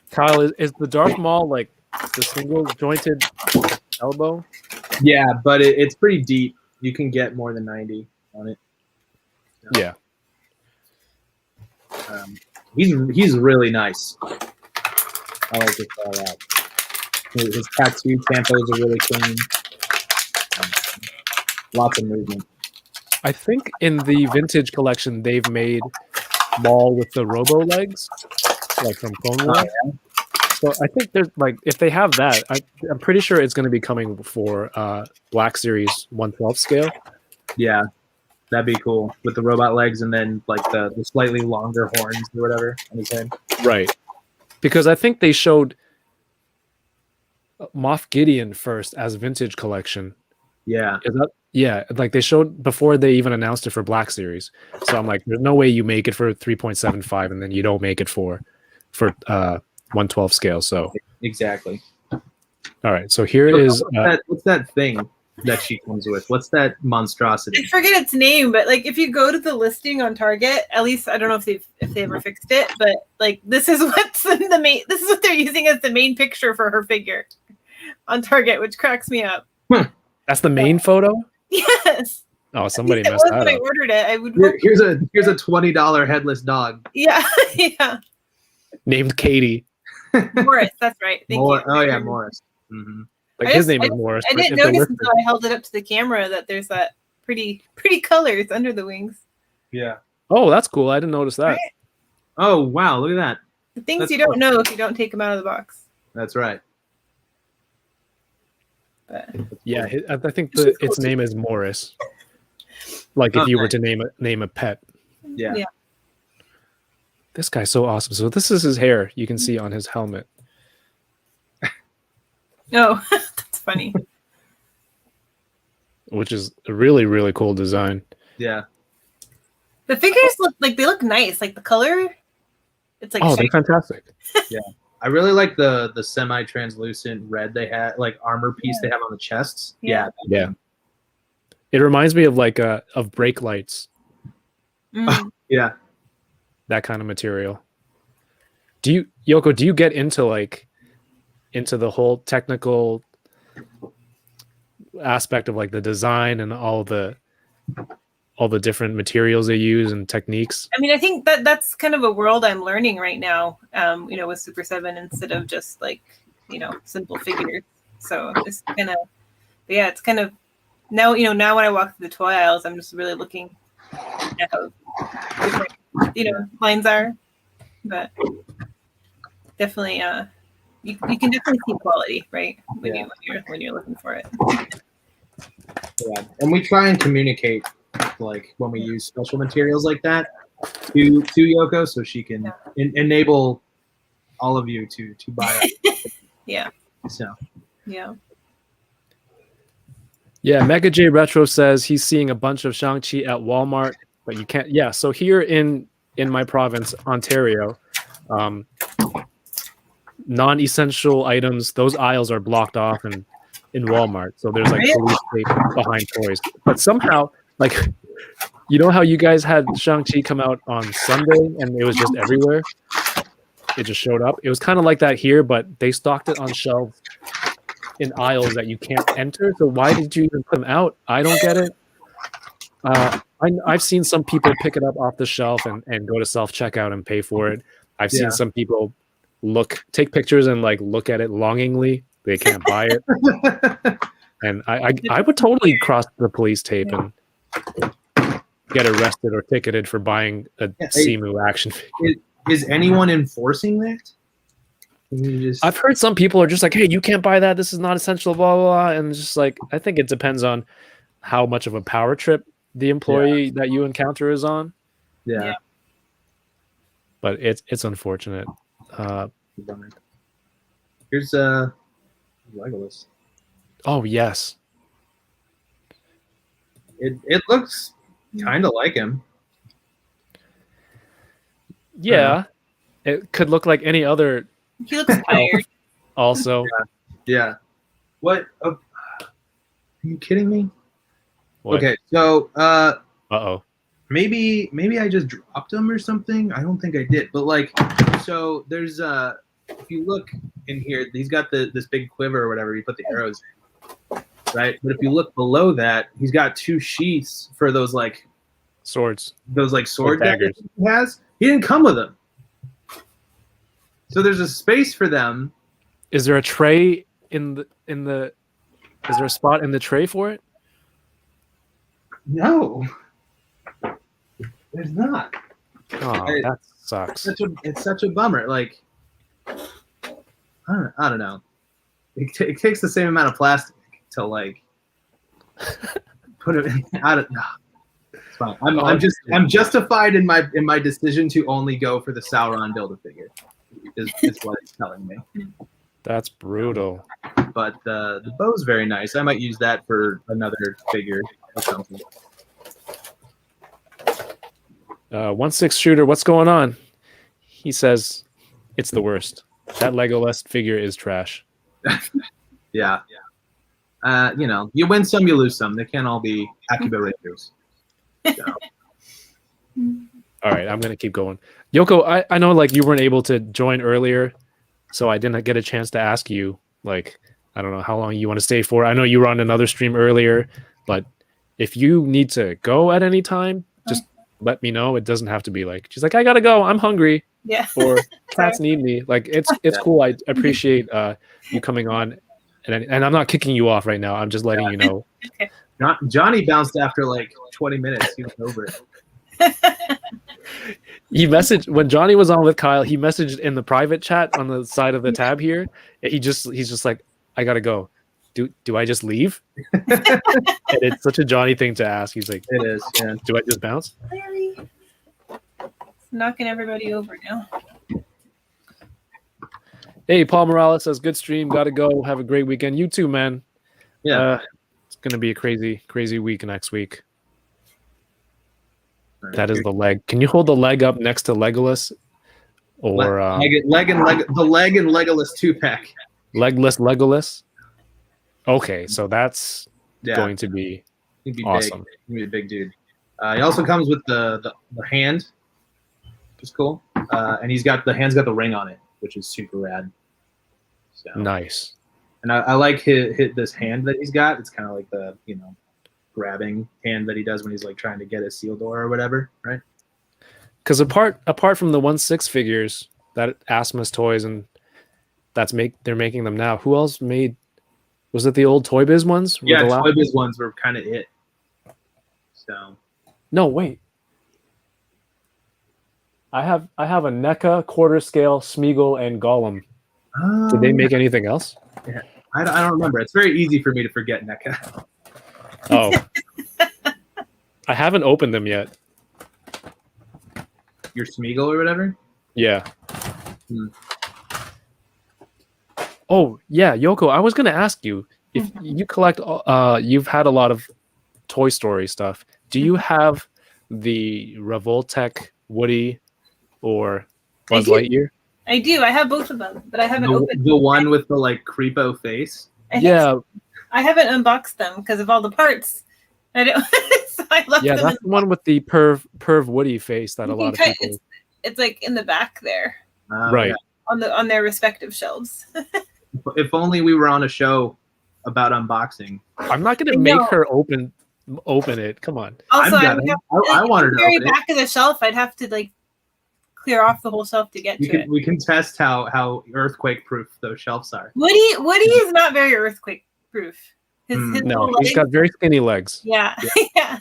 Kyle, is the Darth Maul like the single jointed elbow? Yeah, but it's pretty deep. You can get more than 90 on it. Yeah. He's really nice. I like to call out. His tattoo tampos are really clean. Lots of movement. I think in the vintage collection they've made Maul with the robo legs, like from Clone Wars. So I think there's like if they have that, I'm pretty sure it's going to be coming for Black Series 1/12 scale. Yeah, that'd be cool with the robot legs and then like the slightly longer horns or whatever on his head. Right. Because I think they showed Moff Gideon first as vintage collection. Yeah. Yeah, like they showed before they even announced it for Black Series. So I'm like, there's no way you make it for 3.75 and then you don't make it for 1/12 scale. So Exactly. all right, so here is What's that thing that she comes with? What's that monstrosity? I forget its name, but like if you go to the listing on Target, at least I don't know if they ever fixed it, but like this is what's in the main. This is what they're using as the main picture for her figure on Target, which cracks me up. that's the main photo. Yes. Oh, somebody It messed was that when I up. ordered it. I would. Here's a $20 headless dog. Yeah, yeah. Named Katie. Morris, that's right. Thank you. Oh yeah, Morris. Mm-hmm. Like I his just- name is Morris. I but didn't if they're notice listed- until I held it up to the camera that there's that pretty colors under the wings. Yeah. Oh, that's cool. I didn't notice that. Right? Oh wow, look at that. The things That's you don't cool. know if you don't take them out of the box. That's right. But Yeah, I think This is cool its too. name is Morris. Like if you were Okay. to name a pet. Yeah. Yeah. This guy's so awesome. So this is his hair. You can see on his helmet. oh, that's funny. Which is a really, really cool design. Yeah. The figures look nice. Like the color, it's like Oh, they're fantastic. I really like the semi-translucent red they had, like armor piece they have on the chests. Yeah. Yeah. It reminds me of like of brake lights, Mm. Yeah. that kind of material. Yoko, do you get into the whole technical aspect of like the design and all the different materials they use and techniques? I mean, I think that's kind of a world I'm learning right now. With Super 7 instead of just like simple figures. So it's kind of, yeah, it's kind of now now when I walk through the toy aisles, I'm just really looking at how different lines are, but definitely you can definitely see quality, right, when you're looking for it. Yeah. And we try and communicate like when we use special materials like that to Yoko so she can enable all of you to buy it. Yeah. So Yeah. Yeah, Mega J Retro says he's seeing a bunch of Shang-Chi at Walmart, but you can't. Yeah, so here in my province, Ontario, non-essential items, those aisles are blocked off in Walmart. So there's like police tape behind toys. But somehow, like, you know how you guys had Shang-Chi come out on Sunday and it was just everywhere? It just showed up. It was kind of like that here, but they stocked it on shelves in aisles that you can't enter. So why did you even put them out? I don't get it. I've seen some people pick it up off the shelf and go to self-checkout and pay for it. I've seen some people take pictures and like look at it longingly. They can't buy it. And I would totally cross the police tape and get arrested or ticketed for buying a Simu action figure. is anyone enforcing that? I've heard some people are just like, hey, you can't buy that. This is not essential, blah, blah, blah. And it's just like, I think it depends on how much of a power trip the employee that you encounter is on. Yeah. But it's unfortunate. Here's Legolas. Oh yes. It looks kind of like him. Yeah. It could look like any other He looks tired. also. Yeah. What? Are you kidding me? What? Okay, so Uh-oh. maybe I just dropped him or something. I don't think I did, but like, so there's if you look in here, he's got this big quiver or whatever. You put the arrows in, right? But if you look below that, he's got 2 sheaths for those Swords. sword daggers. daggers he has. He didn't come with them, so there's a space for them. Is there a tray in the is there a spot in the tray for it? No, there's not. Oh, that sucks. It's such a bummer. Like, I don't know. It takes the same amount of plastic to like put it in. I don't know. It's fine. I'm justified in my decision to only go for the Sauron Build-A-Figure. Is what it's telling me. That's brutal. But the bow's very nice. I might use that for another figure or something. 1/6 shooter, what's going on? He says it's the worst. That Legolas figure is trash. Yeah. You win some, you lose some. They can't all be Akiba Rangers. So. All right, I'm gonna keep going. Yoko, I know like you weren't able to join earlier, so I didn't get a chance to ask you. Like, I don't know how long you want to stay for. I know you were on another stream earlier, but if you need to go at any time, just let me know. It doesn't have to be like she's like, I gotta go, I'm hungry. Yeah. Or cats need me. Like it's cool. I appreciate you coming on, and I'm not kicking you off right now. I'm just letting you know. Johnny bounced after like 20 minutes. He was over it. He messaged when Johnny was on with Kyle. He messaged in the private chat on the side of the tab here. He's just like, I gotta go. Do I just leave? And it's such a Johnny thing to ask. He's like, it is. Yeah. Do I just bounce? Larry. Knocking everybody over now. Hey, Paul Morales says, good stream. Gotta go. Have a great weekend. You too, man. Yeah. It's gonna be a crazy week next week. That is the leg. Can you hold the leg up next to Legolas? Or the leg and Legolas 2-pack. Legless Legolas? Okay, so that's going to be He'd be awesome. Big. He'd be a big dude. He also comes with the hand, which is cool. And the hand's got the ring on it, which is super rad. So. Nice. And I like this hand that he's got. It's kind of like the grabbing hand that he does when he's like trying to get a seal door or whatever, right? Because apart from the 1/6 figures that Asmus Toys and they're making them now. Who else made? Was it the old Toy Biz ones? Yeah, Toy Biz ones were kind of it. So. No, wait. I have a NECA, quarter scale, Smeagol, and Gollum. Did they make anything else? Yeah, I don't remember. It's very easy for me to forget NECA. Oh. I haven't opened them yet. Your Smeagol or whatever? Yeah. Oh, yeah, Yoko, I was going to ask you, if you collect, you've had a lot of Toy Story stuff. Do you have the Revoltech Woody or Buzz Lightyear? I do. I have both of them, but I haven't opened the one with the like creepo face. Yeah. I haven't unboxed them because of all the parts. I don't. So I left them. That's the one with the perv Woody face that a lot of people. It's like in the back there, right? Yeah. On their respective shelves. If only we were on a show about unboxing. I'm not going to make her open it. Come on. Also, I wanted to very open back of the shelf. I'd have to like clear off the whole shelf to get to it. We can test how earthquake proof those shelves are. Woody is not very earthquake proof. His no, he's got very skinny legs. Yeah. Yeah.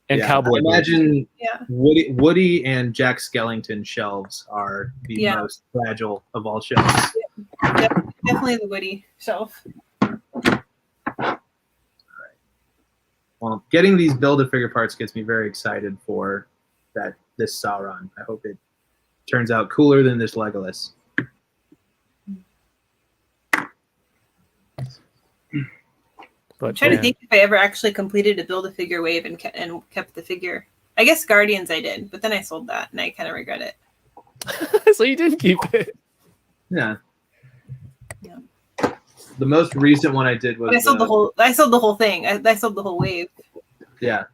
And cowboy. I imagine Woody and Jack Skellington shelves are the most fragile of all shelves. Yeah. Definitely the Woody shelf. All right. Well, getting these Build-A-Figure parts gets me very excited for this Sauron. I hope it turns out cooler than this Legolas. But I'm trying to man, think if I ever actually completed a Build-A-Figure wave and kept the figure. I guess Guardians I did, but then I sold that and I kind of regret it. so you did keep it. Yeah. Yeah. The most recent one I did was But I sold the whole. I sold the whole thing. I sold the whole wave. yeah,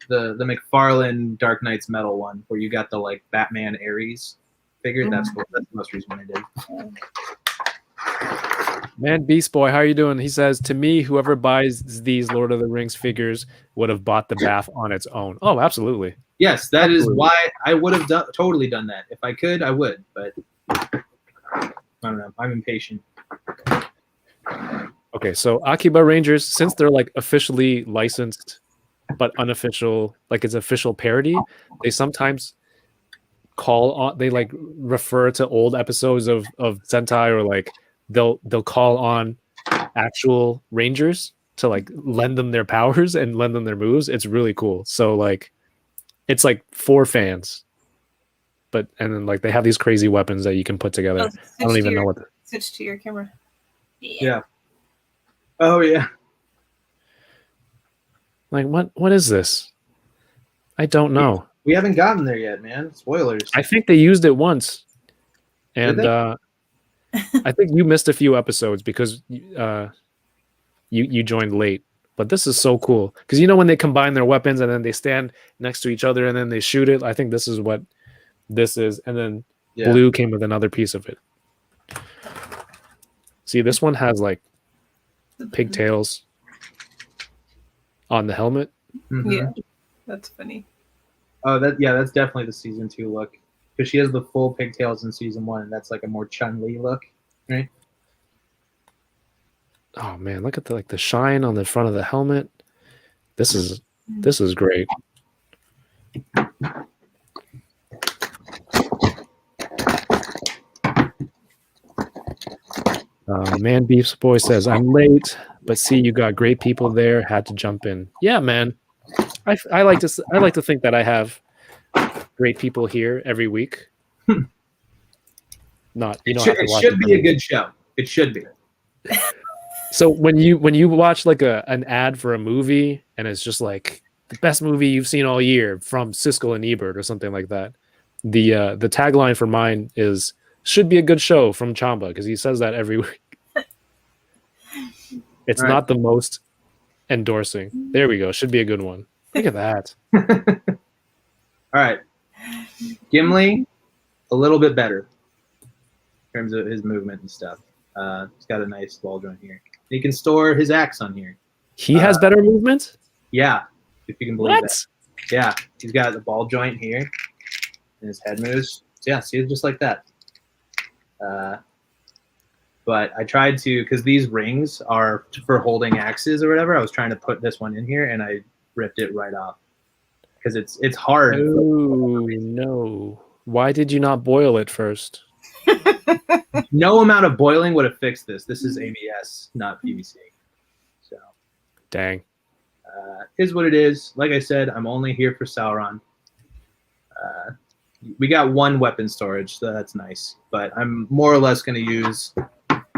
the McFarlane Dark Knights Metal one where you got the like Batman Ares figure. That's the most recent one I did. Man, Beast Boy, how are you doing? He says, to me, whoever buys these Lord of the Rings figures would have bought the bath on its own. Oh, absolutely. Yes, that is Absolutely. why I would have totally done that. If I could, I would, but I don't know. I'm impatient. Okay, so Akiba Rangers, since they're like officially licensed but unofficial, like it's official parody, they sometimes they like refer to old episodes of Sentai, or like they'll call on actual Rangers to like lend them their powers and lend them their moves. It's really cool. So like it's like for fans. And then like they have these crazy weapons that you can put together. I don't even know what Switch to your camera. Yeah. Oh yeah. like what is this? I don't know. We haven't gotten there yet, man. Spoilers. I think they used it once. And Did they? I think you missed a few episodes because you joined late. But this is so cool because you know when they combine their weapons and then they stand next to each other and then they shoot it. I think this is what this is. And then Yeah. Blue came with another piece of it. See, this one has like pigtails on the helmet. Mhm. Yeah, that's funny. Oh, that's definitely the season 2 look because she has the full pigtails in season 1, and that's like a more Chun-Li look, right? Oh man, look at the shine on the front of the helmet. This is great. Man Beef's Boy says, I'm late, but see you got great people there, had to jump in. Yeah, man. I like to think that I have great people here every week. Not you don't have to It watch should it be a good show. It should be. So when you watch like an ad for a movie and it's just like the best movie you've seen all year from Siskel and Ebert or something like that, the tagline for mine is should be a good show from Chamba because he says that every week. It's Right. not the most endorsing. There we go. Should be a good one. Look at that. All right. Gimli, a little bit better in terms of his movement and stuff. He's got a nice ball joint here. He can store his axe on here. He has better movement. Yeah, if you can believe What? that. Yeah, he's got the ball joint here, and his head moves. So yeah, see, just like that. But I tried to, because these rings are for holding axes or whatever. I was trying to put this one in here, and I ripped it right off because it's hard. Oh no! Why did you not boil it first? No amount of boiling would have fixed this. This is ABS, not PVC. So Dang. is what it is. Like I said, I'm only here for Sauron. We got one weapon storage, so that's nice. But I'm more or less going to use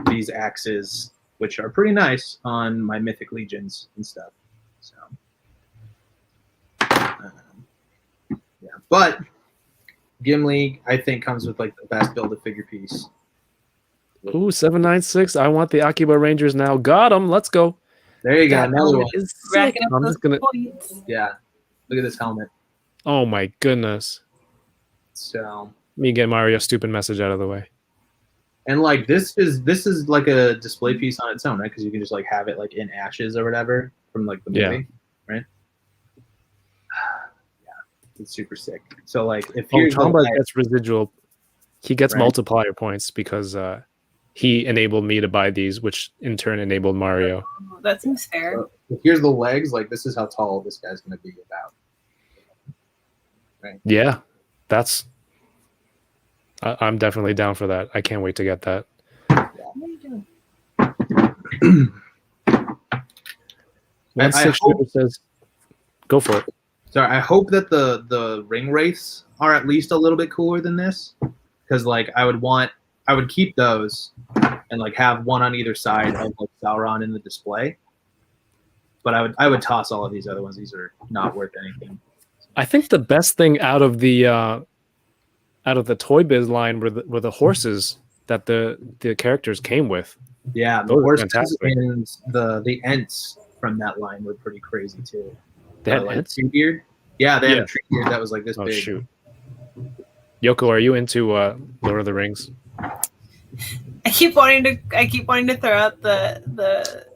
these axes, which are pretty nice, on my Mythic Legions and stuff. So, yeah. But Gimli, I think, comes with like the best Build-A-Figure piece. Ooh, 796. I want the Akiba Rangers now. Got them. Let's go. There you go, That another helmet one. is sick. Racking up I'm those just gonna. points. Yeah, look at this helmet. Oh my goodness. So, Let me get Mario's stupid message out of the way. and like this is like a display piece on its own, right? Because you can just like have it like in ashes or whatever from like the movie, Yeah. right? Yeah, it's super sick. So like if Oh, you're Chamba gets residual. He gets Right. multiplier points because he enabled me to buy these, which in turn enabled Mario. Oh, that seems fair. here's the legs, like this is how tall this guy's gonna be about. Yeah, that's. I'm definitely down for that. I can't wait to get that. What are you doing? 160 says, "Go for it." Sorry, I hope that the ring wraiths are at least a little bit cooler than this, because like I would keep those, and like have one on either side of like Sauron in the display. But I would toss all of these other ones. These are not worth anything. I think the best thing out of the Toy Biz line were the horses that the characters came with. Yeah, the Those are horses fantastic. and the Ents from that line were pretty crazy too. They had like Ents? tree beard. Yeah, they had Yeah. a tree beard that was like this Oh big. shoot. Yoko, are you into Lord of the Rings? I keep wanting to throw out the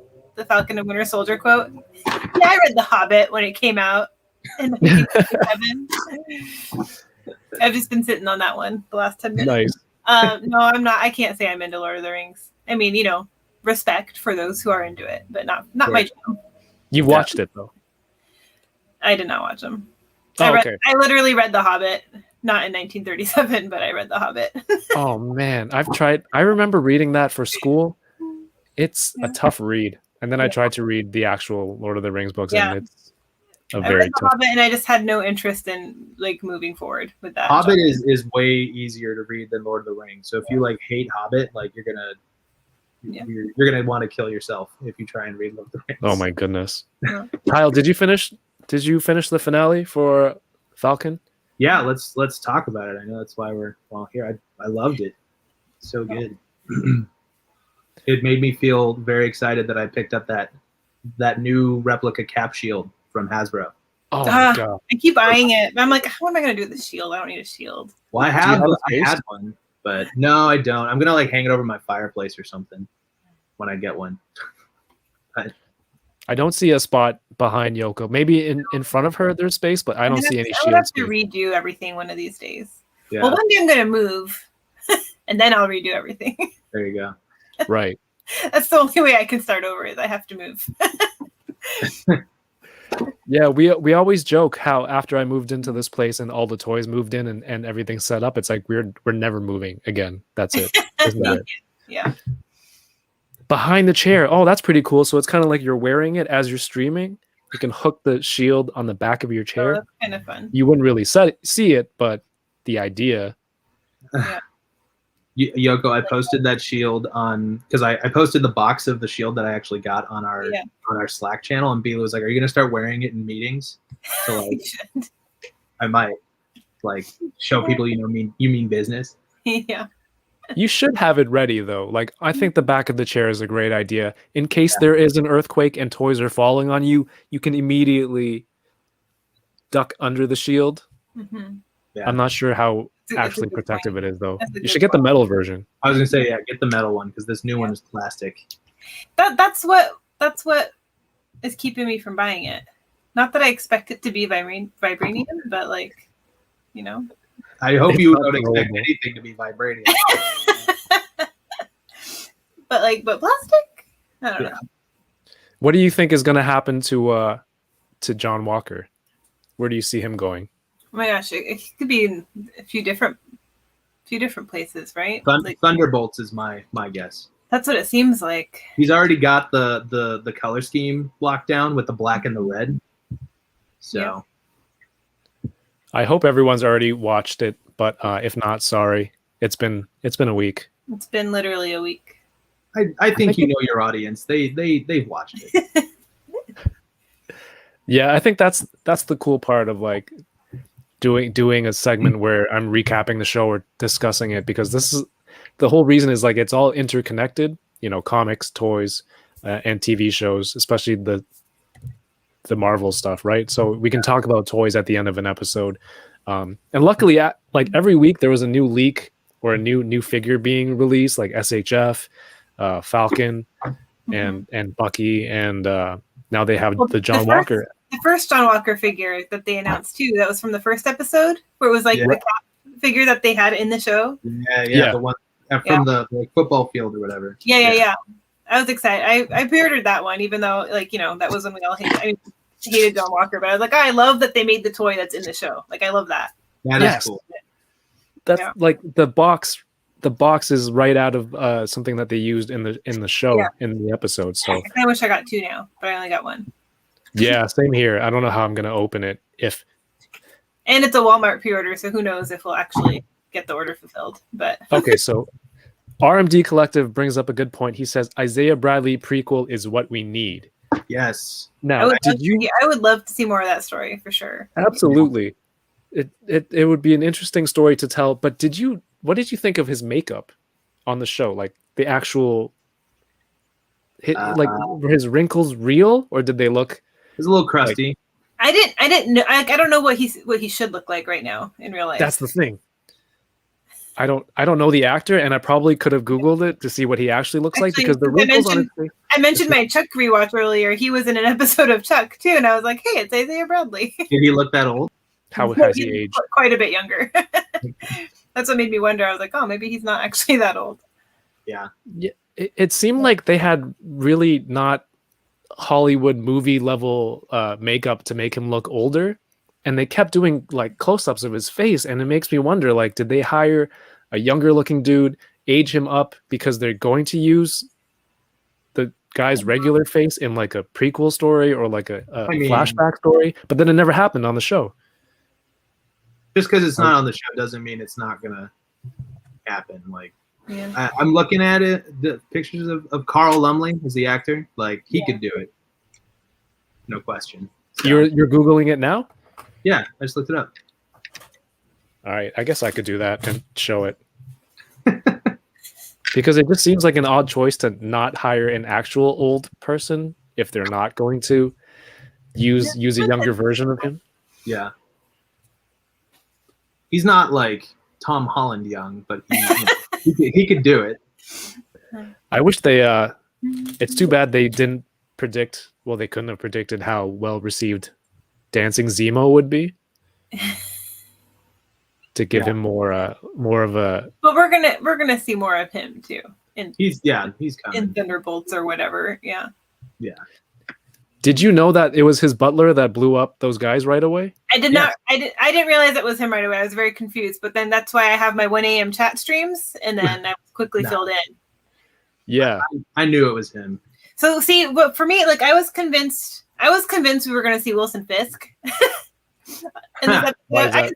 Falcon and Winter Soldier quote. Yeah, I read The Hobbit when it came out in 1957. I've just been sitting on that one the last 10 minutes. Nice. No, I'm not. I can't say I'm into Lord of the Rings. I mean, respect for those who are into it, but not my jam. You watched it though. I did not watch them. Oh, I literally read The Hobbit, not in 1937, but I read The Hobbit. Oh man, I remember reading that for school. It's a tough read. And then I tried to read the actual Lord of the Rings books, and it's a I very read The tough. Hobbit, and I just had no interest in like moving forward with that. Hobbit is way easier to read than Lord of the Rings. So if you like hate Hobbit, like you're gonna want to kill yourself if you try and read Lord of the Rings. Oh my goodness. Yeah. Kyle, did you finish the finale for Falcon? Yeah, let's talk about it. I know that's why we're here. I loved it. So good. It made me feel very excited that I picked up that new replica cap shield from Hasbro. Oh my god. I keep buying it. But I'm like, what am I gonna do with the shield? I don't need a shield. Well, I had one, but no, I don't. I'm gonna like hang it over my fireplace or something when I get one. I don't see a spot behind Yoko. Maybe in front of her there's space, but I don't see any I would have shields. to redo everything one of these days. Yeah, Well, one day I'm gonna move, and then I'll redo everything. there you go. Right. That's the only way I can start over. Is I have to move. Yeah, we always joke how after I moved into this place and all the toys moved in and everything's set up, it's like we're never moving again. That's it. Isn't that it? Yeah. Behind the chair. Oh, that's pretty cool. So it's kind of like you're wearing it as you're streaming. You can hook the shield on the back of your So chair. that's kind of fun. You wouldn't really see it, but the idea. Yoko, I posted that shield on because I posted the box of the shield that I actually got on our Slack channel, and Bila was like, "Are you gonna start wearing it in meetings?" So like, I might like show people you mean business. Yeah. You should have it ready though. Like I think the back of the chair is a great idea. In case there is an earthquake and toys are falling on you, you can immediately duck under the shield. Mm-hmm. Yeah. I'm not sure how That's a actually good protective point. it is though. That's a You good should get the point. metal version. I was gonna say, yeah, get the metal one because this new one is plastic. That's what is keeping me from buying it. Not that I expect it to be vibranium, but like, I hope It's you not don't expect rollable. anything to be vibranium. but plastic? I don't know. What do you think is going to happen to John Walker? Where do you see him going? Oh my gosh, it could be in a few different places, right? Like, Thunderbolts is my guess. that's what it seems like. He's already got the color scheme locked down with the black and the red. So Yeah. I hope everyone's already watched it, but if not, sorry. It's been a week. It's been literally a week. I think you know your audience. They've watched it. Yeah, I think that's the cool part of like doing a segment where I'm recapping the show or discussing it, because this is the whole reason is like it's all interconnected, comics, toys, and TV shows, especially the Marvel stuff, right? So we can talk about toys at the end of an episode. And luckily, like every week there was a new leak or a new figure being released, like SHF, Falcon, and Bucky, and now they have the John Walker. The first John Walker figure that they announced too, that was from the first episode, where it was like the cat figure that they had in the show. Yeah. The one from the football field or whatever. Yeah. I was excited. I pre-ordered that one, even though that was when we all hated John Walker, but I was like, I love that they made the toy that's in the show. Like I love that. That Yes. is cool. That's like the box. The box is right out of something that they used in the show in the episode. So I kinda wish I got two now, but I only got one. yeah, same here. I don't know how I'm gonna open it And it's a Walmart pre-order, so who knows if we'll actually get the order fulfilled. But Okay, so RMD Collective brings up a good point. He says Isaiah Bradley prequel is what we need. Yes. Now, I would love to see more of that story for sure. Absolutely. It would be an interesting story to tell. But what did you think of his makeup on the show? Like the actual, were his wrinkles real, or did they look? It was a little crusty. I didn't know. I don't know what he should look like right now in real life. That's the thing. I don't know the actor, and I probably could have Googled it to see what he actually looks like, because the wrinkles on his face. I mentioned my Chuck rewatch earlier. He was in an episode of Chuck too, and I was like, "Hey, it's Isaiah Bradley." Did he look that old? How has he aged? Quite a bit younger. That's what made me wonder. I was like, "Oh, maybe he's not actually that old." Yeah. It seemed like they had really not Hollywood movie level makeup to make him look older, and they kept doing like close-ups of his face, and it makes me wonder, like, did they hire a younger looking dude, age him up because they're going to use the guy's regular face in like a prequel story or like a flashback story, but then it never happened on the show. Just because it's not on the show doesn't mean it's not gonna happen. Like, I'm looking at it, the pictures of Carl Lumley as the actor. Like, he could do it, no question. So, You're Googling it now? Yeah, I just looked it up. All right, I guess I could do that and show it. Because it just seems like an odd choice to not hire an actual old person if they're not going to use a younger version of him. Yeah. He's not like Tom Holland young, but he could do it. I wish they it's too bad they didn't predict, well, they couldn't have predicted how well received Dancing Zemo would be. To give him more of a. But we're gonna see more of him too. He's coming in Thunderbolts or whatever. Yeah. Yeah. Did you know that it was his butler that blew up those guys right away? I did not. I didn't realize it was him right away. I was very confused. But then that's why I have my 1 a.m. chat streams, and then I quickly filled in. Yeah, I knew it was him. So see, but for me, like I was convinced we were going to see Wilson Fisk. And I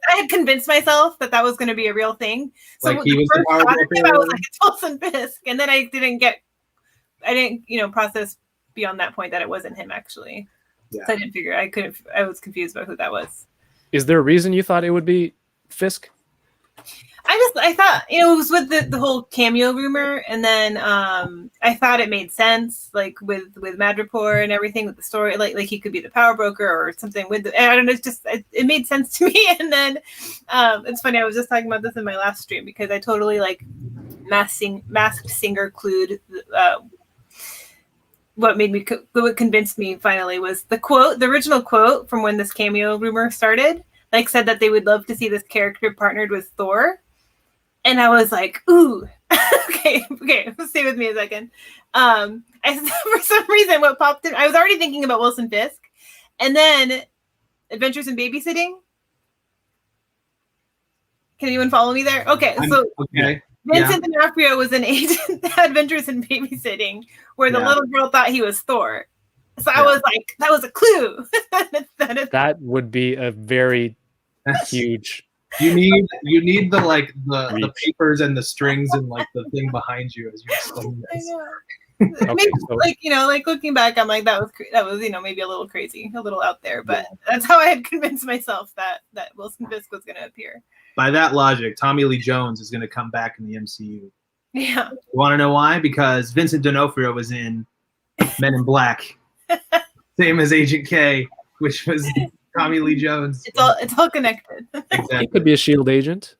had convinced myself that was going to be a real thing. So like he was the I was like, it's Wilson Fisk, and then I didn't process beyond that point that it wasn't him actually. Yeah. So I didn't figure. I was confused about who that was. Is there a reason you thought it would be Fisk? I thought it was with the whole cameo rumor, and then I thought it made sense, like with Madripoor and everything with the story, like he could be the power broker or something with I don't know, it made sense to me. And then it's funny, I was just talking about this in my last stream because I totally like Masked Singer clued. What convinced me finally was the original quote from when this cameo rumor started, like said that they would love to see this character partnered with Thor. And I was like, ooh, okay, stay with me a second. For some reason, what popped in, I was already thinking about Wilson Fisk. And then Adventures in Babysitting. Can anyone follow me there? Okay, so Vincent D'Onofrio was an agent Adventures in Babysitting, where the little girl thought he was Thor. So I was like, that was a clue. That would be a very huge... You need the papers and the strings and like the thing behind you as you explain this. Okay, maybe, like looking back, I'm like that was maybe a little crazy, a little out there, but that's how I had convinced myself that Wilson Fisk was going to appear. By that logic, Tommy Lee Jones is going to come back in the MCU. Yeah. You want to know why? Because Vincent D'Onofrio was in Men in Black, same as Agent K, which was Tommy Lee Jones. It's all connected. Exactly. He could be a SHIELD agent.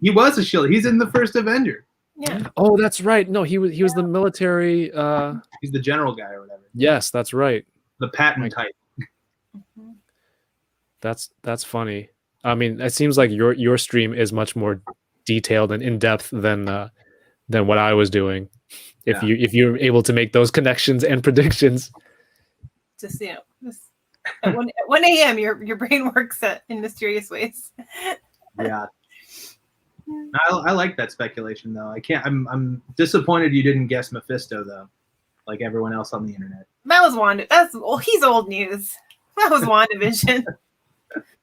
He was a SHIELD. He's in the first Avenger. Yeah. Oh, that's right. No, he was the military. He's the general guy or whatever. Yes, that's right. The Patton type. That's funny. I mean, it seems like your stream is much more detailed and in depth than what I was doing. If you're able to make those connections and predictions. Just at 1 a.m. your brain works in mysterious ways. Yeah. I like that speculation though. I'm disappointed you didn't guess Mephisto though, like everyone else on the internet. That was Wanda. He's old news. That was WandaVision.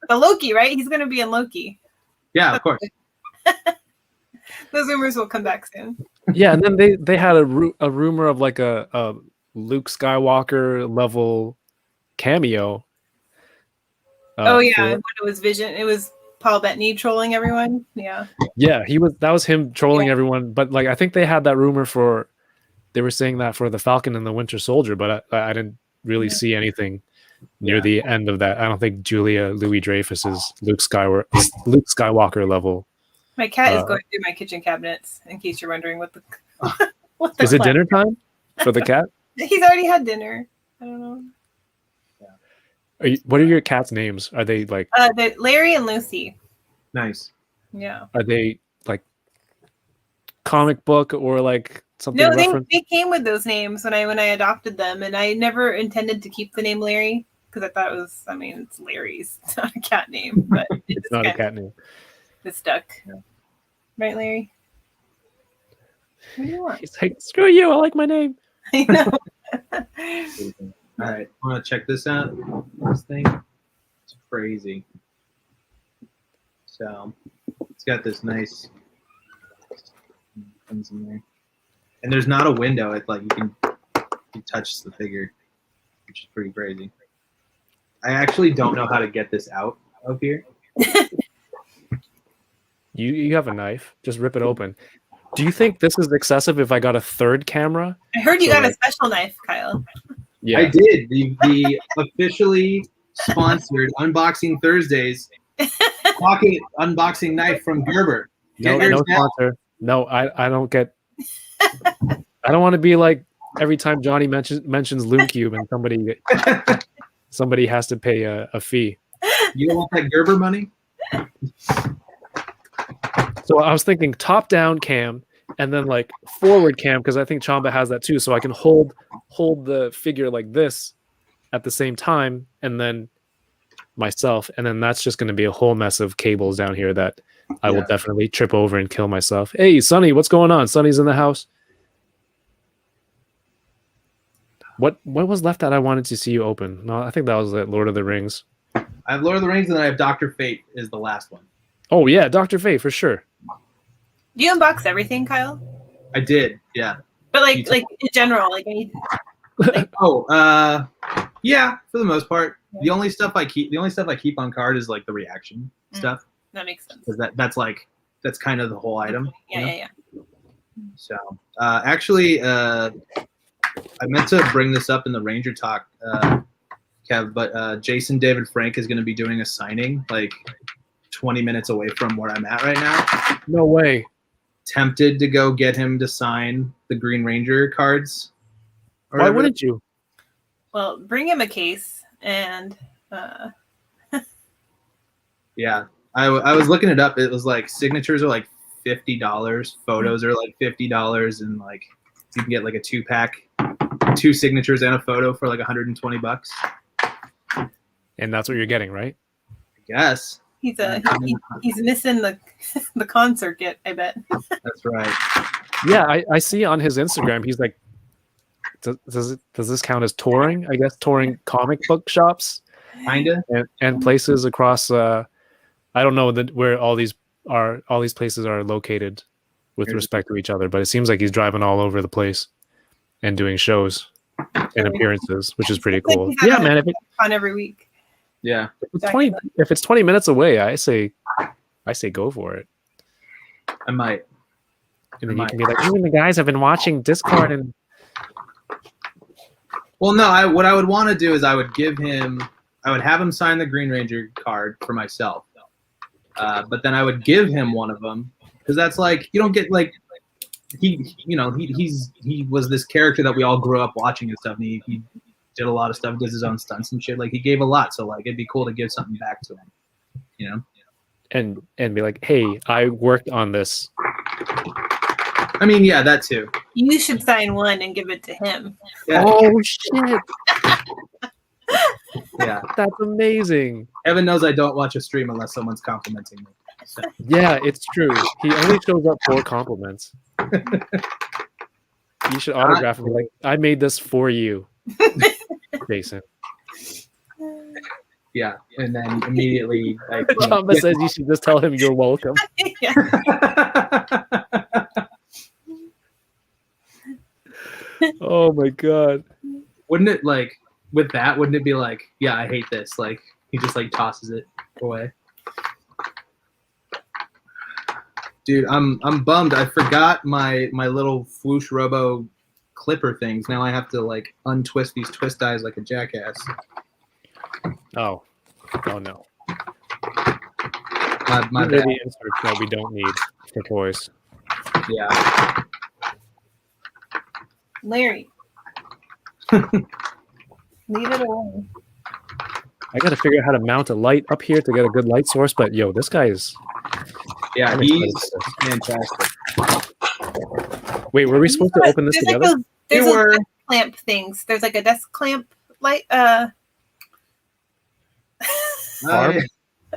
The Loki, right? He's gonna be in Loki. Yeah, of course. Those rumors will come back soon. Yeah, and then they had a rumor of like a Luke Skywalker level cameo. Oh yeah, when it was Vision, it was Paul Bettany trolling everyone. Yeah. Yeah, that was him trolling everyone. But like, I think they had that rumor for. They were saying that for the Falcon and the Winter Soldier, but I didn't really see anything near the end of that. I don't think Julia Louis-Dreyfus is Luke Skywalker level. My cat is going through my kitchen cabinets. In case you're wondering what the is it dinner time for the cat? He's already had dinner. I don't know. What are your cat's names? Are they like Larry and Lucy? Nice. Yeah. Are they like comic book or like something? No, they came with those names when I adopted them, and I never intended to keep the name Larry because I thought it was. I mean, it's Larry's. It's not a cat name, but it's not a cat name. It's stuck. Yeah. Right, Larry? What do you want? He's like, screw you, I like my name. I know. All right, I want to check this out. This thing, it's crazy. So, it's got this nice things in there, and there's not a window. It's like you touch the figure, which is pretty crazy. I actually don't know how to get this out of here. You have a knife. Just rip it open. Do you think this is excessive if I got a third camera? I heard you got a special knife, Kyle. Yeah, I did. The officially sponsored Unboxing Thursdays pocket unboxing knife from Gerber. No sponsor. No, I don't get. I don't want to be like every time Johnny mentions Loom Cube and somebody has to pay a fee. You don't want that Gerber money? So I was thinking top down cam and then like forward cam because I think Chamba has that too. So I can hold the figure like this at the same time and then myself. And then that's just going to be a whole mess of cables down here that I will definitely trip over and kill myself. Hey, Sonny, what's going on? Sonny's in the house. What was left that I wanted to see you open? No, I think that was Lord of the Rings. I have Lord of the Rings and then I have Dr. Fate is the last one. Oh yeah, Dr. Fate for sure. Do you unbox everything, Kyle? I did, yeah. But like in general, yeah, for the most part. The only stuff I keep on card is like the reaction stuff. That makes sense. Because that's kind of the whole item. Yeah. So actually, I meant to bring this up in the Ranger Talk, Kev, but Jason David Frank is going to be doing a signing like 20 minutes away from where I'm at right now. No way. Tempted to go get him to sign the Green Ranger cards. Why wouldn't you? Well, bring him a case and yeah. I was looking it up. It was like signatures are like $50, photos are like $50, and like you can get like a 2-pack, 2 signatures and a photo for like $120. And that's what you're getting, right? I guess. He's missing the con circuit, I bet. That's right. Yeah, I see on his Instagram he's like, does this count as touring? I guess touring comic book shops, Kinda. and places across. I don't know where all these places are located with respect to each other, but it seems like he's driving all over the place and doing shows and appearances, which is pretty cool. Yeah, man. On every week. Yeah. If it's 20 minutes away, I say go for it. I might. And then you can be like, even the guys have been watching Discord and. Well, no. What I would want to do is I would have him sign the Green Ranger card for myself, but then I would give him one of them because that's like you don't get like he was this character that we all grew up watching and stuff. And he did a lot of stuff, did his own stunts and shit. Like he gave a lot, so like it'd be cool to give something back to him, you know. And be like, hey, I worked on this. I mean, yeah, that too. You should sign one and give it to him. Yeah. Oh shit! Yeah, that's amazing. Evan knows I don't watch a stream unless someone's complimenting me. So. Yeah, it's true. He only shows up for compliments. You should autograph him. Like, I made this for you, Jason. Yeah, and then immediately Chamba says you should just tell him you're welcome. Yeah. Oh my god. Wouldn't it like with that? Wouldn't it be like, yeah, I hate this? Like he just like tosses it away. Dude, I'm bummed. I forgot my little Floosh Robo clipper things. Now I have to like untwist these twist dies like a jackass. Oh no. My These are bad. the inserts that we don't need for toys. Yeah. Larry. Leave it alone. I got to figure out how to mount a light up here to get a good light source, but yo, this guy is. Yeah, I'm he's excited for fantastic. Wait, were we supposed to open this There's together? There's We those were. desk clamp things. There's like a desk clamp light. Arm Arm,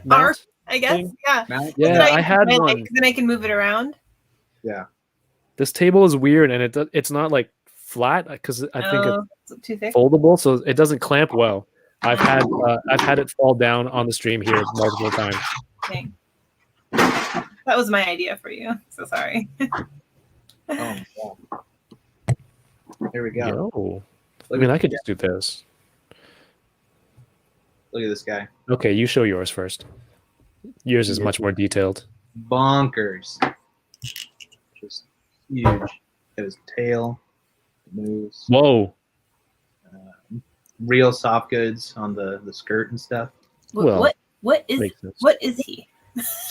mount? I guess. thing? Yeah. Mount? Yeah, Then I had my one. legs, then I can move it around. Yeah. This table is weird, and it's not like flat because I think Oh, it's too thick. it's foldable, so it doesn't clamp well. I've had it fall down on the stream here multiple times. Dang. That was my idea for you. So sorry. Oh, wow. Here we go. Yo. I Look mean, at- I could just do this. Look at this guy. Okay, you show yours first. Yours is much more detailed. Bonkers. Just huge. Got his tail. Moves. Whoa. Real soft goods on the skirt and stuff. Well, What is makes sense. what is he?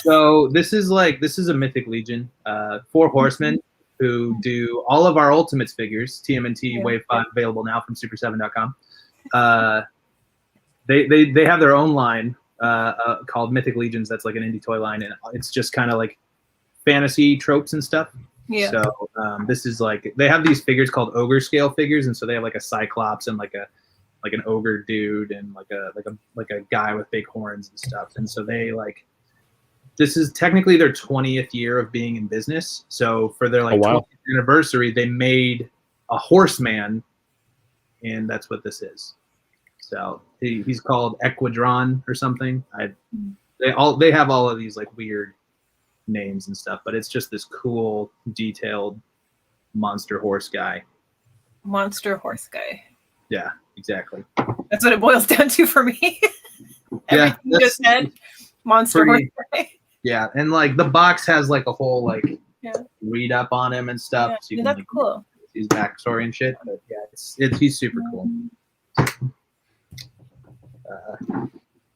So this is a Mythic Legion, 4 horsemen who do all of our Ultimates figures. TMNT Yeah. Wave 5 available now from super7.com. They have their own line called Mythic Legions. That's like an indie toy line, and it's just kind of like fantasy tropes and stuff. Yeah. So this is like they have these figures called ogre scale figures, and so they have like a cyclops and like an ogre dude and like a guy with big horns and stuff. And so they like this is technically their 20th year of being in business. So for their like 20th anniversary, they made a horseman, and that's what this is. So he's called Equidron or something. They have all of these like weird names and stuff, but it's just this cool detailed monster horse guy. Monster horse guy. Yeah, exactly. That's what it boils down to for me. Yeah, Everything you just said. Monster pretty- horse guy. Yeah, and like the box has like a whole like Yeah. read up on him and stuff. Yeah, So you can that's like, cool. see his backstory and shit. But yeah, he's super cool.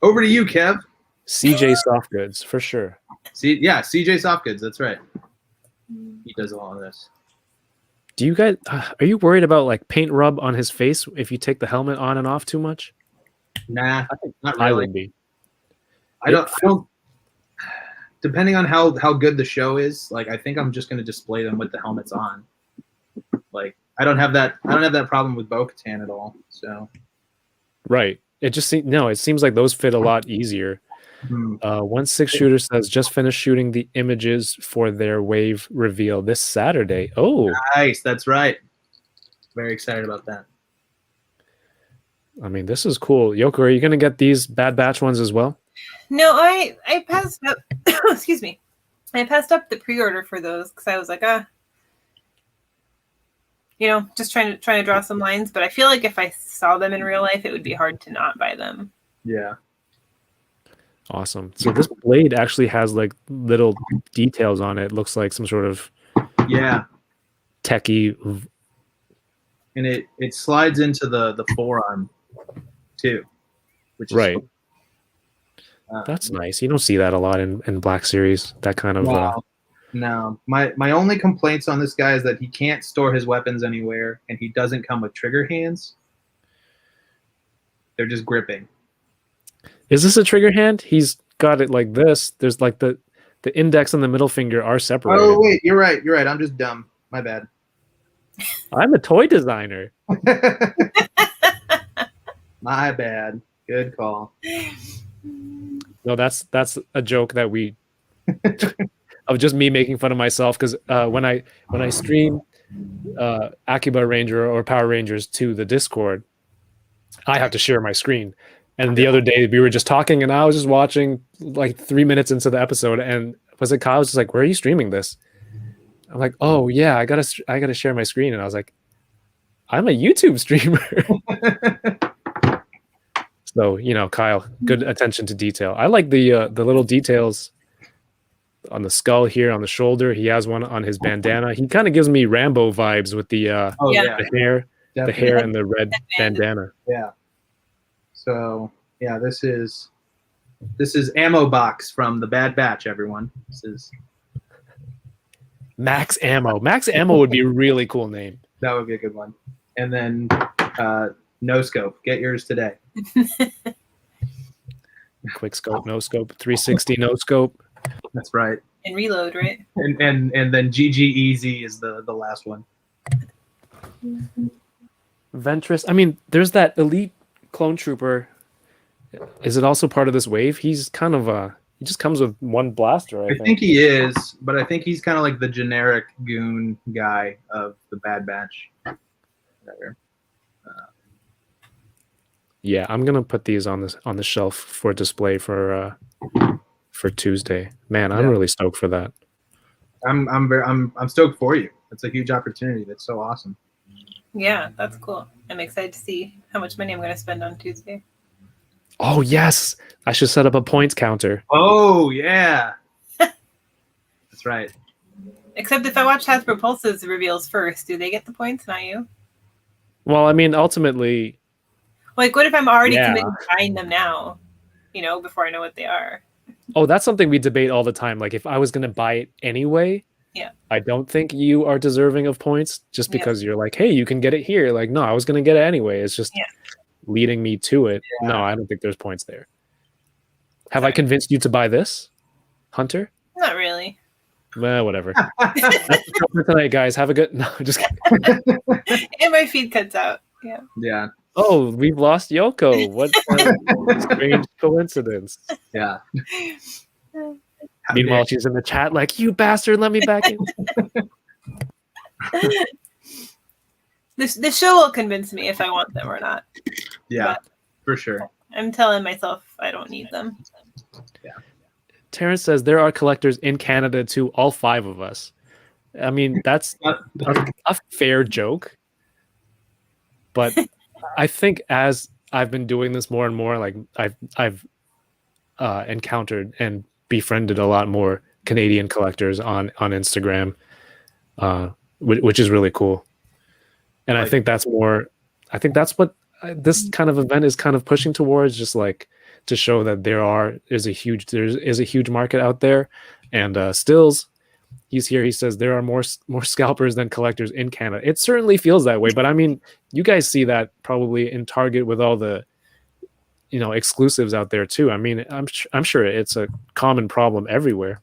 Over to you, Kev. CJ Softgoods for sure. CJ Softgoods. That's right. He does all of this. Do you guys are you worried about like paint rub on his face if you take the helmet on and off too much? Nah, not I really. would be. I don't. Depending on how good the show is, like I think I'm just gonna display them with the helmets on. Like I don't have that problem with Bo-Katan at all. So Right. It just it seems like those fit a lot easier. 1/6 shooter says just finished shooting the images for their wave reveal this Saturday. Oh, nice. That's right. Very excited about that. I mean, this is cool. Yoko, are you gonna get these Bad Batch ones as well? No, I passed up. Excuse me. I passed up the pre-order for those because I was like, just trying to draw some lines. But I feel like if I saw them in real life, it would be hard to not buy them. Yeah. Awesome. So this blade actually has like little details on it. Looks like some sort of techie. And it slides into the forearm too, which is Right. cool. That's nice. You don't see that a lot in Black Series. That kind of. No. My only complaints on this guy is that he can't store his weapons anywhere, and he doesn't come with trigger hands. They're just gripping. Is this a trigger hand? He's got it like this. There's like the index and the middle finger are separated. Oh wait, you're right. I'm just dumb. My bad. I'm a toy designer. My bad. Good call. No, that's a joke that we of just me making fun of myself because when I stream Akiba Ranger or Power Rangers to the Discord, I have to share my screen. And the other day we were just talking and I was just watching like 3 minutes into the episode and was it Kyle was just like, where are you streaming this? I'm like, oh yeah, I gotta share my screen. And I was like, I'm a YouTube streamer. So, Kyle, good attention to detail. I like the little details on the skull here, on the shoulder. He has one on his bandana. He kind of gives me Rambo vibes with the the hair, and the red bandana. Yeah. So yeah, this is Ammo Box from the Bad Batch. Everyone, this is Max Ammo. Max Ammo would be a really cool name. That would be a good one. And then No Scope. Get yours today. Quick scope, no scope, 360 no scope. That's right. And reload, right? And then GG Easy is the last one. Ventress. I mean, there's that elite clone trooper. Is it also part of this wave? He's kind of he just comes with one blaster. I think he is, but I think he's kind of like the generic goon guy of the Bad Batch. Yeah, I'm gonna put these on the shelf for display for Tuesday. Man, I'm really stoked for that. I'm stoked for you. It's a huge opportunity. That's so awesome. Yeah, that's cool. I'm excited to see how much money I'm going to spend on Tuesday. Oh yes, I should set up a points counter. Oh yeah, that's right. Except if I watch Hasbro Pulse's reveals first, do they get the points, not you? Well, I mean, ultimately. Like, what if I'm already committed to buying them now? Before I know what they are. Oh, that's something we debate all the time. Like, if I was going to buy it anyway, I don't think you are deserving of points just because you're like, hey, you can get it here. Like, no, I was going to get it anyway. It's just leading me to it. Yeah. No, I don't think there's points there. Have I convinced you to buy this, Hunter? Not really. Well, whatever. That's the for tonight, guys. Have a good. No, just kidding. And my feed cuts out. Yeah. Yeah. Oh, we've lost Yoko. What a strange coincidence. Yeah. Meanwhile, she's in the chat like, you bastard, let me back in. The show will convince me if I want them or not. Yeah, for sure. I'm telling myself I don't need them. Yeah. Terrence says there are collectors in Canada too, all 5 of us. I mean, that's a fair joke. But I think as I've been doing this more and more, like I've encountered and befriended a lot more Canadian collectors on Instagram, which is really cool. And I think that's what this kind of event is kind of pushing towards, just like to show that there is a huge market out there. And Stills, he's here. He says there are more scalpers than collectors in Canada. It certainly feels that way, but I mean, you guys see that probably in Target with all the, exclusives out there too. I mean, I'm sure it's a common problem everywhere.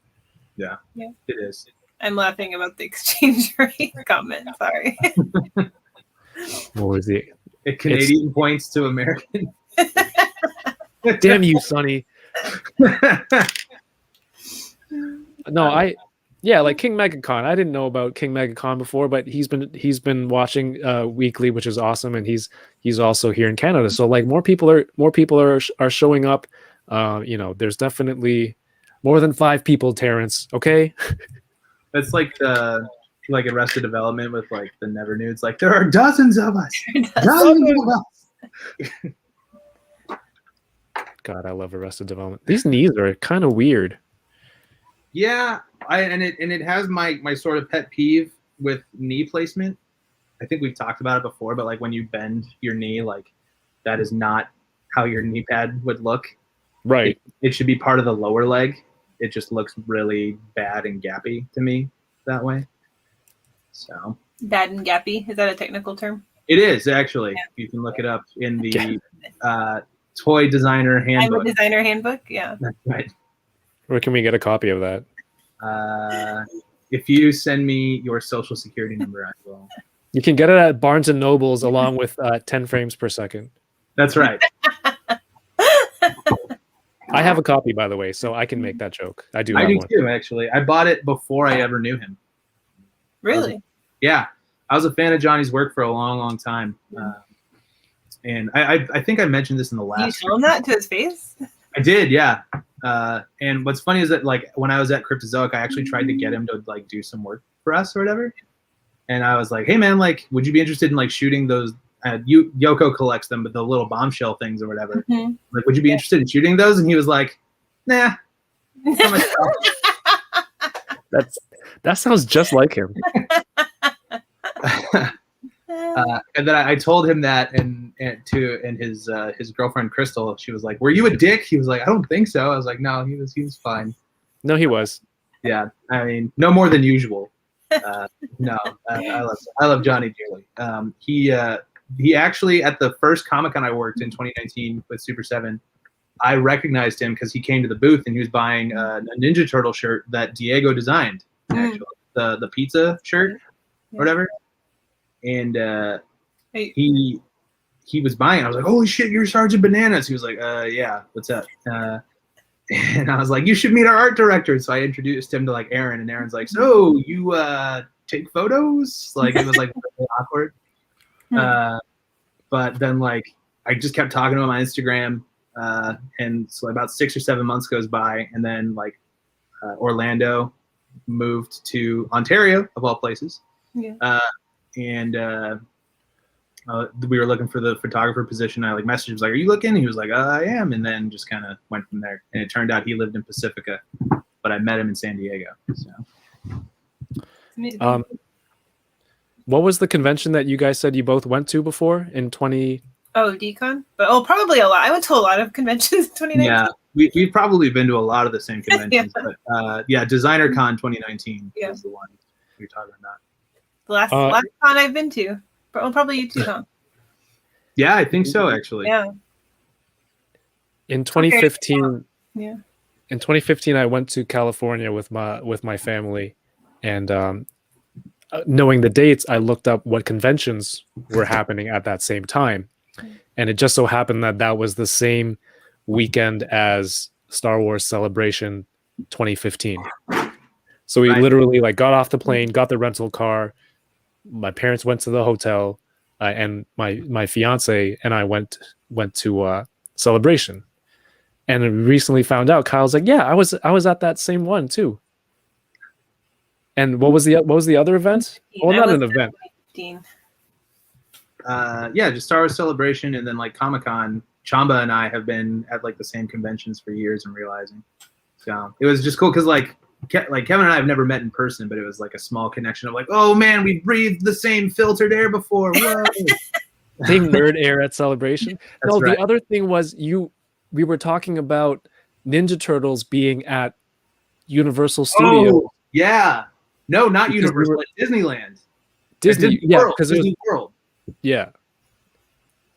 Yeah, it is. I'm laughing about the exchange rate comment. Sorry. What was it? Canadian points to American. Damn you, Sonny. No, like King Megacon. I didn't know about King Megacon before, but he's been watching weekly, which is awesome, and he's also here in Canada. So like more people are showing up. There's definitely more than 5 people, Terrence. Okay. That's like Arrested Development with like the Never Nudes. Like there are dozens of us. Dozens of us. God, I love Arrested Development. These knees are kind of weird. Yeah, it has my sort of pet peeve with knee placement. I think we've talked about it before, but like when you bend your knee, like that is not how your knee pad would look. Right. It should be part of the lower leg. It just looks really bad and gappy to me that way. So bad and gappy, is that a technical term? It is actually. Yeah. You can look it up in the Toy Designer Handbook. I'm a designer handbook. Yeah. That's right. Where can we get a copy of that? If you send me your social security number, I will. You can get it at Barnes and Nobles along with 10 frames per second. That's right. I have a copy, by the way, so I can make that joke. I do one too, actually. I bought it before I ever knew him. Really? I was a fan of Johnny's work for a long, long time. And I think I mentioned this in the last. You show him that to his face? I did, yeah. And what's funny is that like when I was at Cryptozoic, I actually tried to get him to like do some work for us or whatever. And I was like, hey man, like, would you be interested in like shooting those? Yoko collects them, but the little bombshell things or whatever. Mhm. Like, would you be interested in shooting those? And he was like, nah. That sounds just like him. And then I told him that, and his girlfriend Crystal, she was like, "Were you a dick?" He was like, "I don't think so." I was like, "No, he was fine." No, he was. Yeah, I mean, no more than usual. No, I love Johnny dearly. He actually at the first Comic-Con I worked in 2019 with Super 7, I recognized him because he came to the booth and he was buying a Ninja Turtle shirt that Diego designed, actually, the pizza shirt, or whatever. And he was buying it. I was like, "Holy shit, you're Sergeant Bananas!" He was like, "Yeah, what's up?" And I was like, "You should meet our art director." So I introduced him to like Aaron, and Aaron's like, "So you take photos?" Like it was like really awkward. But then like I just kept talking to him on Instagram, and so about 6 or 7 months goes by, and then like Orlando moved to Ontario of all places. Yeah. And we were looking for the photographer position. I like messaged him, was like, "Are you looking?" He was like, "I am," and then just kind of went from there. And it turned out he lived in Pacifica, but I met him in San Diego. So, what was the convention that you guys said you both went to before in 20? Oh, Decon? But probably a lot. I went to a lot of conventions in 2019. yeah, we've probably been to a lot of the same conventions. But yeah, Designer Con 2019 is the one you're talking about. The last con I've been to. Well, probably you too, Tom. Yeah, I think so, actually. Yeah. In 2015, yeah. In 2015, I went to California with my family, and knowing the dates, I looked up what conventions were happening at that same time, and it just so happened that that was the same weekend as Star Wars Celebration 2015. So we literally like got off the plane, got the rental car. My parents went to the hotel, and my fiance and I went to Celebration. And I recently found out, Kyle's like, "Yeah, I was at that same one too." And what was the other event? Well, not an event. Yeah, just Star Wars Celebration, and then like Comic-Con. Chamba and I have been at like the same conventions for years and realizing. So it was just cool because like Kevin and I have never met in person, but it was like a small connection of like, "Oh man, we breathed the same filtered air before." Whoa. Same nerd air at Celebration. That's no, right. The other thing was we were talking about Ninja Turtles being at Universal Studios. Oh, yeah. No, not Because Universal, at Disneyland. Disney, At yeah, World, because Disney World. yeah.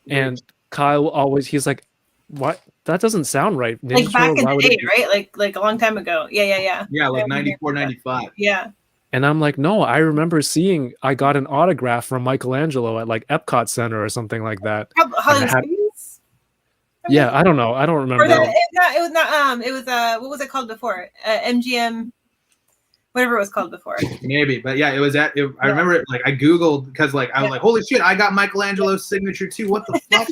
And Kyle he's like, "What? That doesn't sound right." Ninja Like back Turtles, in why the would it day, be-" right? Like a long time ago. Yeah. Yeah, like 94, 95. Yeah. And I'm like, "No, I remember I got an autograph from Michelangelo at like Epcot Center or something like that." Hollywood Studios? Yeah, I don't know. I don't remember. Or it was not. It was what was it called before? MGM, whatever it was called before. Maybe, but yeah, it was I remember it. Like I googled because like I was like, "Holy shit, I got Michelangelo's signature too. What the fuck?"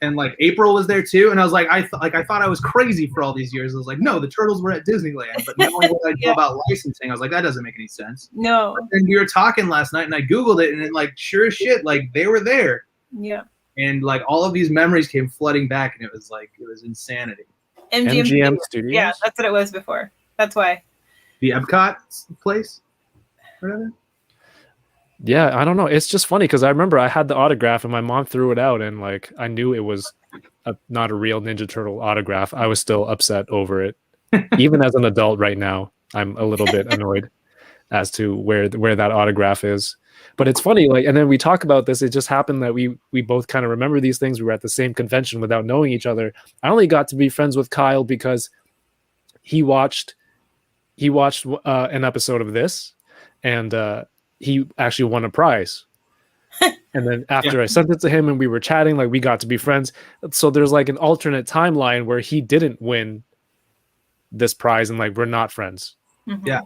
And like April was there too, and I was like, I thought I was crazy for all these years. I was like, "No, the turtles were at Disneyland." But knowing what I know about licensing, I was like, that doesn't make any sense. No. But then we were talking last night, and I googled it, and it like sure as shit, like they were there. Yeah. And like all of these memories came flooding back, and it was insanity. MGM Studios? Yeah, that's what it was before. That's why. The Epcot place? Whatever. Yeah, I don't know. It's just funny because I remember I had the autograph and my mom threw it out, and like I knew it was not a real Ninja Turtle autograph. I was still upset over it. Even as an adult right now, I'm a little bit annoyed as to where that autograph is. But it's funny, like, and then we talk about this. It just happened that we both kind of remember these things. We were at the same convention without knowing each other. I only got to be friends with Kyle because he watched an episode of this, and he actually won a prize. And then after I sent it to him and we were chatting, like we got to be friends. So there's like an alternate timeline where he didn't win this prize and like we're not friends. Mm-hmm. Yeah.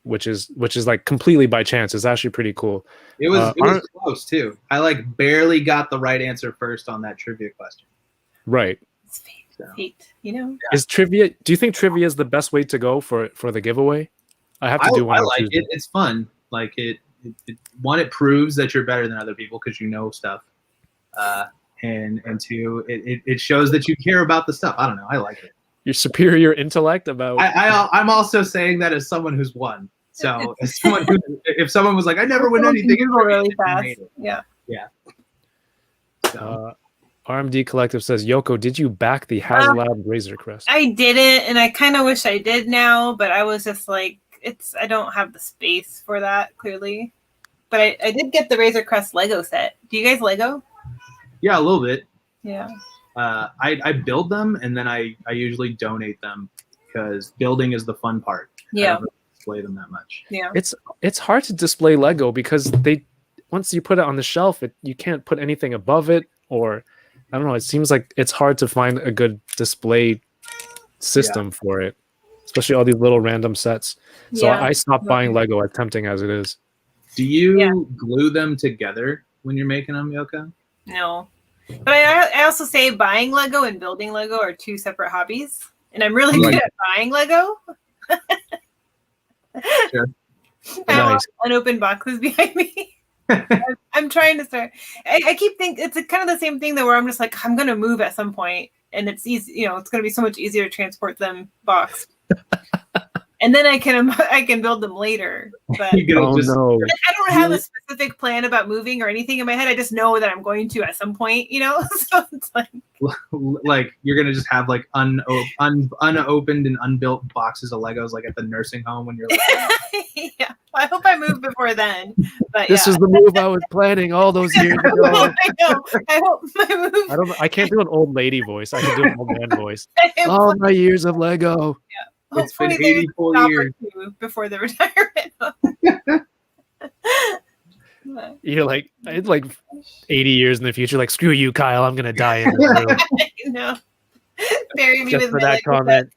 Which is like completely by chance. It's actually pretty cool. It was close too. I like barely got the right answer first on that trivia question. Right. So, Hate, you know. Is trivia? Do you think trivia is the best way to go for the giveaway? I have to do one. I on like Tuesday. it. It's fun. Like it proves that you're better than other people because you know stuff. And two, it shows that you care about the stuff. I don't know. I like it. Your superior intellect about. I'm also saying that as someone who's won. So as someone if someone was like, I never win Someone anything, can Google really fast. Yeah. So, RMD Collective says, Yoko, did you back the HasLab Razor Crest? I didn't, and I kind of wish I did now, but I was just like, I don't have the space for that, clearly. But I did get the Razor Crest Lego set. Do you guys Lego? yeah, a little bit. Yeah. I build them and then I usually donate them because building is the fun part. Yeah. I don't really display them that much. Yeah. It's hard to display Lego because once you put it on the shelf, you can't put anything above it, or I don't know. It seems like it's hard to find a good display system for it, especially all these little random sets. So Yeah. I stopped buying Lego, as tempting as it is. Do you glue them together when you're making them, Yoko? No. But I also say buying Lego and building Lego are two separate hobbies. And I'm really good at buying Lego. Sure. I have Nice. unopened boxes behind me. I'm trying to start. I keep thinking it's kind of the same thing though, where I'm just like, I'm going to move at some point and it's easy, it's going to be so much easier to transport them boxed. And then I can build them later. But You can just no. I don't have a specific plan about moving or anything in my head. I just know that I'm going to at some point, So it's like you're gonna just have like unopened and unbuilt boxes of Legos like at the nursing home when you're like, yeah. I hope I move before then. But This is the move I was planning all those years ago. I know. I hope my move. I can't do an old lady voice. I can do an old man voice. I All my years of Lego. it's been hopefully there's 84 an hour years. or two before the retirement. You're like, it's like 80 years in the future. Like, screw you, Kyle. I'm gonna die in this room. No. Bury me Just with for my that comment.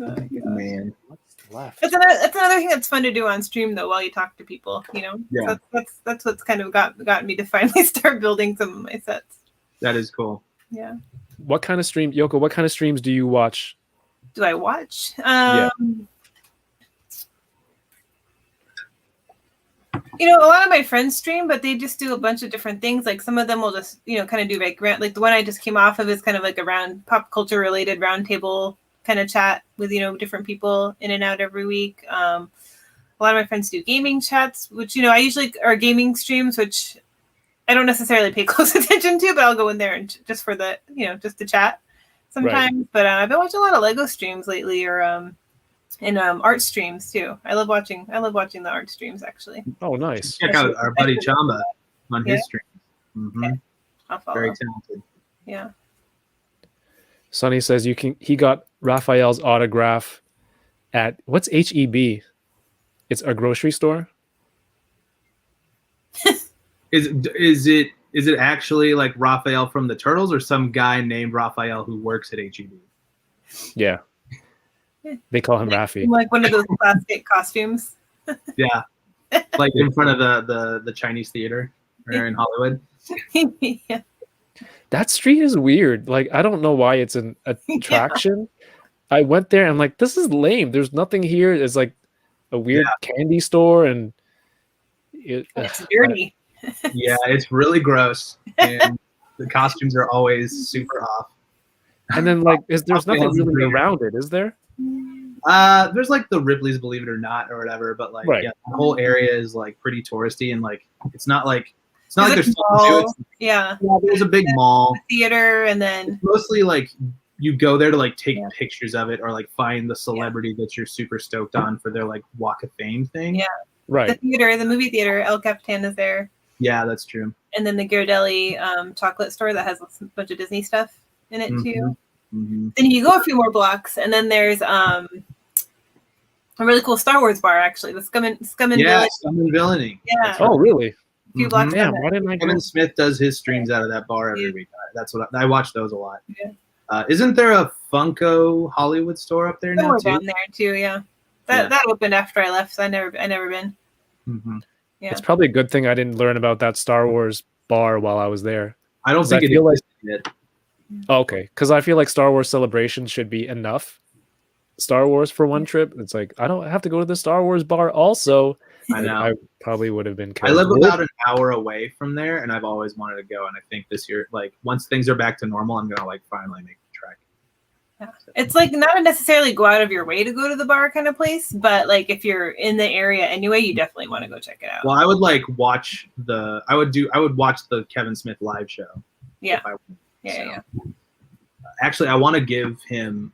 Oh, gosh. Man. What's left? That's another thing that's fun to do on stream though while you talk to people, Yeah. So that's what's kind of gotten me to finally start building some of my sets. That is cool. Yeah. What kind of stream, Yoko? What kind of streams do you watch? Do I watch? Yeah. A lot of my friends stream, but they just do a bunch of different things. Like some of them will just, kind of do like the one I just came off of is kind of like a pop culture related roundtable kind of chat with, different people in and out every week. A lot of my friends do gaming chats, which, I usually are gaming streams, which I don't necessarily pay close attention to, but I'll go in there and just for the, just to chat sometimes. Right. But I've been watching a lot of Lego streams lately, or and art streams too. I love watching the art streams actually. Oh, nice. Check out our buddy Chamba on his stream. Mm-hmm. Okay. I'll follow. Very talented. Yeah. Sonny says he got Raphael's autograph at what's HEB? It's a grocery store. Is it actually like Raphael from the Turtles or some guy named Raphael who works at HEB? Yeah. They call him Rafi. Like one of those plastic costumes. Yeah. Like in front of the Chinese theater or in Hollywood. Yeah. That street is weird. Like, I don't know why it's an attraction. I went there and I'm like, this is lame. There's nothing here. It's like a weird candy store and it's dirty. Yeah, it's really gross. And the costumes are always super off. And then like there's nothing really around it, is there? There's like the Ripley's Believe It or Not or whatever, but like the whole area is like pretty touristy and like it's not like there's something to it. Yeah, there's a big mall, theater, and then it's mostly like you go there to like take pictures of it or like find the celebrity that you're super stoked on for their like Walk of Fame thing. Yeah, right. The movie theater, El Capitan is there. Yeah, that's true. And then the Ghirardelli chocolate store that has a bunch of Disney stuff in it too. Mm-hmm. Then you go a few more blocks, and then there's a really cool Star Wars bar actually. The Scum and Villainy. Scum and Villainy. Yeah. Oh, really? A few blocks. Yeah. Why didn't I go? Kevin Smith does his streams out of that bar every week. That's what I watch those a lot. Yeah. Isn't there a Funko Hollywood store up there now too? Down there too. Yeah. That opened after I left. So I never been. Mm-hmm. Yeah. It's probably a good thing I didn't learn about that Star Wars bar while I was there. I don't think it feel like yet. Okay, because I feel like Star Wars Celebration should be enough. Star Wars for one trip. It's like I don't have to go to the Star Wars bar also. I know. I probably would have been I killed. live about an hour away from there, and I've always wanted to go. And I think this year, like once things are back to normal, I'm gonna like finally make the trek. Yeah. It's like not necessarily go out of your way to go to the bar kind of place, but like if you're in the area anyway, you definitely want to go check it out. Well, I would like watch I would watch the Kevin Smith live show. Yeah. Yeah. Actually, I want to give him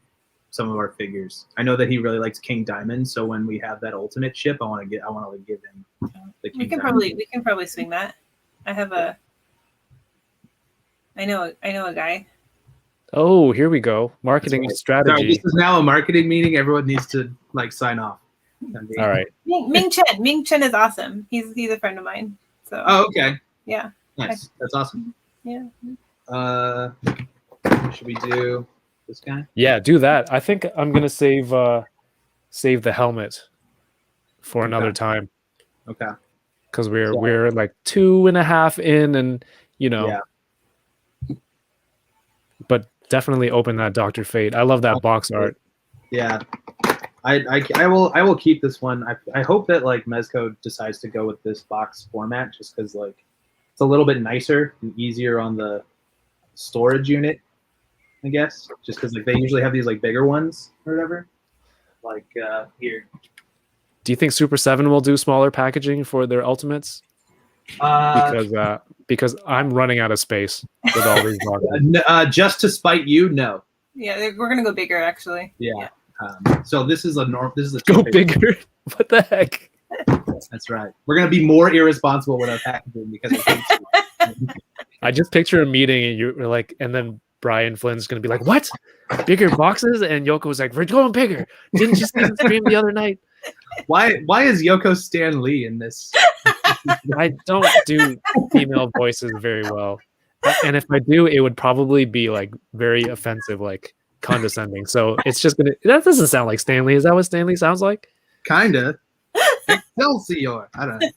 some of our figures. I know that he really likes King Diamond, so when we have that ultimate ship, I want to give him the King Diamond. We can probably swing that. I know a guy. Oh, here we go. Marketing strategy. Sorry, this is now a marketing meeting. Everyone needs to like sign off. All right. Ming Chen. Ming Chen is awesome. He's a friend of mine. So. Oh, okay. Yeah. Nice. That's awesome. Yeah. Should we do this guy? Yeah, do that. I think I'm gonna save the helmet for another time. Okay. Because we're like 2.5 in, and Yeah. But definitely open that Dr. Fate. I love that box art. Yeah. I will keep this one. I hope that like Mezco decides to go with this box format just because like it's a little bit nicer and easier on the storage unit, I guess. Just because like they usually have these like bigger ones or whatever. Like here. Do you think Super 7 will do smaller packaging for their ultimates? Because I'm running out of space with all these boxes. Just to spite you, no. Yeah, we're gonna go bigger actually. Yeah. So this is a Go bigger. What the heck? That's right. We're gonna be more irresponsible with our packaging because of I just picture a meeting and you're like, and then Brian Flynn's gonna be like, "What? Bigger boxes?" And Yoko was like, "We're going bigger. Didn't you see the stream the other night?" Why is Yoko Stan Lee in this? I don't do female voices very well, and if I do, it would probably be like very offensive, like condescending. So it's just gonna. That doesn't sound like Stanley. Is that what Stanley sounds like? Kinda. Excelsior. I don't know.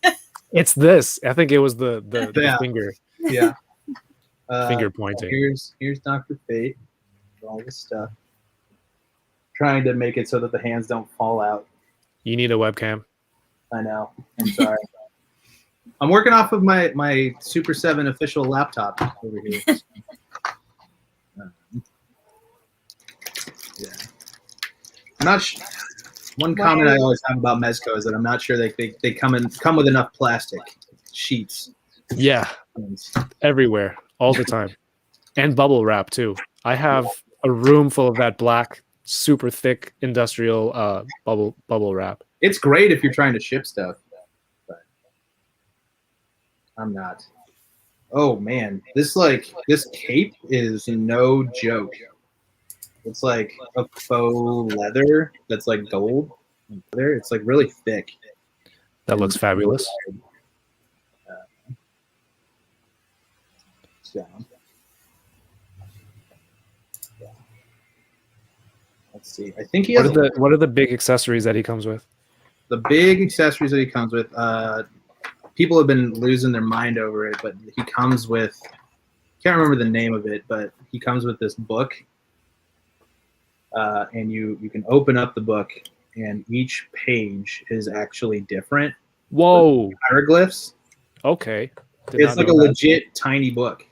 It's this. I think it was the Yeah. finger. Yeah. Finger pointing. Here's Dr. Fate. All this stuff. Trying to make it so that the hands don't fall out. You need a webcam. I know. I'm sorry. I'm working off of my Super 7 official laptop over here. Yeah. I'm not sure. One comment I always have about Mezco is that I'm not sure they come with enough plastic sheets. Yeah, everywhere, all the time, and bubble wrap too. I have a room full of that black, super thick industrial bubble wrap. It's great if you're trying to ship stuff, but I'm not. Oh man, this cape is no joke. It's like a faux leather that's like gold leather. It's like really thick. That looks fabulous. So, yeah. Let's see. I think he has. What are the big accessories that he comes with? The big accessories that he comes with. People have been losing their mind over it, but he comes with. Can't remember the name of it, but he comes with this book. And you can open up the book, and each page is actually different. Whoa! Hieroglyphs. Okay. It's like a legit tiny book.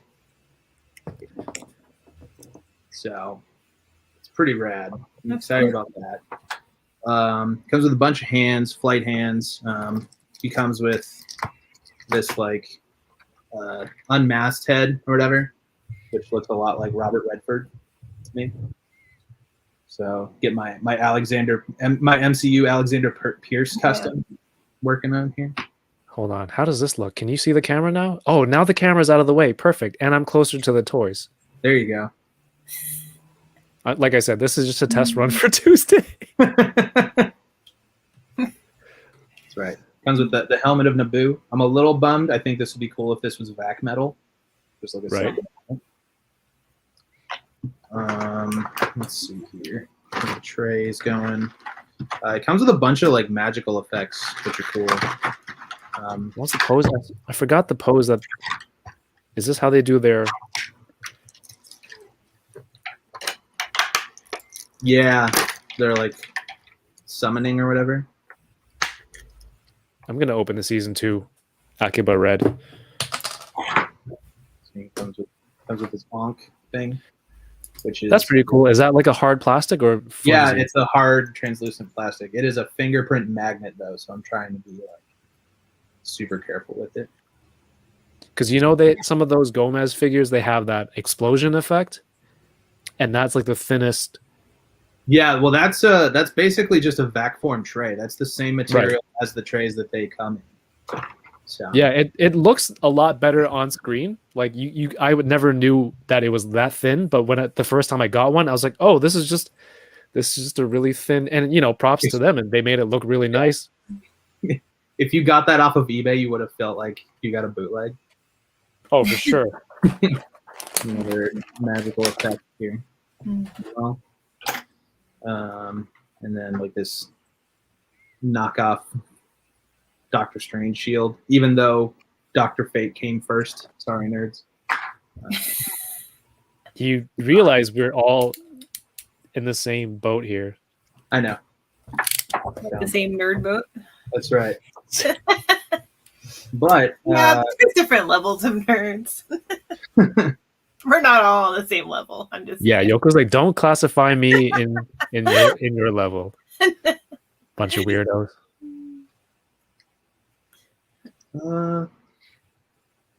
So it's pretty rad. I'm excited about that. Comes with a bunch of hands, flight hands. He comes with this like unmasked head or whatever, which looks a lot like Robert Redford to me. So get my MCU Alexander Pierce custom working on here. Hold on. How does this look? Can you see the camera now? Oh, now the camera's out of the way. Perfect. And I'm closer to the toys. There you go. Like I said, this is just a test run for Tuesday. That's right. Comes with the helmet of Naboo. I'm a little bummed. I think this would be cool if this was vac metal. Just like a let's see here. The tray's going. It comes with a bunch of like magical effects, which are cool. What's the pose? I forgot the pose. Is this how they do their? Yeah, they're like summoning or whatever. I'm gonna open the season 2 Akiba Red. So it comes with this bonk thing, which is That's pretty cool. Is that like a hard plastic or flimsy? Yeah, it's a hard translucent plastic. It is a fingerprint magnet though, so I'm trying to be like super careful with it. Because some of those Gomez figures, they have that explosion effect, and that's like the thinnest. Yeah, well, that's basically just a vac form tray. That's the same material as the trays that they come in. So Yeah, it looks a lot better on screen. Like I would never knew that it was that thin, but the first time I got one, I was like, oh, this is just a really thin, and props to them, and they made it look really nice. If you got that off of eBay, you would have felt like you got a bootleg. Oh, for sure. Another magical effect here. Well, and then like this knockoff Doctor Strange shield, even though Dr. Fate came first. Sorry, nerds. You realize we're all in the same boat here. I know. The same nerd boat. That's right. But yeah, there's different levels of nerds. We're not all on the same level. I'm just saying. Yoko's like, don't classify me in your level. Bunch of weirdos.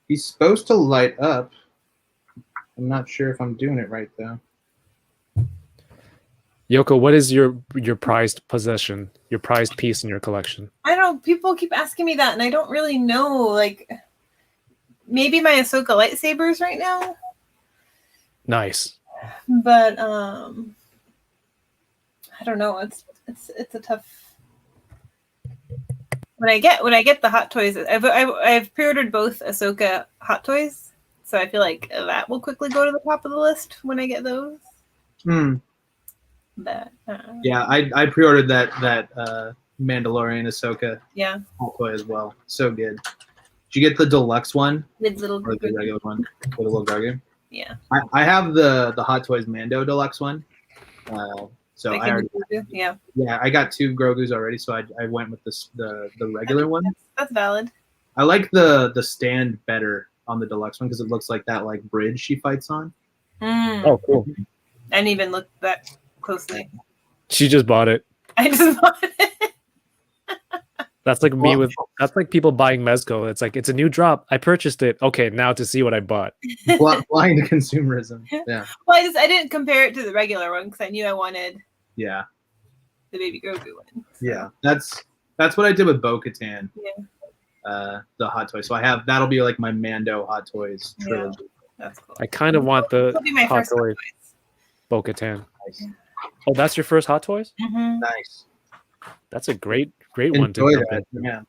He's supposed to light up. I'm not sure if I'm doing it right though. Yoko, what is your prized possession, your prized piece in your collection? I don't know. People keep asking me that, and I don't really know. Like, maybe my Ahsoka lightsabers right now. Nice. But I don't know. It's a tough. When I get the Hot Toys, I've pre-ordered both Ahsoka Hot Toys, so I feel like that will quickly go to the top of the list when I get those. But yeah, I pre-ordered that Mandalorian Ahsoka Hot Toy as well. So good. Did you get the deluxe one? With little or the regular one with a little Grogu? Yeah. I have the Hot Toys Mando deluxe one. So I already, I got 2 Grogus already, so I went with the regular one. That's valid. I like the stand better on the deluxe one because it looks like that like bridge she fights on. Oh, cool. I didn't even look that closely. She just bought it. I just bought it. That's like that's like people buying Mezco. It's like, it's a new drop. I purchased it. Okay, now to see what I bought. Blind consumerism. Yeah. Well, I didn't compare it to the regular one because I knew I wanted the Baby Grogu one. So. Yeah, that's what I did with Bo-Katan. Yeah. The Hot Toy. So that'll be like my Mando Hot Toys trilogy. Yeah, that's cool. I kind of want the Hot Toys. Bo-Katan. Nice. Oh, that's your first Hot Toys? Mm-hmm. Nice. That's a great one to jump into. Yeah.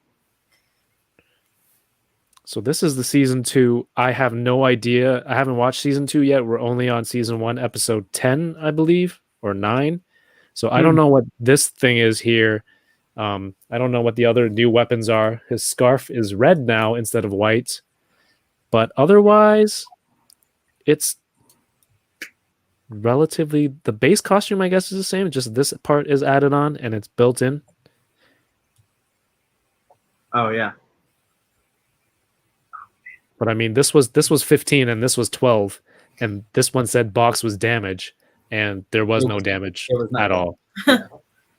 So this is the season 2. I have no idea. I haven't watched season 2 yet. We're only on season 1, episode 10, I believe, or 9. So I don't know what this thing is here. I don't know what the other new weapons are. His scarf is red now instead of white. But otherwise, it's relatively, the base costume, I guess, is the same. Just this part is added on and it's built in. Oh yeah. But I mean, this was 15 and this was 12, and this one said box was damage, and there was no damage at all.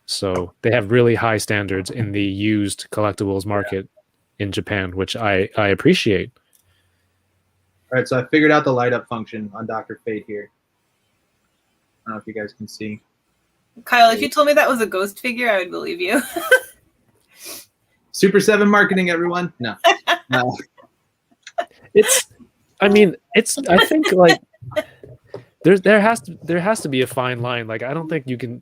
So they have really high standards in the used collectibles market in Japan, which I appreciate. All right, so I figured out the light up function on Dr. Fate here. I don't know if you guys can see. Kyle, if you told me that was a ghost figure, I would believe you. Super 7 marketing, everyone. No. I think like there has to be a fine line. Like, I don't think you can,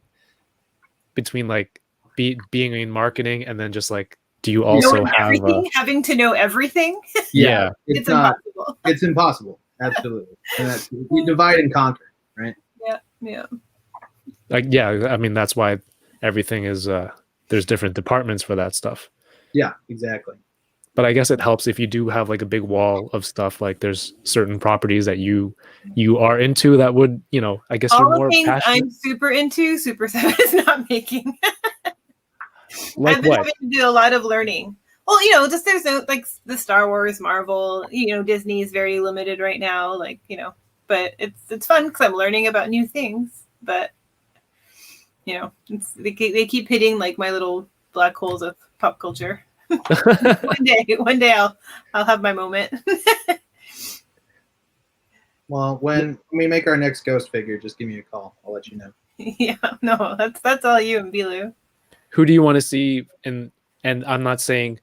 between like being in marketing and then just like, do you also have having to know everything? Yeah. It's impossible. It's impossible. Absolutely. And you divide and conquer, right? Yeah. Like, yeah, I mean, that's why everything is there's different departments for that stuff. Yeah, exactly. but I guess it helps if you do have like a big wall of stuff. Like there's certain properties that you are into that would, I guess All you're the more things passionate. I'm super into, Super 7 is not making. Like I've been what? having to do a lot of learning. Well, just there's no like the Star Wars, Marvel, Disney is very limited right now, like, but it's fun because I'm learning about new things. But they keep hitting like my little black holes of pop culture. one day I'll have my moment. Well, when we make our next ghost figure, just give me a call. I'll let you know. Yeah, no, that's all you and Bilu. Who do you want to see? And I'm not saying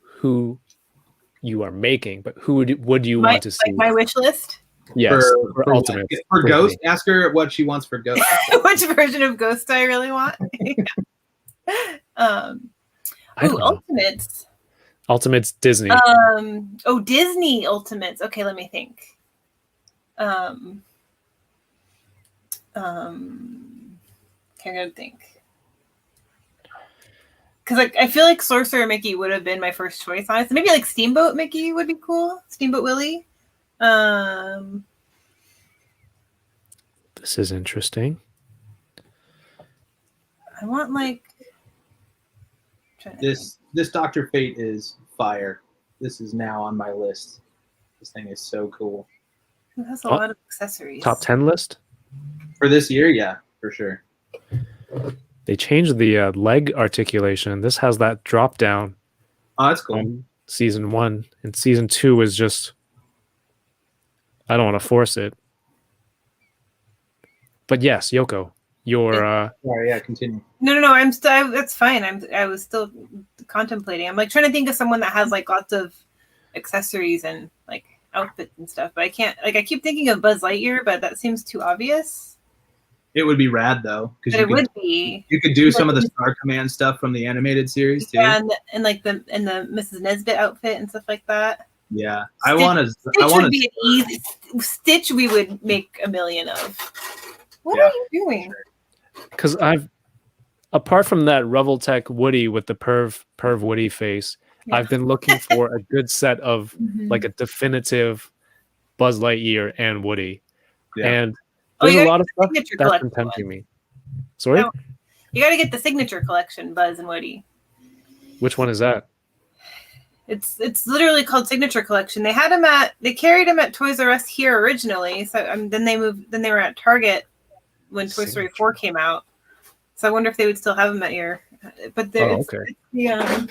who you are making, but who would you want to see? Like my wish list? Yes, for Ultimate. For Ghost, ask her what she wants for Ghost. Which version of Ghost do I really want? Ultimates. Ultimates Disney. Disney Ultimates. Okay, let me think. I'm gonna think. Because I feel like Sorcerer Mickey would have been my first choice, honestly. Maybe like Steamboat Mickey would be cool. Steamboat Willie. This is interesting. I want like this Dr. Fate is fire. This is now on my list. This thing is so cool. It has a lot of accessories. Top 10 list? For this year, yeah, for sure. They changed the leg articulation. This has that drop down. Oh, that's cool. Season 1. And season 2 is just, I don't want to force it. But yes, Yoko, your Sorry, yeah, continue. No, I'm still. That's fine. I was still contemplating. I'm like trying to think of someone that has like lots of accessories and like outfits and stuff. But I can't. Like I keep thinking of Buzz Lightyear, but that seems too obvious. It would be rad though, because would be. You could do some of the Star Command stuff from the animated series too. Yeah, and like the Mrs. Nesbit outfit and stuff like that. Yeah, Stitch would be an easy Stitch. We would make $1 million of. What are you doing? Because apart from that Reveltech Woody with the perv Woody face, I've been looking for a good set of like a definitive Buzz Lightyear and Woody. Yeah. And there's a lot of stuff that's been tempting me. Sorry? No, you got to get the signature collection, Buzz and Woody. Which one is that? It's literally called Signature Collection. They carried them at Toys R Us here originally. So then they were at Target when Toy Story 4 came out. So I wonder if they would still have them at your. But okay. Yeah.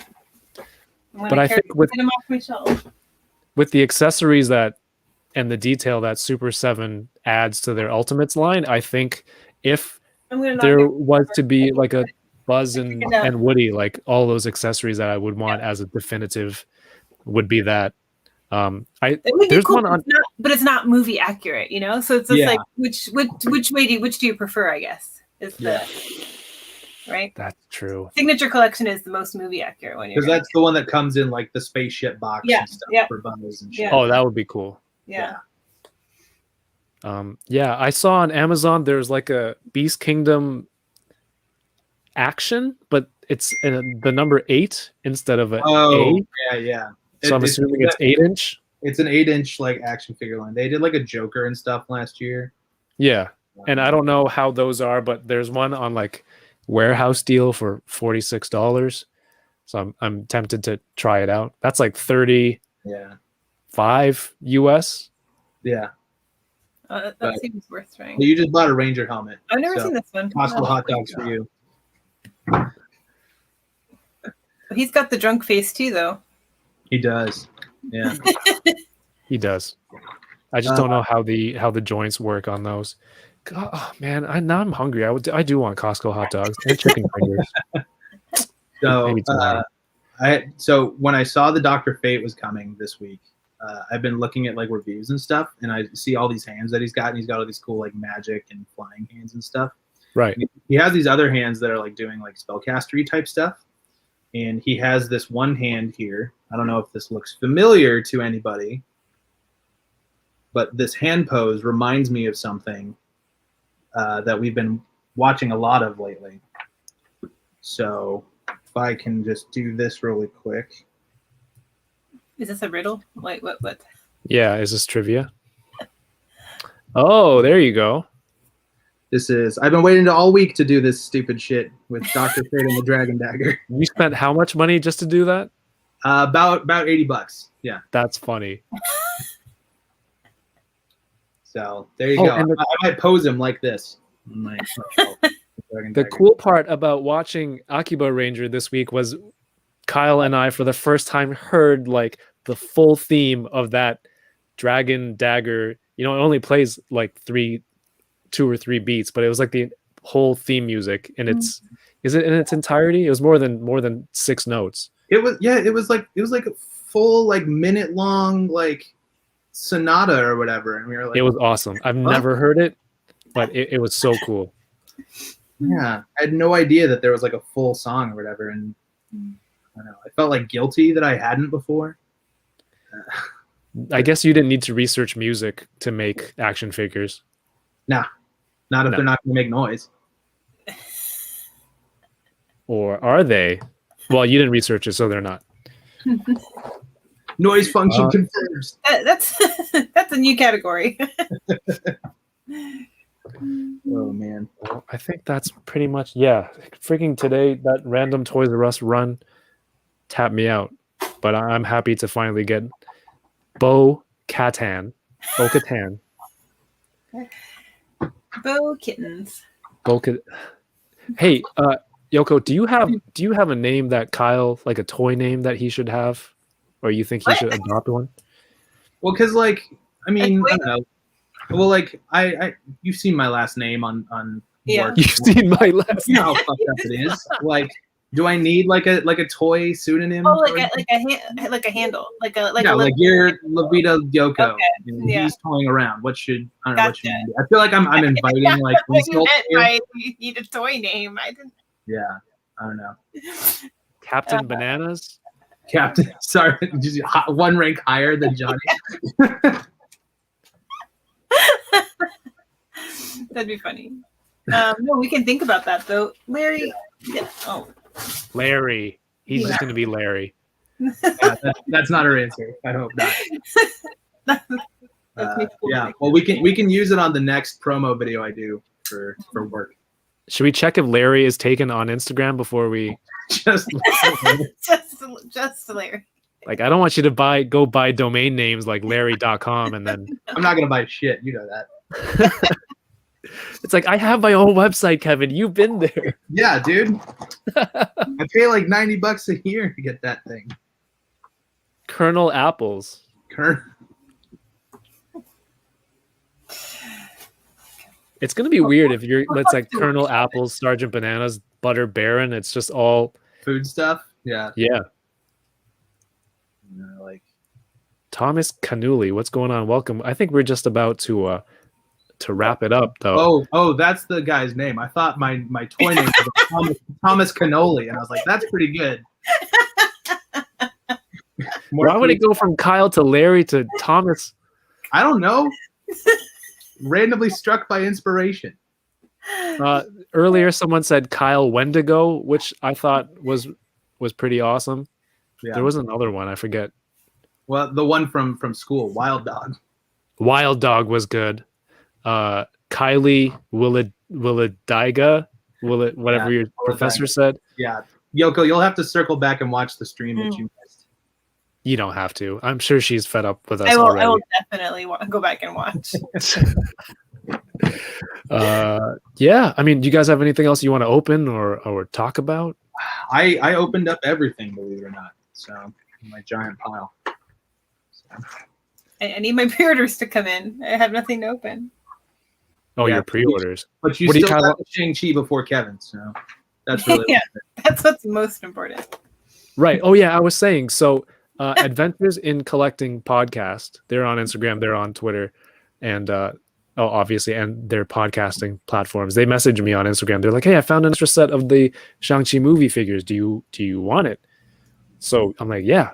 But I think with them off my shelf. With the accessories and the detail that Super 7 adds to their Ultimates line, I think if there was to be like a Buzz and Woody, like all those accessories that I would want as a definitive would be that. There's cool, one on, but it's not movie accurate, So it's just like which do you prefer? I guess is the right. That's true. Signature Collection is the most movie accurate one, because that's the one that comes in like the spaceship box and stuff for Buzz and shit. Yeah. Oh, that would be cool. Yeah. I saw on Amazon there's like a Beast Kingdom action, but it's the number 8 instead of an A. Yeah. So I'm assuming it's 8-inch. It's an 8-inch like action figure line. They did like a Joker and stuff last year. Yeah, and I don't know how those are, but there's one on like warehouse deal for $46. So I'm tempted to try it out. That's like $35 US. Yeah. That seems worth trying. You just bought a Ranger helmet. I've never seen this one. Costco hot dogs for you. He's got the drunk face too, though. He does. Yeah. He does. I just don't know how the joints work on those. God, oh, man, now I'm hungry. I do want Costco hot dogs and chicken fingers. So when I saw the Dr. Fate was coming this week, I've been looking at like reviews and stuff, and I see all these hands that he's got, and he's got all these cool like magic and flying hands and stuff. Right. He has these other hands that are like doing like spellcastery type stuff, and he has this one hand here. I don't know if this looks familiar to anybody, but this hand pose reminds me of something that we've been watching a lot of lately. So if I can just do this really quick. Is this a riddle? Wait, what? Yeah, is this trivia? Oh, there you go. This is. I've been waiting all week to do this stupid shit with Doctor Fate and the Dragon Dagger. You spent how much money just to do that? About $80. Yeah. That's funny. So there you go. And I might pose him like this. the cool part about watching Akiba Ranger this week was Kyle and I, for the first time, heard like the full theme of that Dragon Dagger. You know, it only plays like 2 or 3 beats, but it was like the whole theme music, and is it in its entirety? It was more than 6 notes. It was like a full like minute long like sonata or whatever, and we were like, It was awesome. I've never heard it, but it was so cool. Yeah, I had no idea that there was like a full song or whatever, and I don't know, I felt like guilty that I hadn't before. I guess you didn't need to research music to make action figures. Nah, not if they're not going to make noise. Or are they? Well, you didn't research it, so they're not. Noise function confirmed. That's a new category. Oh man. Well, I think that's pretty much, yeah. Freaking today, that random Toys R Us run tapped me out. But I'm happy to finally get Bo-Katan. Bo Kittens. Hey, Yoko, do you have a name that Kyle, like a toy name that he should have? Or you think he should adopt one? Well, because like, I mean, I don't know. Well, like, I you've seen my last name on Yeah. work. You've seen my last You know how fucked up it is. Like, do I need like a toy pseudonym? Oh, like a handle, like you're Vida Yoko. Okay. And Yeah. he's toying around. I don't know what Gotcha. you need. I feel like I'm inviting like what you insults meant here. by you need a toy name. I didn't. Yeah, I don't know. Captain Bananas? Captain, sorry, just one rank higher than Johnny. That'd be funny. No, we can think about that though. Larry. Yeah. Oh. Larry. He's just going to be Larry. Yeah, that's not her answer. I hope not. Yeah. Well, we can use it on the next promo video I do for work. Should we check if Larry is taken on Instagram before we? Just just Larry. Like, I don't want you to go buy domain names like Larry.com and then I'm not gonna buy shit. You know that. it's like, I have my own website, Kevin. You've been there. Yeah, dude. I pay like $90 a year to get that thing. Colonel Apples. It's gonna be weird if it's like Colonel Apples, Sergeant Bananas, Butter Baron. It's just all food stuff. Yeah. Yeah. Like Thomas Canuli. What's going on? Welcome. I think we're just about to wrap it up though. Oh, that's the guy's name. I thought my toy name was Thomas Cannoli, and I was like, that's pretty good. Why would it go from Kyle to Larry to Thomas? I don't know. Randomly struck by inspiration. Earlier, someone said Kyle Wendigo, which I thought was pretty awesome. Yeah. There was another one, I forget. Well, the one from school, Wild Dog. Wild Dog was good. Kylie Wlodyga, whatever your professor said. Yeah, Yoko, you'll have to circle back and watch the stream that you missed. You don't have to. I'm sure she's fed up with us I already. will definitely go back and watch. Yeah. I mean, do you guys have anything else you want to open or talk about? I opened up everything, believe it or not. So my giant pile. So. I need my pre-orders to come in. I have nothing to open. Oh, your pre-orders. But you still got the Shang-Chi before Kevin, so that's really that's what's most important. Right. Oh yeah, I was saying so. Adventures in Collecting podcast. They're on Instagram. They're on Twitter, and obviously, and their podcasting platforms. They messaged me on Instagram. They're like, "Hey, I found an extra set of the Shang-Chi movie figures. Do you want it?" So I'm like, "Yeah."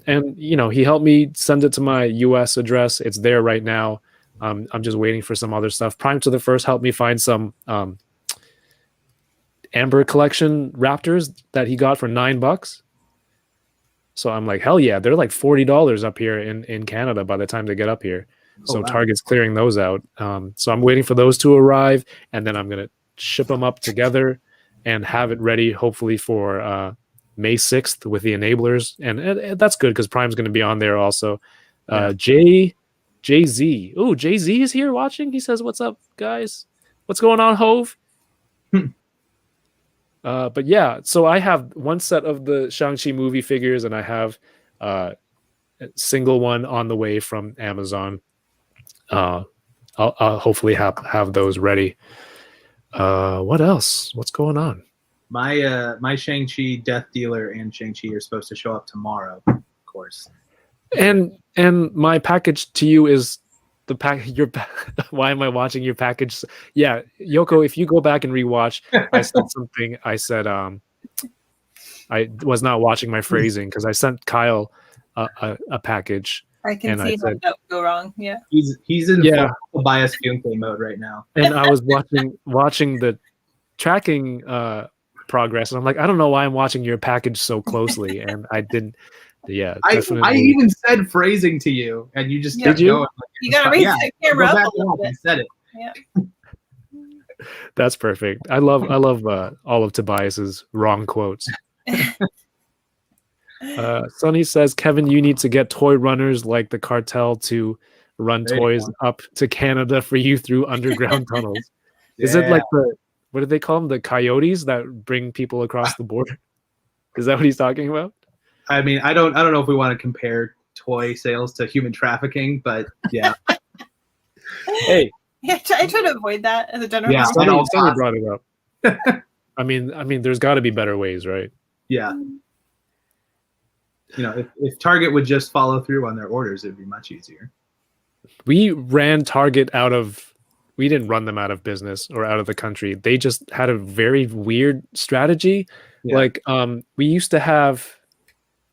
And he helped me send it to my U.S. address. It's there right now. I'm just waiting for some other stuff. Prime to the First helped me find some Amber Collection Raptors that he got for $9. So I'm like, hell yeah, they're like $40 up here in Canada by the time they get up here. So wow. Target's clearing those out. So I'm waiting for those to arrive, and then I'm gonna ship them up together and have it ready, hopefully for May 6th with the enablers, and that's good because Prime's going to be on there also. Jay-Z. Oh, Jay-Z is here watching. He says, "What's up, guys? What's going on, Hove?" But yeah, so I have one set of the Shang-Chi movie figures, and I have a single one on the way from Amazon. I'll hopefully have those ready. What else? What's going on? My Shang-Chi Death Dealer and Shang-Chi are supposed to show up tomorrow, of course. And my package to you is the pack. Why am I watching your package? Yeah, Yoko, if you go back and rewatch, I said something. I said I was not watching my phrasing because I sent Kyle a package. I can see how that would go wrong. Yeah, he's in full bias gameplay mode right now. And I was watching the tracking progress, and I'm like, I don't know why I'm watching your package so closely, and I didn't. Yeah, I even said phrasing to you, and you just kept going. You gotta raise the camera up a little bit. You said it. Yeah. That's perfect. I love all of Tobias's wrong quotes. Sonny says, Kevin, you need to get toy runners like the cartel to run toys up to Canada for you through underground tunnels. Is it like what do they call them? The coyotes that bring people across the border? Is that what he's talking about? I mean, I don't know if we want to compare toy sales to human trafficking, but yeah. Hey. Yeah, I try to avoid that as a general. Yeah, Sonny brought it up. I mean, there's got to be better ways, right? Yeah. You know, if Target would just follow through on their orders, it'd be much easier. We ran Target we didn't run them out of business or out of the country. They just had a very weird strategy. Yeah. Like, we used to have.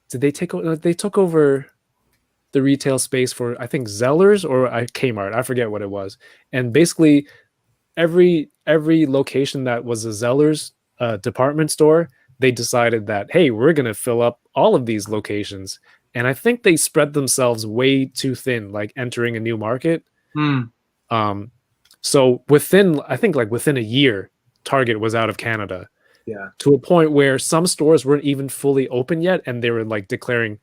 Did they take over? They took over the retail space for, I think, Zellers or Kmart. I forget what it was. And basically, every location that was a Zellers department store, they decided that, hey, we're going to fill up all of these locations. And I think they spread themselves way too thin, like entering a new market. So within a year, Target was out of Canada. Yeah. To a point where some stores weren't even fully open yet, and they were like declaring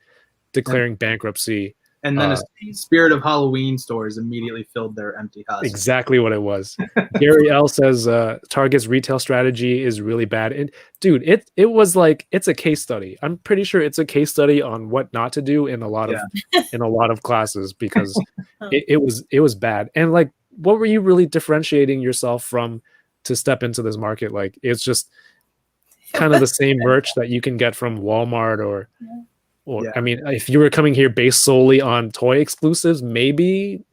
bankruptcy. And then a Spirit of Halloween stores immediately filled their empty husks. Exactly what it was. Gary L says Target's retail strategy is really bad. And dude, it was like, it's a case study. I'm pretty sure it's a case study on what not to do in a lot of classes, because it was bad. And like, what were you really differentiating yourself from to step into this market? Like, it's just kind of the same merch that you can get from Walmart or I mean, if you were coming here based solely on toy exclusives, maybe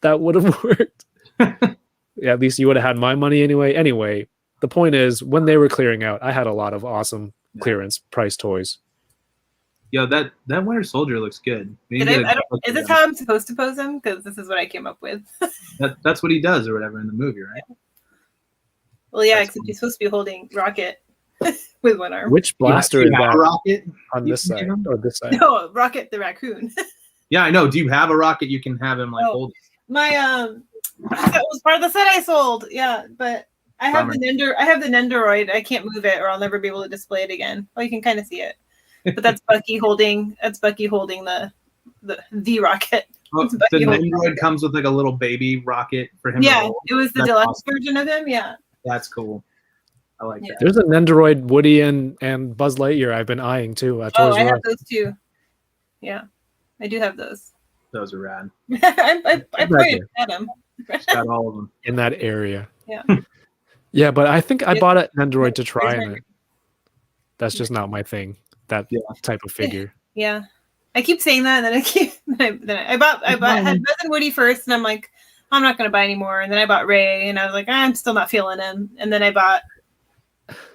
that would have worked. At least you would have had my money anyway. Anyway, the point is, when they were clearing out, I had a lot of awesome clearance price toys. Yo, that Winter Soldier looks good. Is this how I'm supposed to pose him? Because this is what I came up with. That's what he does or whatever in the movie, right? Well, yeah, except he's supposed to be holding Rocket with one arm. Which blaster is that? Rocket on this side or this side? No, Rocket the raccoon. Yeah, I know. Do you have a Rocket you can have him hold? My that was part of the set I sold. Yeah, but I have the Nendoroid. I can't move it, or I'll never be able to display it again. Well, you can kind of see it, but that's Bucky holding. That's Bucky holding the Rocket. Well, the Nendoroid comes with like a little baby rocket for him. Yeah, it was the deluxe version of him. Yeah, that's cool. I like that. There's a Nendoroid Woody and Buzz Lightyear I've been eyeing too. I have those too. Yeah, I do have those. Those are rad. I pointed at them. Got all of them in that area. Yeah. Yeah, but I think I bought an Nendoroid to try it. That's just not my thing. That type of figure. Yeah, I keep saying that, and then I had Buzz and Woody first, and I'm like, I'm not gonna buy anymore. And then I bought Ray, and I was like, I'm still not feeling him. And then I bought.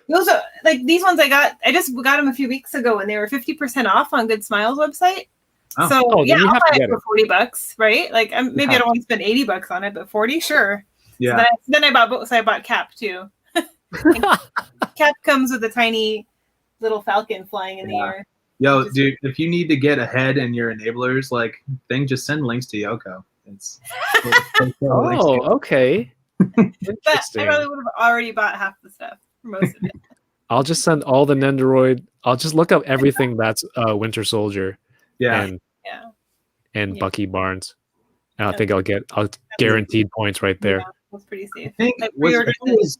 Those are like these ones I just got them a few weeks ago, and they were 50% off on Good Smiles website. I'll buy it for $40, right? Like maybe I don't want to spend $80 on it, but 40, sure. Yeah. So then I bought both. So I bought Cap too. Cap comes with a tiny little falcon flying in the air. Yo, Just- dude, if you need to get ahead in your enablers, like thing, just send links to Yoko. It's Oh, okay. But I Interesting. probably would have already bought half the stuff, or most of it. I'll just send all the Nendoroid. I'll just look up everything that's Winter Soldier yeah. and Yeah, and Yeah. Bucky Barnes. And I Yeah. think I'll guaranteed points right there. Yeah, that's pretty safe. I think I was, pre-ordered it was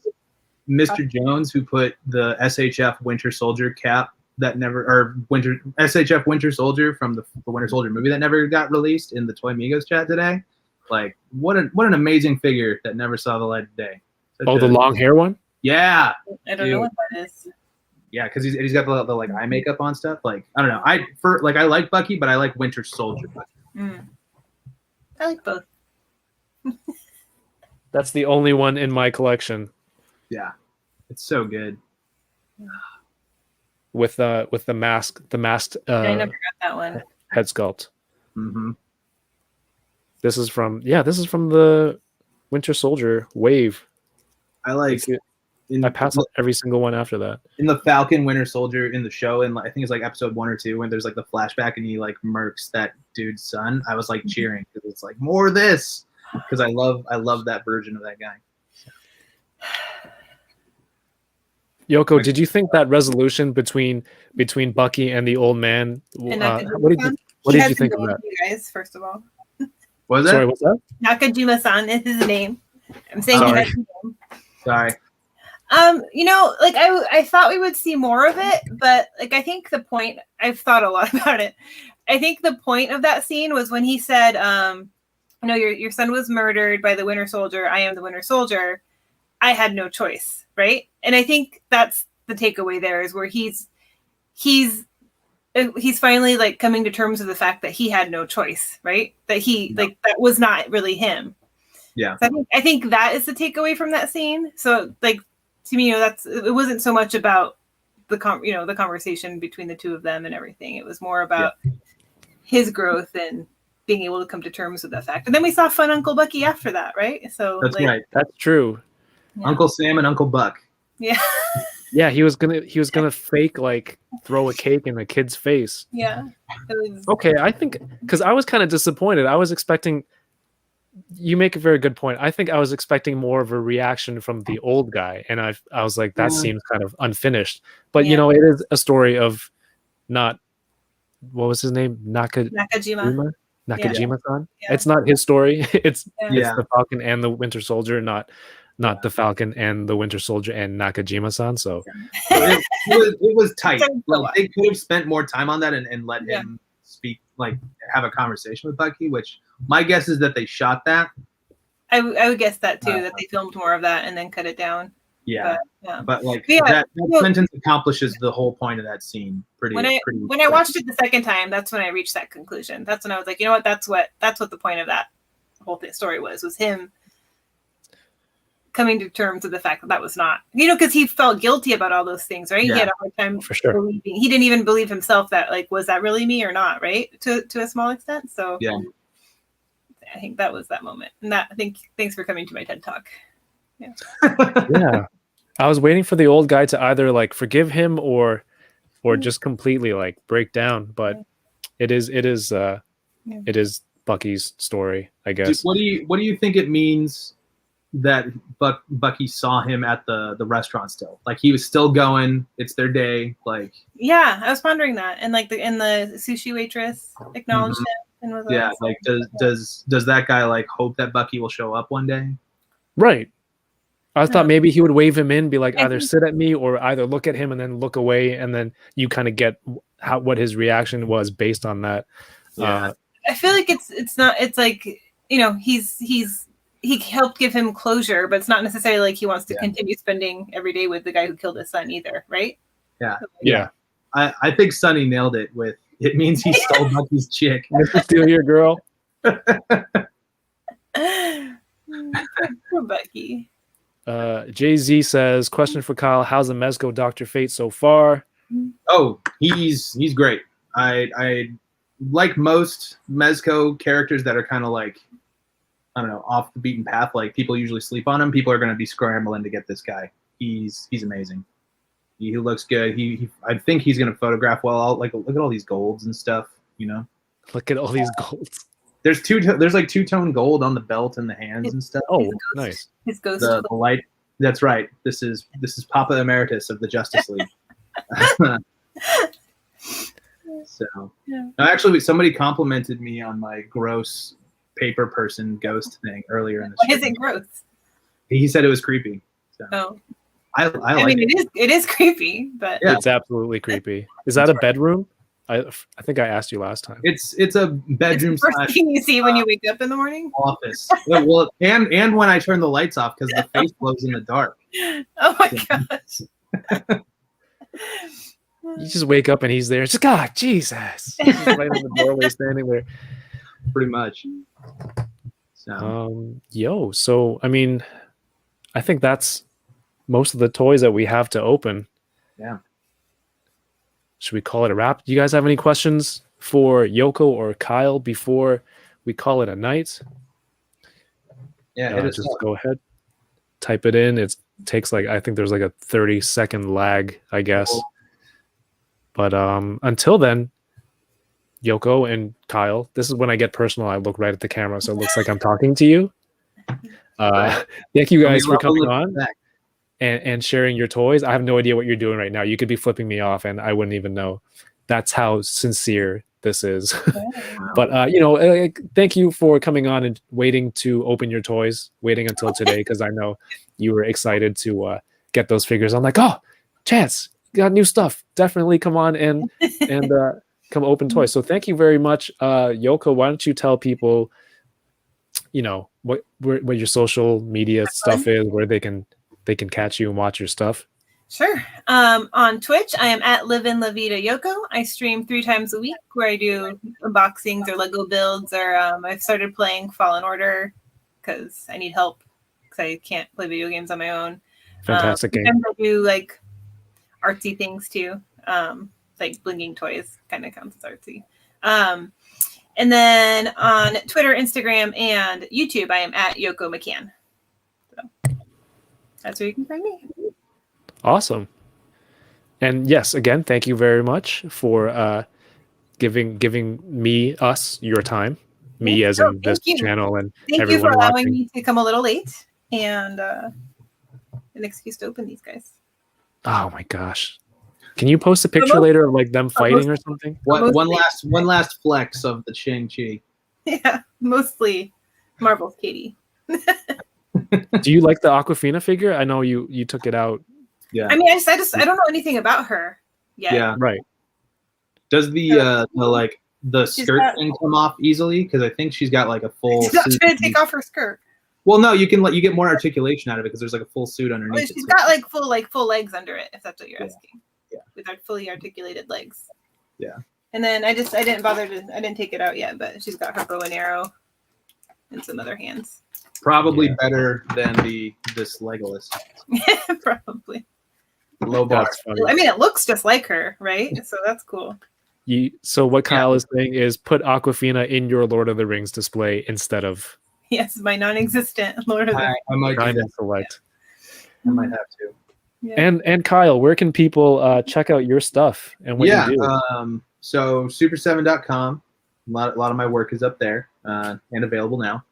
Mr. Jones who put the SHF Winter Soldier cap that never, or SHF Winter Soldier from the Winter Soldier movie that never got released in the Toy Migos chat today. Like, what an amazing figure that never saw the light of day. Oh, the long hair one? Yeah, I don't know what that is. yeah, because he's got the like eye makeup on stuff. Like, I don't know. I like Bucky, but I like Winter Soldier. Mm. I like both. That's the only one in my collection Yeah, it's so good. with the masked I never got that one. head sculpt. Mm-hmm. This is from the Winter Soldier wave. I like. I passed on every single one after that. In the Falcon Winter Soldier in the show, and I think it's like episode 1 or 2 when there's like the flashback and he like murks that dude's son. I was like cheering because it's like more of this, because I love that version of that guy. Yoko, did you think that resolution between Bucky and the old man? And What did you think of that? You guys, first of all, What was that? Sorry, what's that? Nakajima-san is his name. I'm saying Sorry. his name. Sorry. Like I thought we would see more of it, but like I think the point, I've thought a lot about it. I think the point of that scene was when he said, your son was murdered by the Winter Soldier. I am the Winter Soldier. I had no choice, right? And I think that's the takeaway there, is where he's finally like coming to terms with the fact that he had no choice, right? That like that was not really him. Yeah. So I think that is the takeaway from that scene. So like, to me, it wasn't so much about the conversation between the two of them and everything. It was more about his growth and being able to come to terms with that fact. And then we saw Fun Uncle Bucky after that, right? So That's right. That's true. Yeah. Uncle Sam and Uncle Buck. Yeah. Yeah, he was gonna fake like throw a cake in a kid's face. Yeah. It was, Okay, I think because I was kind of disappointed. I was expecting. You make a very good point. I think I was expecting more of a reaction from the old guy, and I was like, that seems kind of unfinished. But Yeah. it is a story of not what was his name, Nakajima. Nakajima-san. Yeah. It's not his story. It's Yeah. the Falcon and the Winter Soldier, not the Falcon and the Winter Soldier and Nakajima-san. So It was tight. It's a Like, lot. they could have spent more time on that and let him speak, like have a conversation with Bucky, which my guess is that they shot that. I would guess that too, that they filmed more of that and then cut it down. Yeah. Yeah. But like Yeah, that well- sentence accomplishes the whole point of that scene. When I watched it the second time, that's when I reached that conclusion. That's when I was like, you know what? That's what the point of that whole story was him coming to terms with the fact that was not, because he felt guilty about all those things, right? Yeah. He had a hard time for sure. believing. He didn't even believe himself that, like, was that really me or not, right? To a small extent. So Yeah. I think that was that moment. And thanks for coming to my TED Talk. Yeah, I was waiting for the old guy to either like forgive him or just completely like break down. But it is Bucky's story, I guess. What do you think it means that Bucky saw him at the restaurant still? Like, he was still going. It's their day. Like, Yeah, I was pondering that, and like the sushi waitress acknowledged him and was yeah, like does that guy like hope that Bucky will show up one day? Right. I thought maybe he would wave him in, be like, I either think- sit at me or either look at him and then look away, and then you kind of get what his reaction was based on that. Yeah. I feel like it's not. It's like, he helped give him closure, but it's not necessarily like he wants to continue spending every day with the guy who killed his son either, right? Yeah. Yeah. I think Sonny nailed it with, it means he stole Bucky's chick. Mr. Steal Your Girl. Poor Bucky. Jay-Z says, question for Kyle, how's the Mezco Dr. Fate so far? Oh, he's great. I like most Mezco characters that are kind of like, I don't know, off the beaten path. Like, people usually sleep on him. People are going to be scrambling to get this guy. He's amazing. He looks good. I think he's gonna photograph well. Like look at all these golds and stuff. You know. Look at all these golds. There's like two-tone gold on the belt and the hands and stuff. Oh, nice. His ghost. The light. That's right. This is Papa Emeritus of the Justice League. So, Yeah. no, actually, somebody complimented me on my gross paper person ghost thing earlier in the Why is stream. it gross? He said it was creepy. So Oh, I I like mean, it. it is creepy, but Yeah. It's absolutely creepy. Is that a bedroom? I think I asked you last time. It's a bedroom it's the first slash thing you see when you wake up in the morning. office. Yeah, well, and when I turn the lights off because the face glows in the dark. Oh my gosh. You just wake up and he's there. It's just, God, Jesus. He's just right in the doorway, standing there. Pretty much. So So I mean, I think that's most of the toys that we have to open. yeah. Should we call it a wrap? Do you guys have any questions for Yoko or Kyle before we call it a night? Yeah, it is Just go ahead, type it in. It takes I think there's like a 30-second lag, I guess. But until then, Yoko and Kyle, this is when I get personal. I look right at the camera, so it looks like I'm talking to you. Thank you guys for coming on and sharing your toys. I have no idea what you're doing right now. You could be flipping me off, and I wouldn't even know. That's how sincere this is. But thank you for coming on and waiting to open your toys, waiting until today, because I know you were excited to get those figures. I'm like, oh, Chance, got new stuff. Definitely come on and come open toys. So thank you very much. Yoko, why don't you tell people, what your social media stuff is, where they can catch you and watch your stuff? Sure. On Twitch, I am at Livin Vida Yoko. I stream 3 times a week where I do unboxings or Lego builds, or I've started playing Fallen Order because I need help because I can't play video games on my own. Fantastic game. Sometimes I do like artsy things too, like blinging toys kind of counts as artsy. And then on Twitter, Instagram, and YouTube, I am at Yoko McCann. So that's where you can find me. Awesome. And yes, again, thank you very much for giving us your time. Me as in this channel and thank everyone you for allowing watching. me to come a little late and an excuse to open these guys. Oh my gosh. Can you post a picture later of them fighting or something? One last flex of the Shang-Chi. Yeah, mostly Marvel's Katie. Do you like the Aquafina figure? I know you took it out. Yeah. I mean, I don't know anything about her yet. Yeah. Right. Does the skirt thing come off easily? Because I think she's got like a full. She's not suit. trying to take off her skirt. Well, no, you get more articulation out of it because there's like a full suit underneath. Well, she's got like full legs under it, if that's what you're asking. Yeah. With our fully articulated legs. Yeah. And then I didn't take it out yet, but she's got her bow and arrow and some other hands. Probably better than this Legolas. Probably. Low bar. That's funny. I mean, it looks just like her, right? So that's cool. So what Kyle is saying is put Aquafina in your Lord of the Rings display instead of Yes, my non-existent Lord of the Rings. I might Kind of Select. I might have to. Yeah. And Kyle, where can people check out your stuff and what you do? So super7.com. A lot of my work is up there and available now.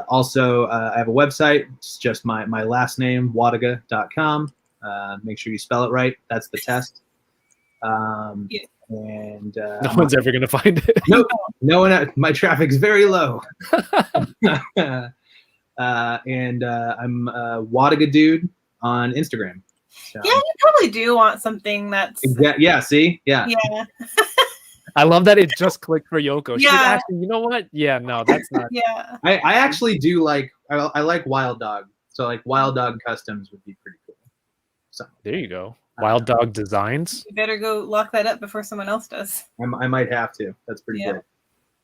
Also, I have a website. It's just my last name, Wlodyga.com. Make sure you spell it right. That's the test. And No one's ever gonna find it. Nope. No one. My traffic's very low. And I'm Wlodyga Dude on Instagram. So. Yeah, you probably do want something that's Yeah. See. Yeah. yeah. I love that it just clicked for Yoko. She's Yeah. actually, you know what? Yeah, no, that's not. Yeah. I actually do like. I like Wild Dog. So like Wild Dog Customs would be pretty cool. So There you go. Wild Dog Designs. You better go lock that up before someone else does. I might have to. That's pretty Yeah. good.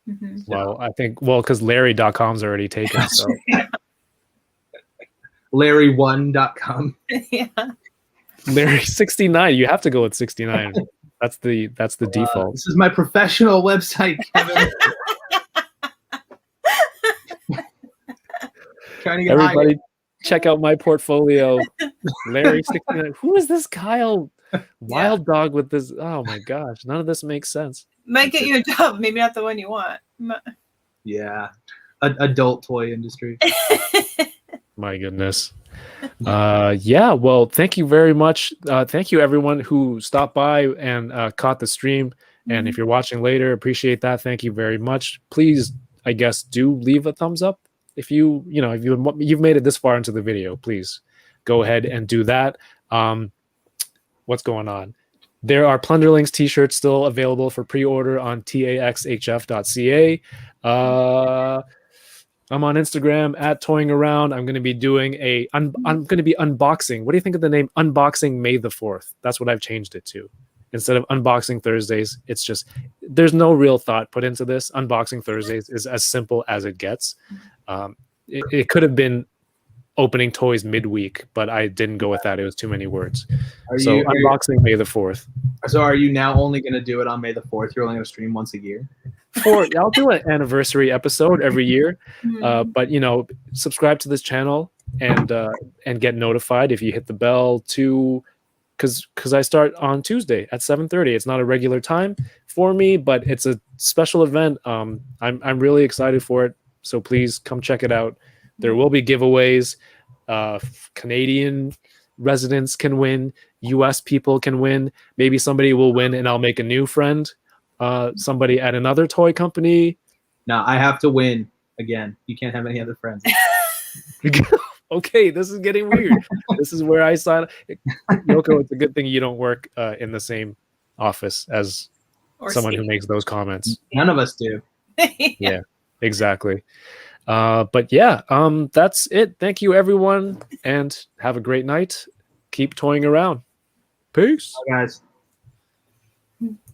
Mm-hmm. Well, I think because Larry.com's already taken. So Larry1.com. Yeah. Larry 69. You have to go with 69. That's the default. This is my professional website, Kevin. Trying to get Everybody, check out my portfolio. Larry 69. Who is this Kyle Wild Dog with this? Oh my gosh, none of this makes sense. Might get you a job, maybe not the one you want. Yeah, adult toy industry. My goodness. Yeah, well, thank you very much. Thank you everyone who stopped by and caught the stream. And if you're watching later, appreciate that. Thank you very much. Please, I guess, do leave a thumbs up. If you've made it this far into the video, please go ahead and do that. What's going on? There are Plunderlings t-shirts still available for pre-order on taxhf.ca. I'm on Instagram at Toying Around. I'm going to be doing I'm going to be unboxing. What do you think of the name Unboxing May the 4th? That's what I've changed it to. Instead of Unboxing Thursdays, it's just, there's no real thought put into this. Unboxing Thursdays is as simple as it gets. It could have been opening toys midweek, but I didn't go with that. It was too many words. Unboxing May the 4th. So are you now only going to do it on May the 4th? You're only going to stream once a year? I'll do an anniversary episode every year. But subscribe to this channel and get notified if you hit the bell too, because I start on Tuesday at 7:30. It's not a regular time for me, but it's a special event. I'm really excited for it. So please come check it out. There will be giveaways. Canadian residents can win. US people can win. Maybe somebody will win and I'll make a new friend. Somebody at another toy company. No, I have to win again. You can't have any other friends. Okay, this is getting weird. This is where I sign. Yoko, it's a good thing you don't work in the same office as someone who makes those comments. None of us do. Yeah, exactly. But yeah, that's it. Thank you, everyone, and have a great night. Keep toying around. Peace. Bye, guys.